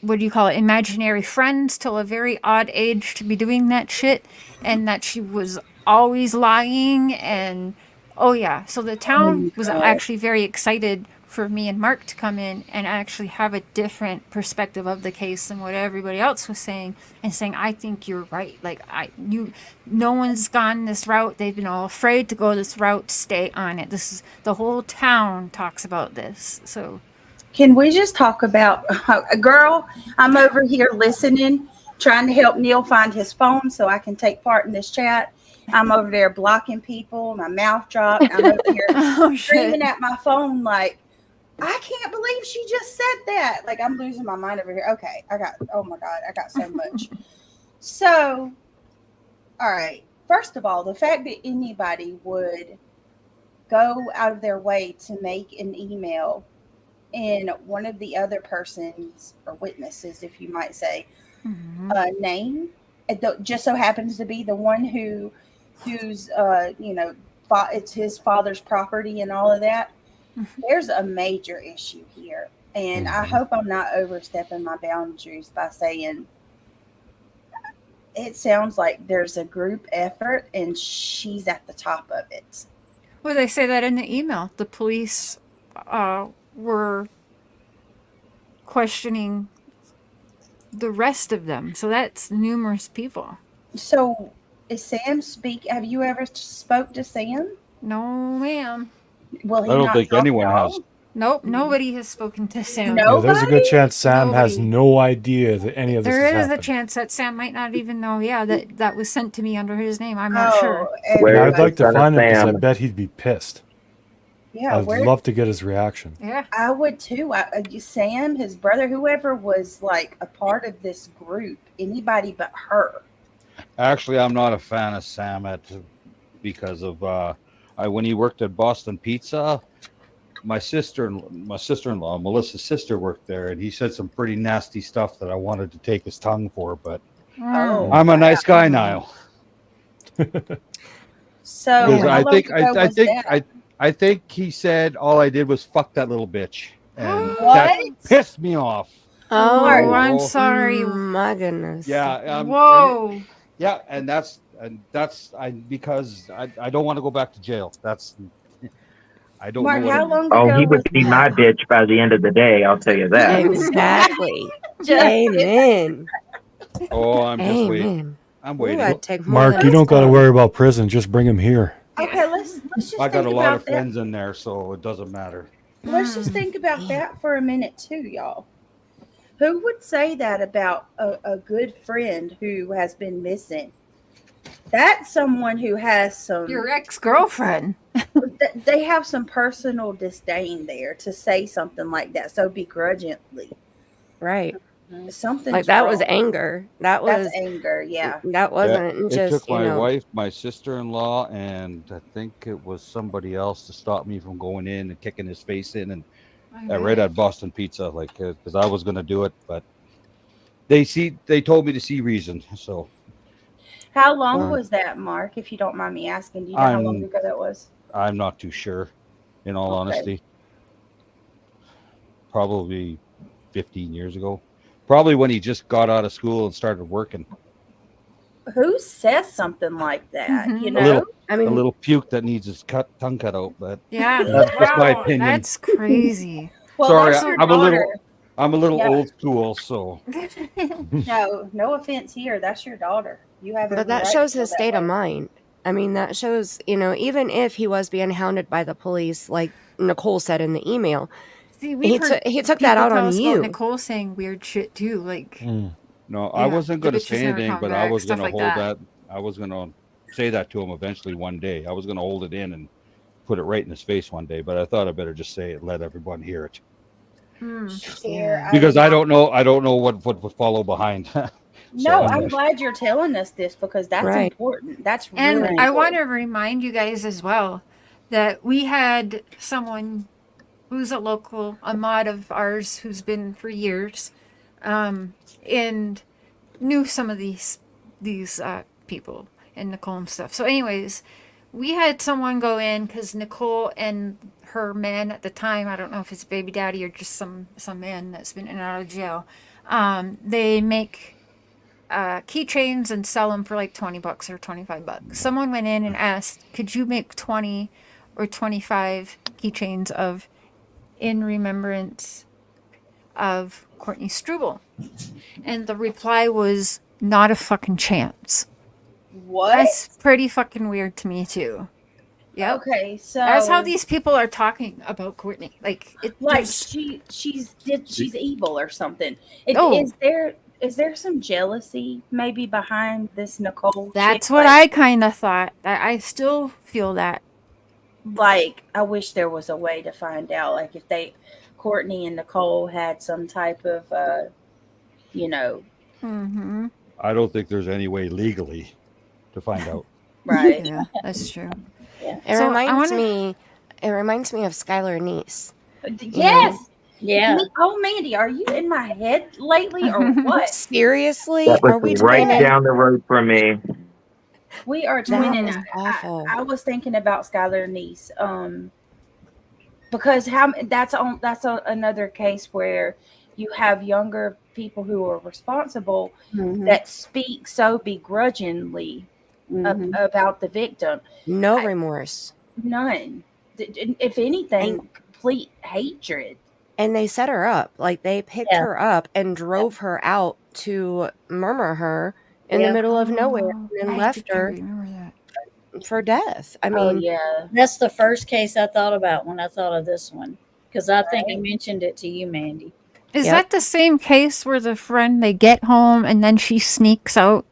what do you call it, imaginary friends till a very odd age to be doing that shit, and that she was always lying. And oh yeah, so the town was actually very excited for me and Mark to come in and actually have a different perspective of the case than what everybody else was saying, and saying, I think you're right. Like no one's gone this route. They've been all afraid to go this route. Stay on it. This is the whole town talks about this. So Can we just talk about, girl, I'm over here listening, trying to help Neil find his phone so I can take part in this chat. I'm over there blocking people, my mouth dropped. I'm over here screaming at my phone like, I can't believe she just said that. Like, I'm losing my mind over here. Okay, oh my God, I got so much. So, all right. First of all, the fact that anybody would go out of their way to make an email in one of the other persons or witnesses, if you might say, name, it just so happens to be the one who's it's his father's property and all of that. There's a major issue here, and I hope I'm not overstepping my boundaries by saying it sounds like there's a group effort and she's at the top of it. Well, they say that in the email. The police were questioning the rest of them. So that's numerous people. So is Sam have you ever spoke to Sam? No, ma'am. Will he I don't not think talk anyone at all? has. Nope, nobody has spoken to Sam. Yeah, there's a good chance Sam has Nobody. no idea that any of this There has is a happened. chance that Sam might not even know, that was sent to me under his name. I'm not sure. And I'd like to Son of find him because I Sam? bet he'd be pissed. Yeah, I'd love to get his reaction. Yeah, I would too. Sam, his brother, whoever was like a part of this group, anybody but her. Actually, I'm not a fan of Sam because of when he worked at Boston Pizza. My sister-in-law, Melissa's sister, worked there, and he said some pretty nasty stuff that I wanted to take his tongue for. But I'm a nice guy now. So how long ago was that? I think he said all I did was fuck that little bitch, and What? that pissed me off. Oh, I'm sorry. My goodness. Yeah. Whoa. And that's because I don't want to go back to jail. I don't Mark, know. how long Oh, ago he would was be that? my bitch by the end of the day. I'll tell you that. Exactly. Just Amen. Oh, I'm just waiting. Amen. I'm Ooh, waiting. I'd take more Mark, than you don't got to this. worry about prison. Just bring him here. Okay, let's just I got think a lot about of that. friends in there, so it doesn't matter. Let's just think about that for a minute too, y'all. Who would say that about a good friend who has been missing? That's someone who has some. Your ex-girlfriend. They have some personal disdain there to say something like that so begrudgingly. Right. Something Like that was anger. That was That's anger. Yeah. that wasn't It just, took you my know. wife, my sister-in-law, and I think it was somebody else to stop me from going in and kicking his face in, and right at Boston Pizza, like because I was gonna do it, but they told me to see reason. So How long Well, was that, Mark? If you don't mind me asking, do you know how long ago that was? I'm not too sure, in all Okay. honesty. Probably 15 years ago. Probably when he just got out of school and started working. Who says something like that? You A know, little, I a mean, little puke that needs his tongue cut out, but Yeah. that's just my Wow, opinion. that's crazy. well, Sorry, that's your I'm a daughter. little Yeah. old school, so No offense here. That's your daughter. You have but every that right shows to feel his that state of way. mind. I mean, that shows, you know, even if he was being hounded by the police, like Nicole said in the email, See, we've heard he took that people out tell on us about you. Nicole saying weird shit too. Like, no, I yeah, wasn't the going to bitches say never anything, come but I back, was stuff going to like hold that. that. I was going to say that to him eventually one day. I was going to hold it in and put it right in his face one day, but I thought I better just say it, let everyone hear it, Share. because I don't know what would follow behind. No, So, I'm glad you're telling us this because that's Right. important. That's And really I want important. to remind you guys as well that we had someone who's a local, a mod of ours who's been for years, and knew some of these people and Nicole and stuff. So, anyways, we had someone go in because Nicole and her man at the time, I don't know if it's baby daddy or just some man that's been in and out of jail. They make keychains and sell them for like $20 or $25. Someone went in and asked, could you make 20 or 25 keychains of in remembrance of Courtney Struble? And the reply was, not a fucking chance. What? That's pretty fucking weird to me too. Yep. Okay, so That's how these people are talking about Courtney. Like she's evil or something. Oh. Is there some jealousy maybe behind this Nicole? That's chick? what I kind of thought. I still feel that. Like, I wish there was a way to find out, like if Courtney and Nicole had some type of, you know. Mm-hmm. I don't think there's any way legally to find out. Right. Yeah, that's true. Yeah. It reminds me of Skylar Niece. Yes. Yeah. Oh, Mandy, are you in my head lately or what? Seriously? That Are we was right twinning? down the road from me. We are That twinning. was awful. I was thinking about Skylar Niece, because that's another case where you have younger people who are responsible that speak so begrudgingly about the victim. No remorse. None. If anything, complete hatred. And they set her up. Like, they picked her up and drove her out to murmur her in the middle of nowhere and then left her for death. I mean, yeah. That's the first case I thought about when I thought of this one. Because I think I mentioned it to you, Mandy. Is that the same case where the friend, they get home and then she sneaks out?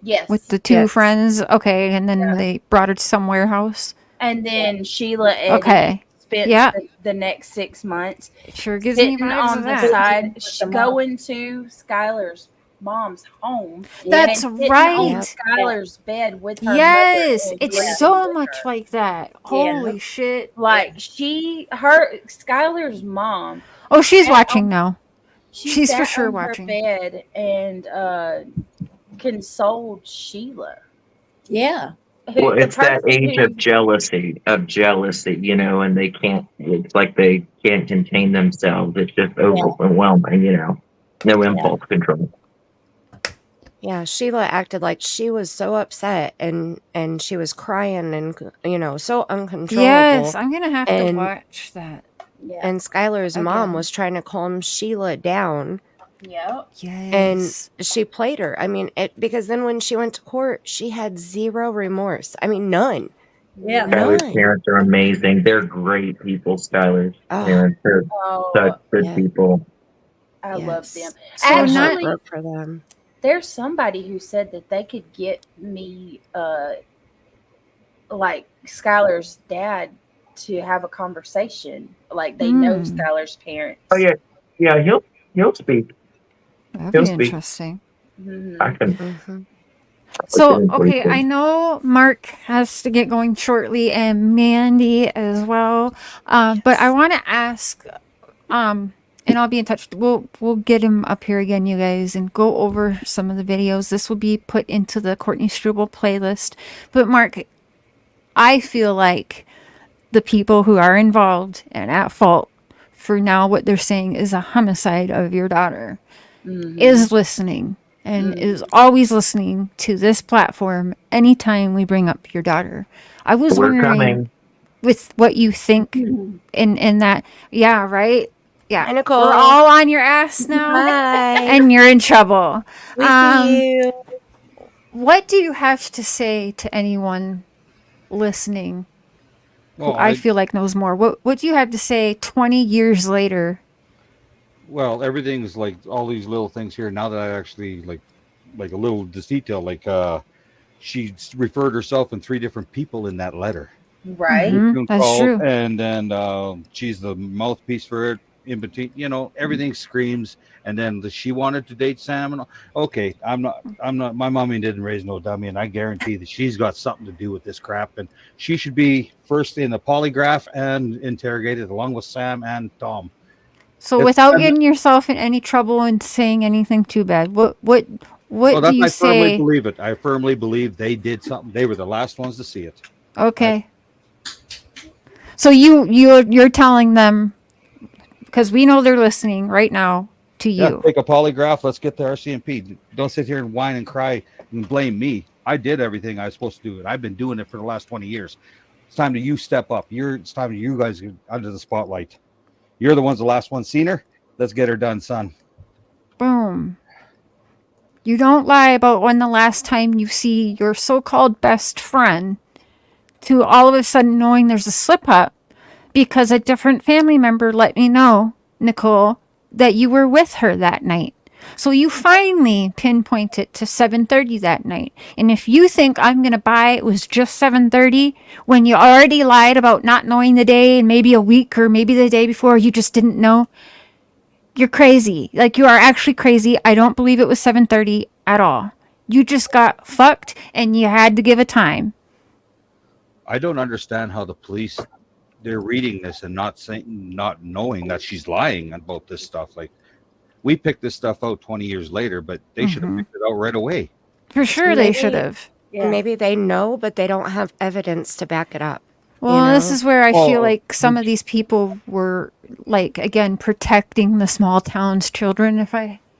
Yes. With the two friends? Okay, and then they brought her to some warehouse? And then Sheila Eddie spent the next 6 months sure gives me sitting vibes on of the that. side, going to Skylar's mom's home. That's and sitting right. on Skylar's bed with her Yes, mother. it's so much like that. Holy shit. Like Skylar's mom. Oh, she's watching now. She's sat for sure on watching. her bed and consoled Sheila. Yeah. Well, it's that age of jealousy, you know, and it's like they can't contain themselves. It's just overwhelming, you know, no impulse control. Yeah, Sheila acted like she was so upset and she was crying and, you know, so uncontrollable. Yes, I'm going to have to watch that. Yeah. And Skylar's mom was trying to calm Sheila down. Yep. Yes. And she played her. I mean, because then when she went to court, she had zero remorse. I mean, none. Yeah. Skylar's parents are amazing. They're great people, Skylar's parents. They're such good people. I love them. So Actually, broke for them. There's somebody who said that they could get me, like Skylar's dad, to have a conversation. Like they know Skylar's parents. Oh yeah, he'll speak. That'd He'll be speak. interesting. I can. Mm-hmm. So, Within okay, 24. I know Mark has to get going shortly and Mandy as well. But I want to ask, and I'll be in touch. We'll get him up here again, you guys, and go over some of the videos. This will be put into the Courtney Struble playlist. But Mark, I feel like the people who are involved and at fault for now what they're saying is a homicide of your daughter is listening and is always listening to this platform anytime we bring up your daughter. I was We're wondering coming. with what you think in that. Yeah, right? Yeah. Hi, Nicole. We're all on your ass now Hi. and you're in trouble. We see you. What do you have to say to anyone listening who Well, I feel like knows more? What do you have to say 20 years later? well, everything's like all these little things here. Now that I actually like a little detail, like she referred herself and 3 different people in that letter. Right. Mhm, that's true. And then she's the mouthpiece for it in between. You know, everything screams. And then she wanted to date Sam. And okay, I'm not. My mommy didn't raise no dummy, and I guarantee that she's got something to do with this crap. And she should be first in the polygraph and interrogated along with Sam and Tom. So without getting yourself in any trouble and saying anything too bad, what Well, do you I firmly say? believe it. I firmly believe they did something. They were the last ones to see it. Okay. So you're telling them, because we know they're listening right now to you. Yeah, take a polygraph. Let's get the RCMP. Don't sit here and whine and cry and blame me. I did everything I was supposed to do, and I've been doing it for the last 20 years. It's time that you step up. It's time that you guys get under the spotlight. You're the ones, the last one seen her. Let's get her done, son. Boom. You don't lie about when the last time you see your so-called best friend to all of a sudden knowing there's a slip up because a different family member let me know, Nicole, that you were with her that night. So you finally pinpoint it to 7:30 that night. And if you think I'm going to buy it was just 7:30 when you already lied about not knowing the day and maybe a week or maybe the day before you just didn't know, you're crazy. Like, you are actually crazy. I don't believe it was 7:30 at all. You just got fucked and you had to give a time. I don't understand how the police, they're reading this and not knowing that she's lying about this stuff. Like, we picked this stuff out 20 years later, but they should have picked it out right away. For sure they should have. Yeah. Maybe they know, but they don't have evidence to back it up. Well, this is where I feel Well, like some of these people were, like, again, protecting the small town's children.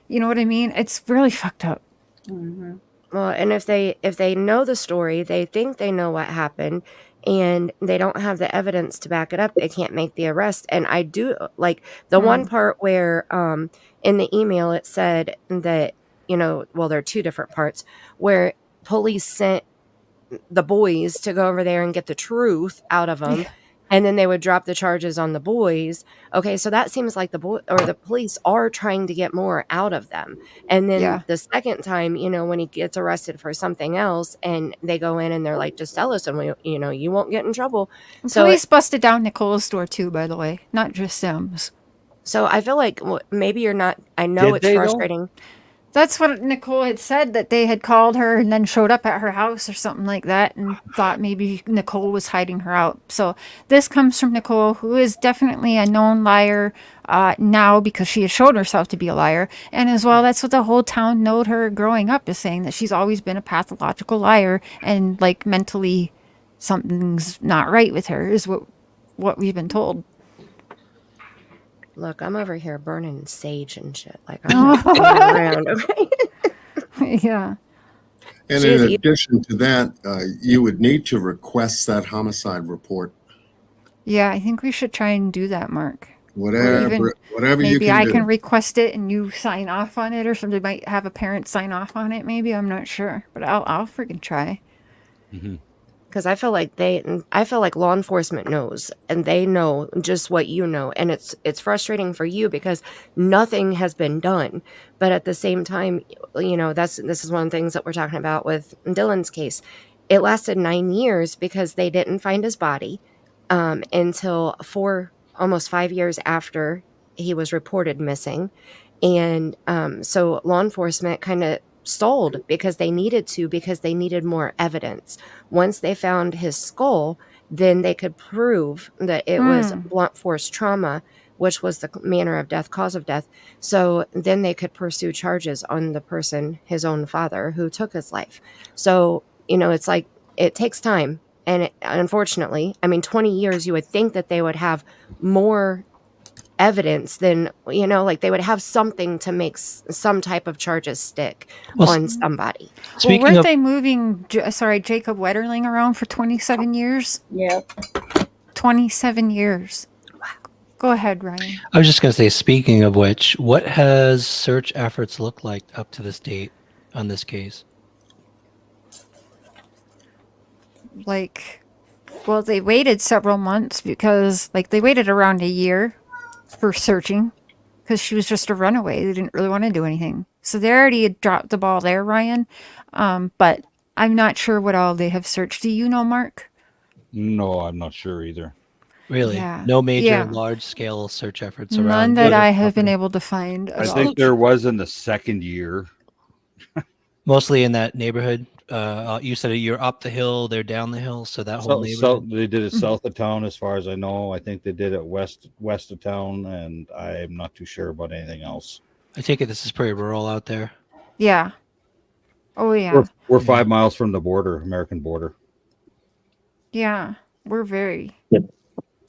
You know what I mean? It's really fucked up. Well, and if they know the story, they think they know what happened, and they don't have the evidence to back it up, they can't make the arrest. And I do like the one part where in the email it said that, well, there are 2 different parts where police sent the boys to go over there and get the truth out of them, and then they would drop the charges on the boys. Okay, so that seems like the police are trying to get more out of them. And then the second time, when he gets arrested for something else, and they go in and they're like, "Just tell us, and we, you won't get in trouble." So Police busted down Nicole's store too, by the way, not just Sam's. So I feel like maybe you're not. I know Did it's they, though? frustrating. That's what Nicole had said, that they had called her and then showed up at her house or something like that and thought maybe Nicole was hiding her out. So this comes from Nicole, who is definitely a known liar now because she has showed herself to be a liar. And as well, that's what the whole town knowed her growing up, is saying that she's always been a pathological liar and, like, mentally something's not right with her, is what we've been told. Look, I'm over here burning sage and shit. Like, I'm not fooling around. Okay. Yeah. And in addition to that, you would need to request that homicide report. Yeah, I think we should try and do that, Mark. Whatever you Maybe can I do. can request it and you sign off on it, or somebody might have a parent sign off on it. Maybe, I'm not sure, but I'll freaking try. Because I feel like law enforcement knows, and they know just what you know, and it's frustrating for you because nothing has been done. But at the same time, this is one of the things that we're talking about with Dylan's case. It lasted 9 years because they didn't find his body until almost 5 years after he was reported missing. And so law enforcement kind of stalled because they needed more evidence. Once they found his skull, then they could prove that it was blunt force trauma, which was the manner of death, cause of death. So then they could pursue charges on the person, his own father, who took his life. So, it's like it takes time. And unfortunately, 20 years, you would think that they would have more evidence than, like they would have something to make some type of charges stick on somebody. Well, weren't they moving, Jacob Wetterling around for 27 years? Yeah. 27 years. Go ahead, Ryan. I was just going to say, speaking of which, what has search efforts looked like up to this date on this case? Well, they waited several months because, they waited around a year for searching because she was just a runaway. They didn't really want to do anything. So they already had dropped the ball there, Ryan. But I'm not sure what all they have searched. Do you know, Mark? No, I'm not sure either. Really? Yeah. No major Yeah. large-scale search efforts around? None that I have been able to find. I think there was in the second year. Mostly in that neighborhood. You said you're up the hill, they're down the hill, so that whole neighborhood. They did it south of town, as far as I know. I think they did it west of town, and I'm not too sure about anything else. I take it this is pretty rural out there. Yeah. Oh, yeah. We're 5 miles from the border, American border. Yeah. We're very...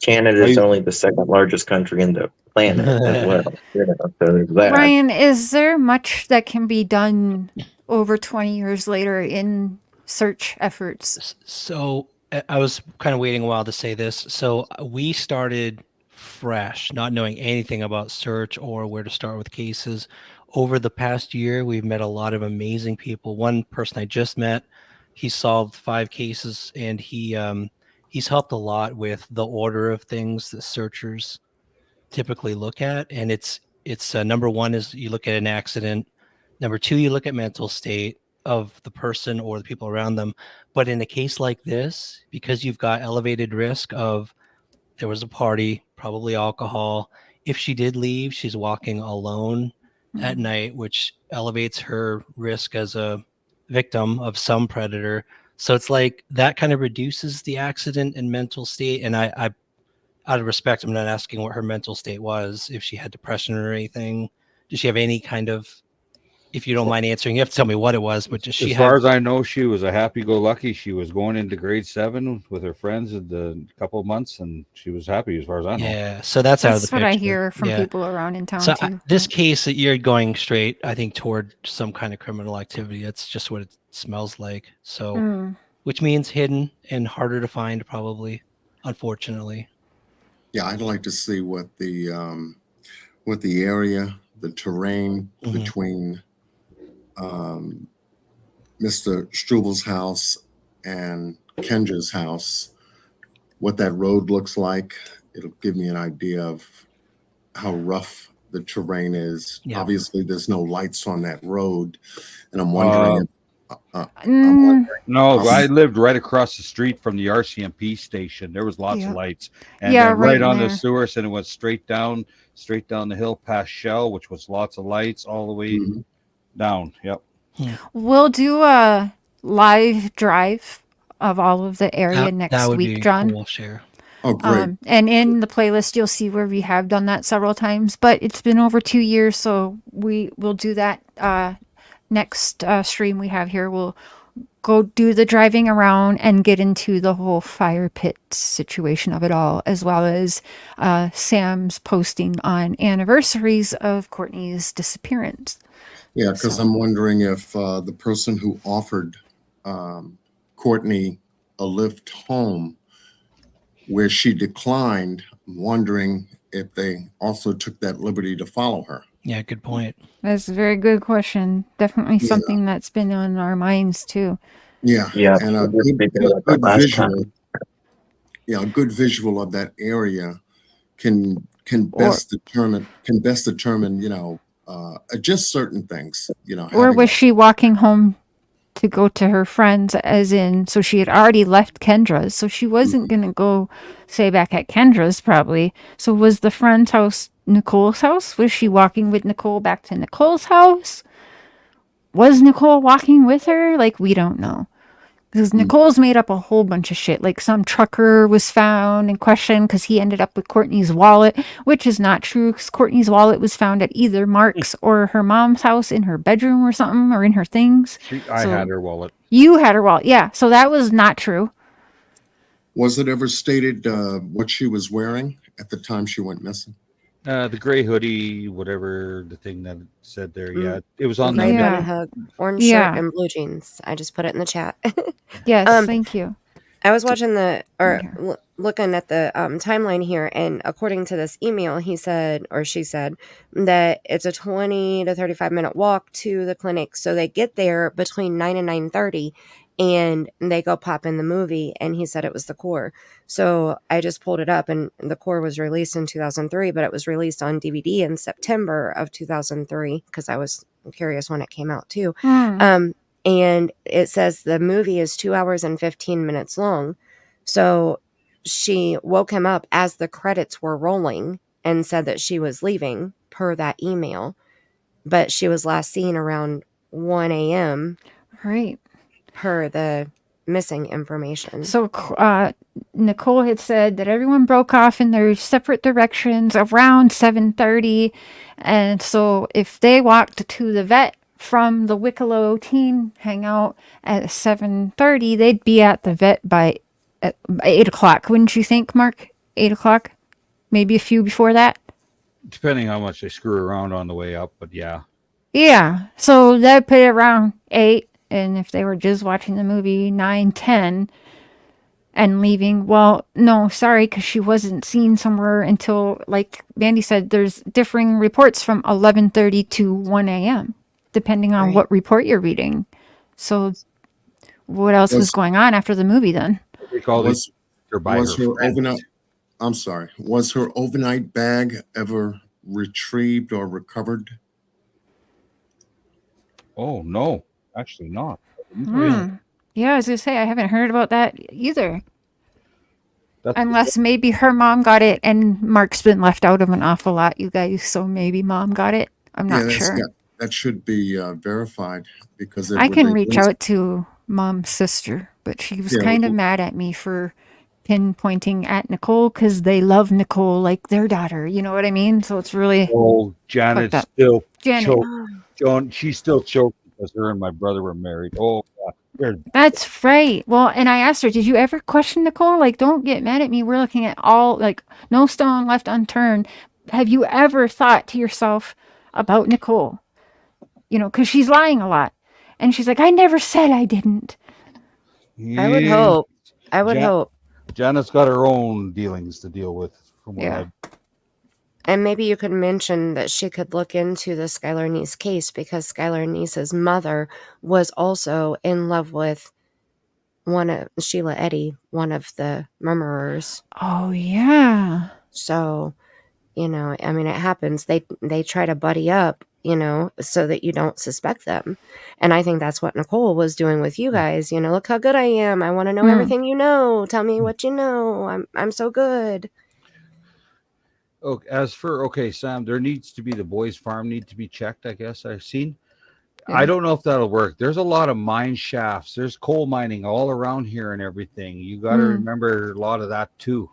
Canada is only the second largest country in the planet as well. So there's that. Ryan, is there much that can be done over 20 years later in search efforts? So I was kind of waiting a while to say this. So we started fresh, not knowing anything about search or where to start with cases. Over the past year, we've met a lot of amazing people. One person I just met, he solved 5 cases, and he's helped a lot with the order of things that searchers typically look at. And it's number one is you look at an accident. Number 2, you look at mental state of the person or the people around them. But in a case like this, because you've got elevated risk of there was a party, probably alcohol. If she did leave, she's walking alone at night, which elevates her risk as a victim of some predator. So it's like that kind of reduces the accident and mental state. And I out of respect, I'm not asking what her mental state was, if she had depression or anything. Did she have any kind of, if you don't mind answering, you have to tell me what it was, but does she As far as I know, she was a happy-go-lucky. She was going into grade 7 with her friends in a couple of months, and she was happy as far as I know. Yeah, so that's out of the picture. That's what I hear from people around in town, so too. This case that you're going straight, I think, toward some kind of criminal activity. That's just what it smells like. So, which means hidden and harder to find, probably, unfortunately. Yeah, I'd like to see what the area, the terrain between Mr. Struble's house and Kendra's house, what that road looks like. It'll give me an idea of how rough the terrain is. Yeah. Obviously, there's no lights on that road, and I'm wondering no, I lived right across the street from the RCMP station. There was lots of lights, and then right on the sewers, and it went straight down the hill past Shell, which was lots of lights all the way down. Yep. We'll do a live drive of all of the area next week, John. We'll share. Oh, great. And in the playlist, you'll see where we have done that several times, but it's been over 2 years, so we will do that next stream we have here. We'll go do the driving around and get into the whole fire pit situation of it all, as well as Sam's posting on anniversaries of Courtney's disappearance. Yeah, because I'm wondering if the person who offered Courtney a lift home, where she declined, I'm wondering if they also took that liberty to follow her. Yeah, good point. That's a very good question. Definitely something that's been on our minds too. Yeah, yeah, and a good visual. Yeah, a good visual of that area can best determine just certain things. Or was she walking home to go to her friends, as in, so she had already left Kendra's, so she wasn't going to go stay back at Kendra's probably. So was the friend's house Nicole's house? Was she walking with Nicole back to Nicole's house? Was Nicole walking with her? Like, we don't know. Because Nicole's made up a whole bunch of shit. Like, some trucker was found and questioned because he ended up with Courtney's wallet, which is not true, because Courtney's wallet was found at either Mark's or her mom's house in her bedroom or something, or in her things. I had her wallet. You had her wallet. Yeah, so that was not true. Was it ever stated what she was wearing at the time she went missing? The gray hoodie, whatever the thing that said there. Yeah, it was on Gray the. bunny hug, orange shirt, and blue jeans. I just put it in the chat. Yes, thank you. I was watching looking at the timeline here, and according to this email, he said, or she said, that it's a 20 to 35 minute walk to the clinic. So they get there between 9 and 9:30, and they go pop in the movie, and he said it was The Core. So I just pulled it up, and The Core was released in 2003, but it was released on DVD in September of 2003, because I was curious when it came out too. And it says the movie is 2 hours and 15 minutes long. So she woke him up as the credits were rolling and said that she was leaving per that email, but she was last seen around 1 a.m. Right. per the missing information. So Nicole had said that everyone broke off in their separate directions around 7:30, and so if they walked to the vet from the Wicklow teen hangout at 7:30, they'd be at the vet by 8 o'clock. Wouldn't you think, Mark? 8 o'clock, maybe a few before that. Depending how much they screw around on the way up, but yeah. Yeah, so they'd put it around 8. And if they were just watching the movie 9, 10 and leaving, well, no, sorry, because she wasn't seen somewhere until, like Mandy said, there's differing reports from 11:30 to 1 a.m., depending on what report you're reading. So what else was going on after the movie then? Was her overnight, I'm sorry, was her overnight bag ever retrieved or recovered? Oh, no. Actually not. Yeah, I was going to say, I haven't heard about that either. Unless maybe her mom got it and Mark's been left out of an awful lot, you guys, so maybe mom got it. I'm not sure. That should be verified, because I can reach out to mom's sister, but she was kind of mad at me for pinpointing at Nicole because they love Nicole like their daughter. You know what I mean? So it's really. Oh, Janet's still Janet. She's still choked because her and my brother were married. Oh, God. That's right. Well, and I asked her, did you ever question Nicole? Like, don't get mad at me. We're looking at all, like, no stone left unturned. Have you ever thought to yourself about Nicole? You know, because she's lying a lot. And she's like, I never said I didn't. I would hope. I would hope. Janet's got her own dealings to deal with. From what And maybe you could mention that she could look into the Skylar Neese case, because Skylar Neese's mother was also in love with Sheila Eddy, one of the murmurers. Oh, yeah. So, you know, I mean, it happens. They try to buddy up, you know, so that you don't suspect them. And I think that's what Nicole was doing with you guys. You know, look how good I am. I want to know everything you know. Tell me what you know. I'm so good. Okay, Sam, there needs to be the boys' farm need to be checked, I guess I've seen. Yeah. I don't know if that'll work. There's a lot of mine shafts. There's coal mining all around here and everything. You got to remember a lot of that too.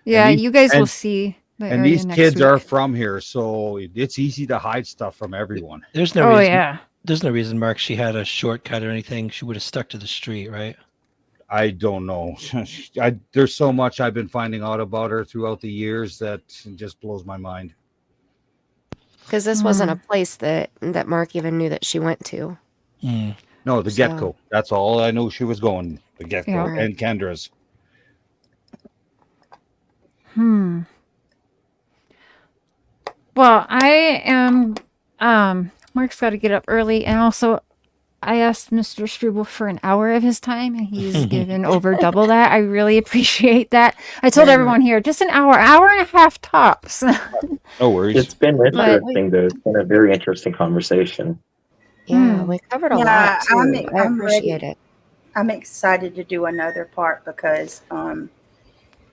Yeah, you guys will see. And these kids are from here, so it's easy to hide stuff from everyone. There's no reason. There's no reason, Mark, she had a shortcut or anything. She would have stuck to the street, right? I don't know. There's so much I've been finding out about her throughout the years that it just blows my mind. Because this wasn't a place that Mark even knew that she went to. No, the get-go. That's all I knew she was going. The get-go and Kendra's. Well, I am. Mark's got to get up early, and also I asked Mr. Struble for an hour of his time, and he's given over double that. I really appreciate that. I told everyone here, just an hour and a half tops. No worries. It's been interesting, though. It's been a very interesting conversation. Yeah, we covered a lot, too. I appreciate it. I'm excited to do another part because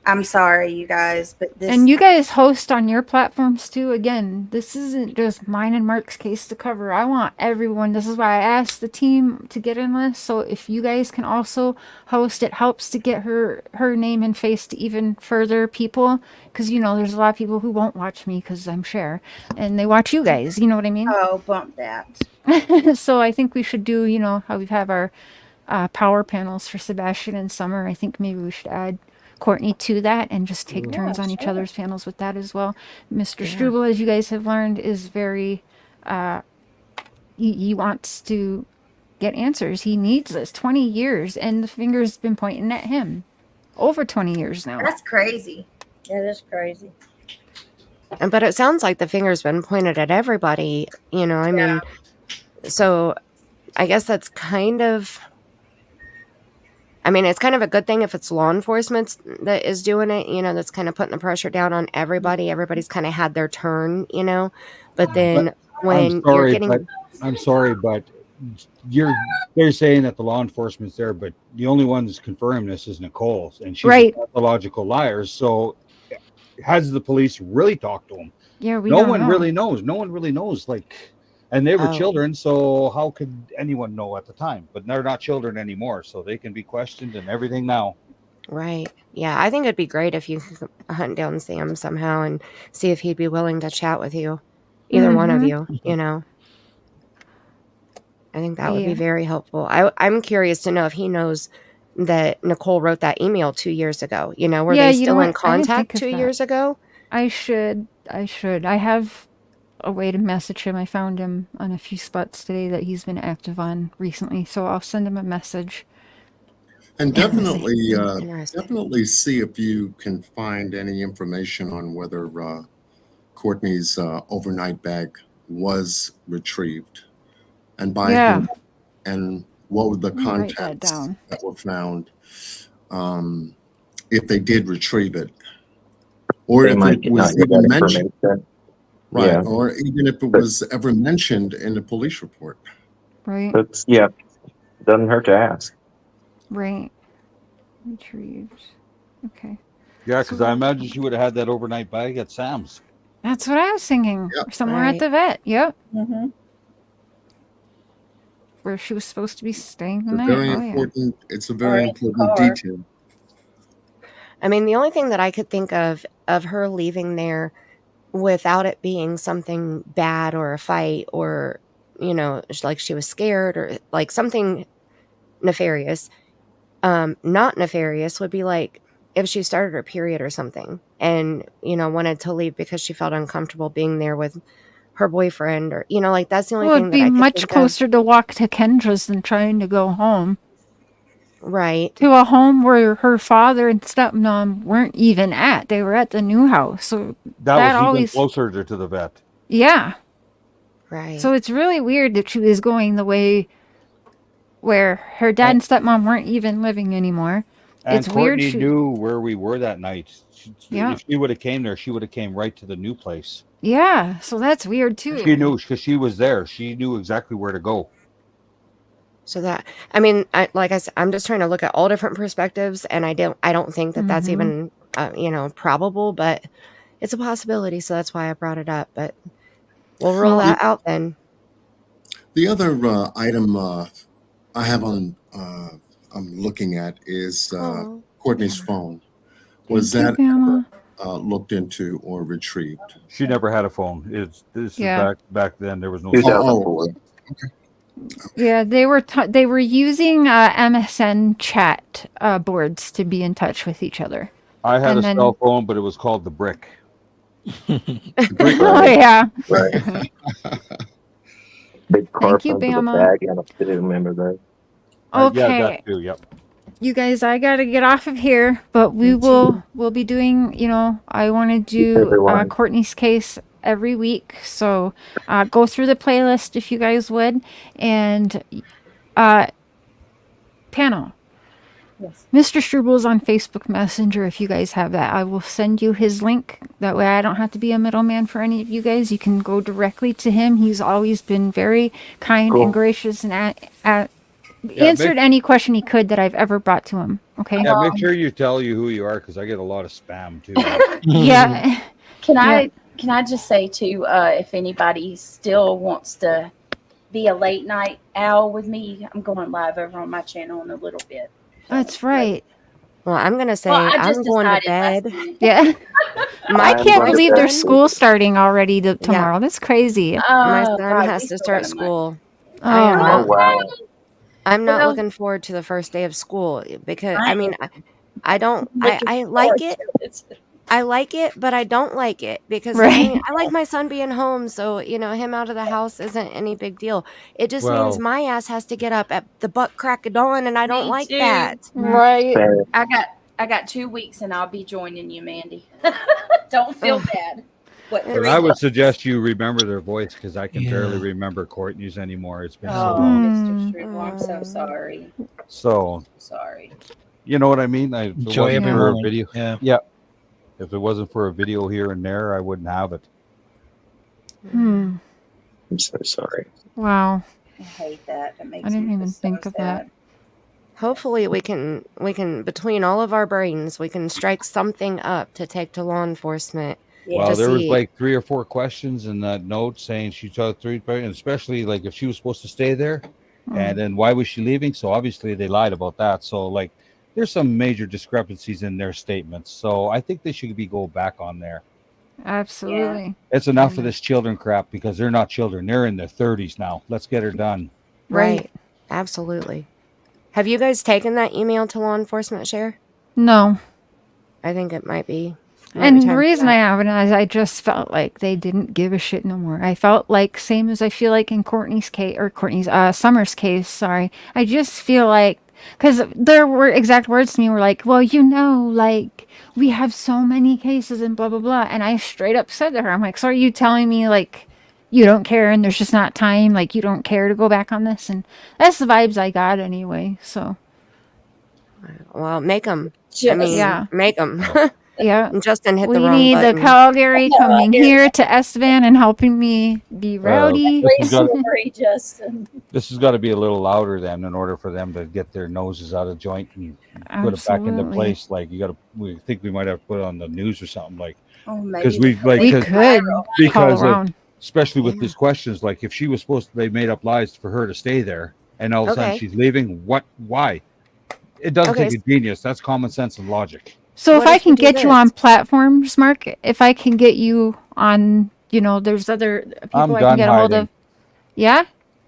I'm sorry, you guys, but this. And you guys host on your platforms too. Again, this isn't just mine and Mark's case to cover. I want everyone. This is why I asked the team to get in this. So if you guys can also host, it helps to get her name and face to even further people. Because, you know, there's a lot of people who won't watch me because I'm Cher. And they watch you guys. You know what I mean? Oh, bump that. So I think we should do, you know, how we have our power panels for Sebastian and Summer. I think maybe we should add Courtney to that and just take turns on each other's panels with that as well. Mr. Struble, as you guys have learned, is very he wants to get answers. He needs this. 20 years, and the finger's been pointing at him. Over 20 years now. That's crazy. That is crazy. But it sounds like the finger's been pointed at everybody, you know, I mean, so I guess that's kind of, I mean, it's kind of a good thing if it's law enforcement that is doing it, you know, that's kind of putting the pressure down on everybody. Everybody's kind of had their turn, you know, but then when you're getting... I'm sorry, but they're saying that the law enforcement's there, but the only one that's confirming this is Nicole, and she's a pathological liar. So has the police really talked to him? Yeah, no one really knows. No one really knows. Like, and they were children, so how could anyone know at the time? But they're not children anymore, so they can be questioned and everything now. Right. Yeah, I think it'd be great if you could hunt down Sam somehow and see if he'd be willing to chat with you. Either one of you, you know. I think that would be very helpful. I'm curious to know if he knows that Nicole wrote that email 2 years ago. You know, were they still in contact 2 years ago? I should. I have a way to message him. I found him on a few spots today that he's been active on recently, so I'll send him a message. And definitely see if you can find any information on whether Courtney's overnight bag was retrieved, and by whom, and what were the contacts that were found, if they did retrieve it, or if it was even mentioned, or even if it was ever mentioned in the police report. Right. Doesn't hurt to ask. Right. Retrieved. Okay. Yeah, because I imagine she would have had that overnight bag at Sam's. That's what I was thinking. Somewhere at the vet. Yep. Mm-hmm. Where she was supposed to be staying the night. Very important. It's a very important detail. I mean, the only thing that I could think of her leaving there without it being something bad or a fight or, you know, like she was scared or like something nefarious, not nefarious would be like if she started her period or something and, you know, wanted to leave because she felt uncomfortable being there with her boyfriend or, you know, like that's the only thing that I could think of. It would be much closer of. to walk to Kendra's than trying to go home. Right. To a home where her father and stepmom weren't even at. They were at the new house. So that was always even closer to the vet. Yeah. Right. So it's really weird that she was going the way where her dad and stepmom weren't even living anymore. And it's Courtney weird. knew where we were that night. Yeah. If she would have came there, she would have came right to the new place. Yeah. So that's weird too. She knew because she was there. She knew exactly where to go. So that, I mean, like I said, I'm just trying to look at all different perspectives, and I don't think that that's even, you know, probable, but it's a possibility. So that's why I brought it up. But we'll roll that out then. The other item I have on, I'm looking at is Courtney's phone. Was that ever looked into or retrieved? She never had a phone. This is back then. There was no. Okay. Yeah, they were using MSN chat boards to be in touch with each other. I had a cell phone, but it was called the Brick. Oh yeah. Right. Big car front of the bag. I don't remember that. Okay. Yeah, that too. Yep. You guys, I gotta get off of here, but we'll be doing. You know, I want to do Courtney's case every week, so go through the playlist if you guys would, and panel. Yes. Mr. Struble is on Facebook Messenger. If you guys have that, I will send you his link. That way I don't have to be a middleman for any of you guys. You can go directly to him. He's always been very kind and gracious and answered any question he could that I've ever brought to him. Okay. Yeah, make sure you tell you who you are because I get a lot of spam too. Yeah. Can Yeah. I just say too, if anybody still wants to be a late night owl with me, I'm going live over on my channel in a little bit. That's right. Well, I'm gonna say Well, I I'm just going to decided last bed. night. Yeah. I I'm can't going to believe bed. there's school starting already tomorrow. That's crazy. My Oh, son God, has we to still start got a month. school. Oh, Oh wow. I'm not Well, looking forward to the first day of school because I I mean I don't looking I forward like it. to it. I like it, but I don't like it because I right. mean I like my son being home, so him out of the house isn't any big deal. It just means Well, my ass has to get up at the butt crack of dawn, and I don't Me like too. that. Right. Fair. I got 2 weeks and I'll be joining you, Mandy. Don't feel Ugh. bad. What, It's- but 3 I would months? suggest you remember their voice because I can barely Yeah. remember Courtney's anymore. It's been so Oh, long. Mr. Struble, I'm so Mm. sorry. So Sorry. you know what I mean? If it Enjoy wasn't every for a moment. video, Yeah. if it wasn't for a video here and there, I wouldn't have it. Hmm. I'm so sorry. Wow. I hate that. It makes I didn't me even just think so of that. sad. Hopefully we can between all of our brains we can strike something up to take to law enforcement. Yeah. Well, To there was see- like 3 or 4 questions in that note saying she took 3, and especially like if she was supposed to stay there, and then why was she leaving? So obviously they lied about that. So like, there's some major discrepancies in their statements. So I think they should go back on there. Absolutely. It's enough of this children crap because they're not children; they're in their 30s now. Let's get her done. Right. Absolutely. Have you guys taken that email to law enforcement, Share? No. I think it might be. And the reason I haven't is I just felt like they didn't give a shit no more. I felt like same as I feel like in Courtney's case or Summer's case. Sorry, I just feel like because their exact words to me were like, "Well, like we have so many cases and blah blah blah," and I straight up said to her, "I'm like, so are you telling me like you don't care and there's just not time, like you don't care to go back on this?" And that's the vibes I got anyway. So Well, make them. Just, I mean, yeah. make them. yeah. Justin hit We the wrong need button. the Calgary coming here to Estevan and helping me be rowdy. This has got Sorry, Justin. this has got to be a little louder then in order for them to get their noses out of joint and put it back into Absolutely. place. Like you got to, we think we might have to put it on the news or something like oh, maybe because we like We 'cause- could call because of, around. especially with these questions, like if she was supposed to, they made up lies for her to stay there, and all of a sudden Okay. she's leaving. What? Why? It doesn't Okay. take a genius. That's common sense and logic. So What if I if can we do get you this? on platforms, Mark, if I can get you on, there's other people I'm I done can get a hold hiding. of. Yeah?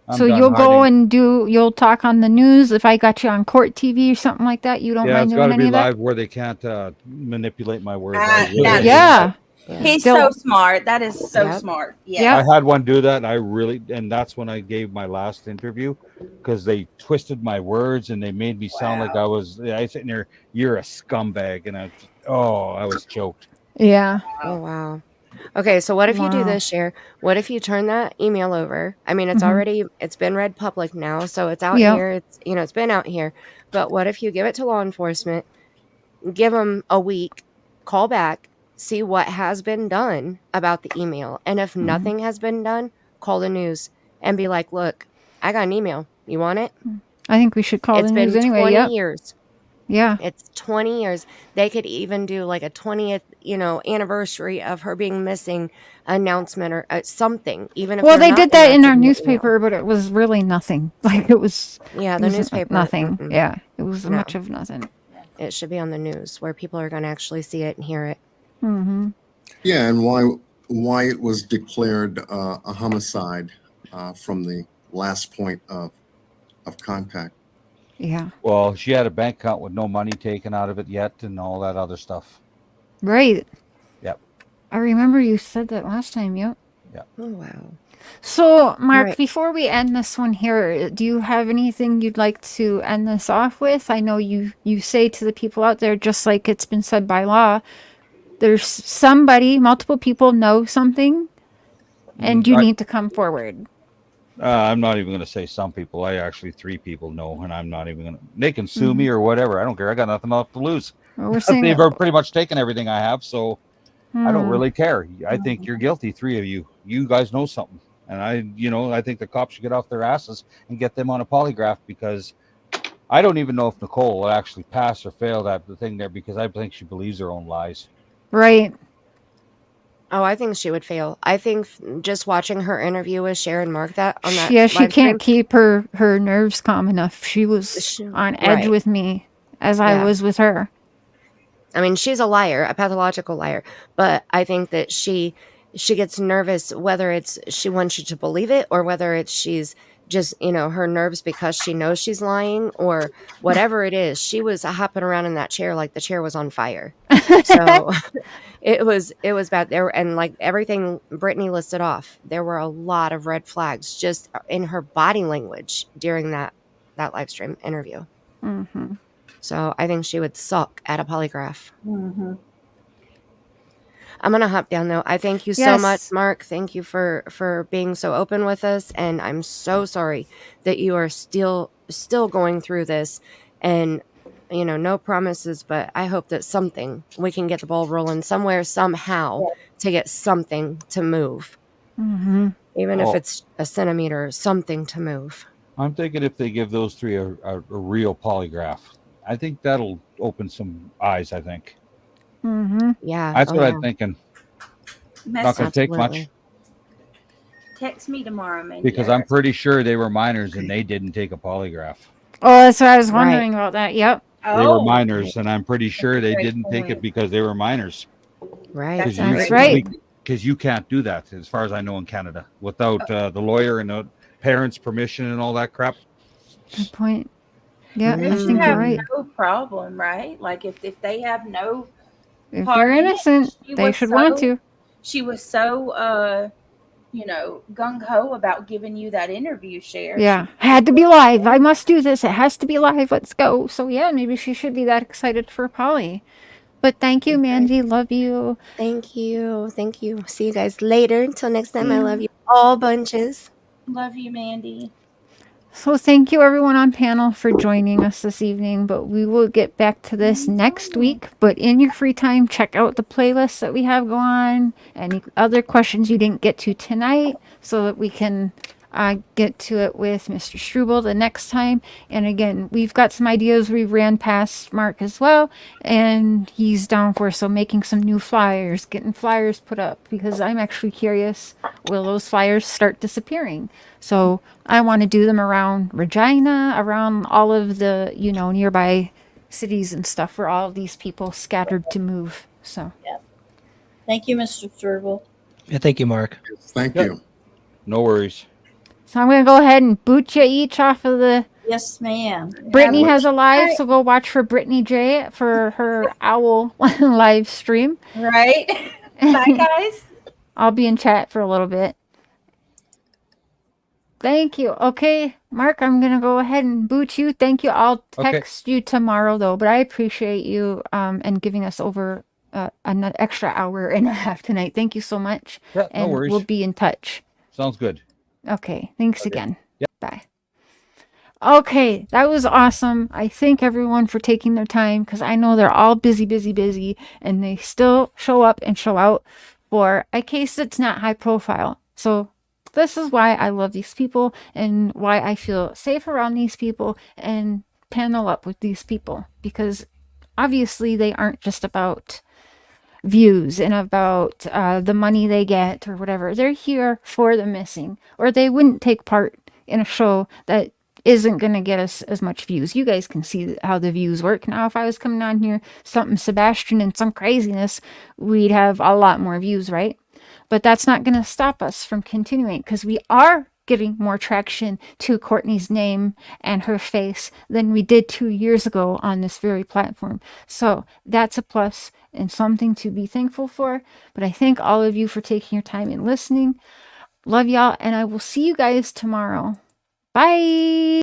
I'm So done you'll go hiding. and you'll talk on the news. If I got you on Court TV or something like that, you don't Yeah, mind it's doing got to any be of that? live where they can't manipulate my words. Ah, I really yeah. hate Yeah. He's They'll- so smart. That is so Yep. smart. it. Yeah. I had one do that, and and that's when I gave my last interview because they twisted my words and they made me sound like I was. I sitting there, you're a scumbag, and I was choked. Yeah. Oh wow. Okay, so what if you do Wow. this, Share? What if you turn that email over? I mean, it's been read public now, so it's out Yep. here. It's been out here. But what if you give it to law enforcement, give them a week, call back, see what has been done about the email, and if nothing has been done, call the news and be like, "Look, I got an email. You want it? I think we should call It's the been news anyway. 20 Yep. years. Yeah. It's 20 years. They could even do like a 20th, anniversary of her being missing announcement or something. Even if Well, they're they not did that in our announcing the email. newspaper, but it was really nothing. Like it was. Yeah, it the was newspaper. Nothing. mm-mm. Yeah. It was No. much of nothing. It should be on the news where people are going to actually see it and hear it. Mm-hmm. Yeah, and why it was declared a homicide from the last point of contact. Yeah. Well, she had a bank account with no money taken out of it yet, and all that other stuff. Right. Yep. I remember you said that last time. Yep. Oh, wow. So, Mark, Right. before we end this one here, do you have anything you'd like to end this off with? I know you say to the people out there, just like it's been said by law, there's multiple people know something, and you need to come forward. I'm not even going to say some people. I actually 3 people know, and I'm not even going to. They can sue me or whatever. I don't care. I got nothing left to lose. Well, we're saying They've pretty much taken everything I have, so I don't really care. I think you're guilty, 3 of you. You guys know something, and I think the cops should get off their asses and get them on a polygraph because I don't even know if Nicole will actually pass or fail that thing there because I think she believes her own lies. Right. Oh, I think she would fail. I think just watching her interview with Sharon Mark that on that Yeah, she live stream, can't keep her nerves calm enough. She was on edge right. with me as I Yeah. was with her. I mean, she's a liar, a pathological liar, but I think that she gets nervous whether it's she wants you to believe it or whether it's she's just, her nerves because she knows she's lying or whatever it is. She was hopping around in that chair like the chair was on fire. So it was bad there. And like everything Brittany listed off, there were a lot of red flags just in her body language during that live stream interview. Mm-hmm. So I think she would suck at a polygraph. Mm-hmm. I'm gonna hop down though. I thank you so much, Mark. Thank you for being so open with us, and I'm so sorry that you are still going through this. And no promises, but I hope that we can get the ball rolling somewhere somehow to get something to move, Mm-hmm. even if it's a centimeter, something to move. I'm thinking if they give those three a real polygraph, I think that'll open some eyes. I think. Mm-hmm. Yeah, that's what I'm thinking. Not going to take much. Text me tomorrow, Mandy. Because I'm pretty sure they were minors and they didn't take a polygraph. Oh, that's what I was wondering about that. Yep. They were minors, and I'm pretty sure they didn't take it because they were minors. Right. That's right. Because you can't do that, as far as I know, in Canada, without the lawyer and the parents' permission and all that crap. Good point. Yeah, They I should think you're have right. no problem, right? Like if they have no If part they're in it, innocent, she they was should want to. She was so gung ho about giving you that interview share. Yeah, had to be live. I must do this. It has to be live. Let's go. So yeah, maybe she should be that excited for Polly. But thank you, Mandy. Love you. Thank you. See you guys later. Until next time, I love you all bunches. Love you, Mandy. So thank you everyone on panel for joining us this evening, but we will get back to this next week. But in your free time, check out the playlists that we have going on, any other questions you didn't get to tonight, so that we can get to it with Mr. Struble the next time. And again, we've got some ideas we ran past Mark as well, and he's down for making some new flyers, getting flyers put up, because I'm actually curious, will those flyers start disappearing? So I want to do them around Regina, around all of the nearby cities and stuff where all of these people scattered to move. So yeah, thank you, Mr. Struble. Yeah, thank you, Mark. Thank you. No worries. So I'm going to go ahead and boot you each off of the... Yes, ma'am. Brittany has a live, so go watch for Brittany J for her owl live stream. Right. Bye, guys. I'll be in chat for a little bit. Thank you. Okay, Mark, I'm going to go ahead and boot you. Thank you. I'll text you tomorrow, though, but I appreciate you and giving us over an extra hour and a half tonight. Thank you so much. Yeah, and no worries. We'll be in touch. Sounds good. Okay, thanks again. Yep. Bye. Okay, that was awesome. I thank everyone for taking their time, because I know they're all busy, and they still show up and show out for a case that's not high profile. So this is why I love these people and why I feel safe around these people and panel up with these people, because obviously they aren't just about views and about the money they get or whatever. They're here for the missing, or they wouldn't take part in a show that isn't going to get us as much views. You guys can see how the views work. Now, if I was coming on here, something Sebastian and some craziness, we'd have a lot more views, right? But that's not going to stop us from continuing, because we are getting more traction to Courtney's name and her face than we did 2 years ago on this very platform. So that's a plus and something to be thankful for. But I thank all of you for taking your time and listening. Love y'all, and I will see you guys tomorrow. Bye.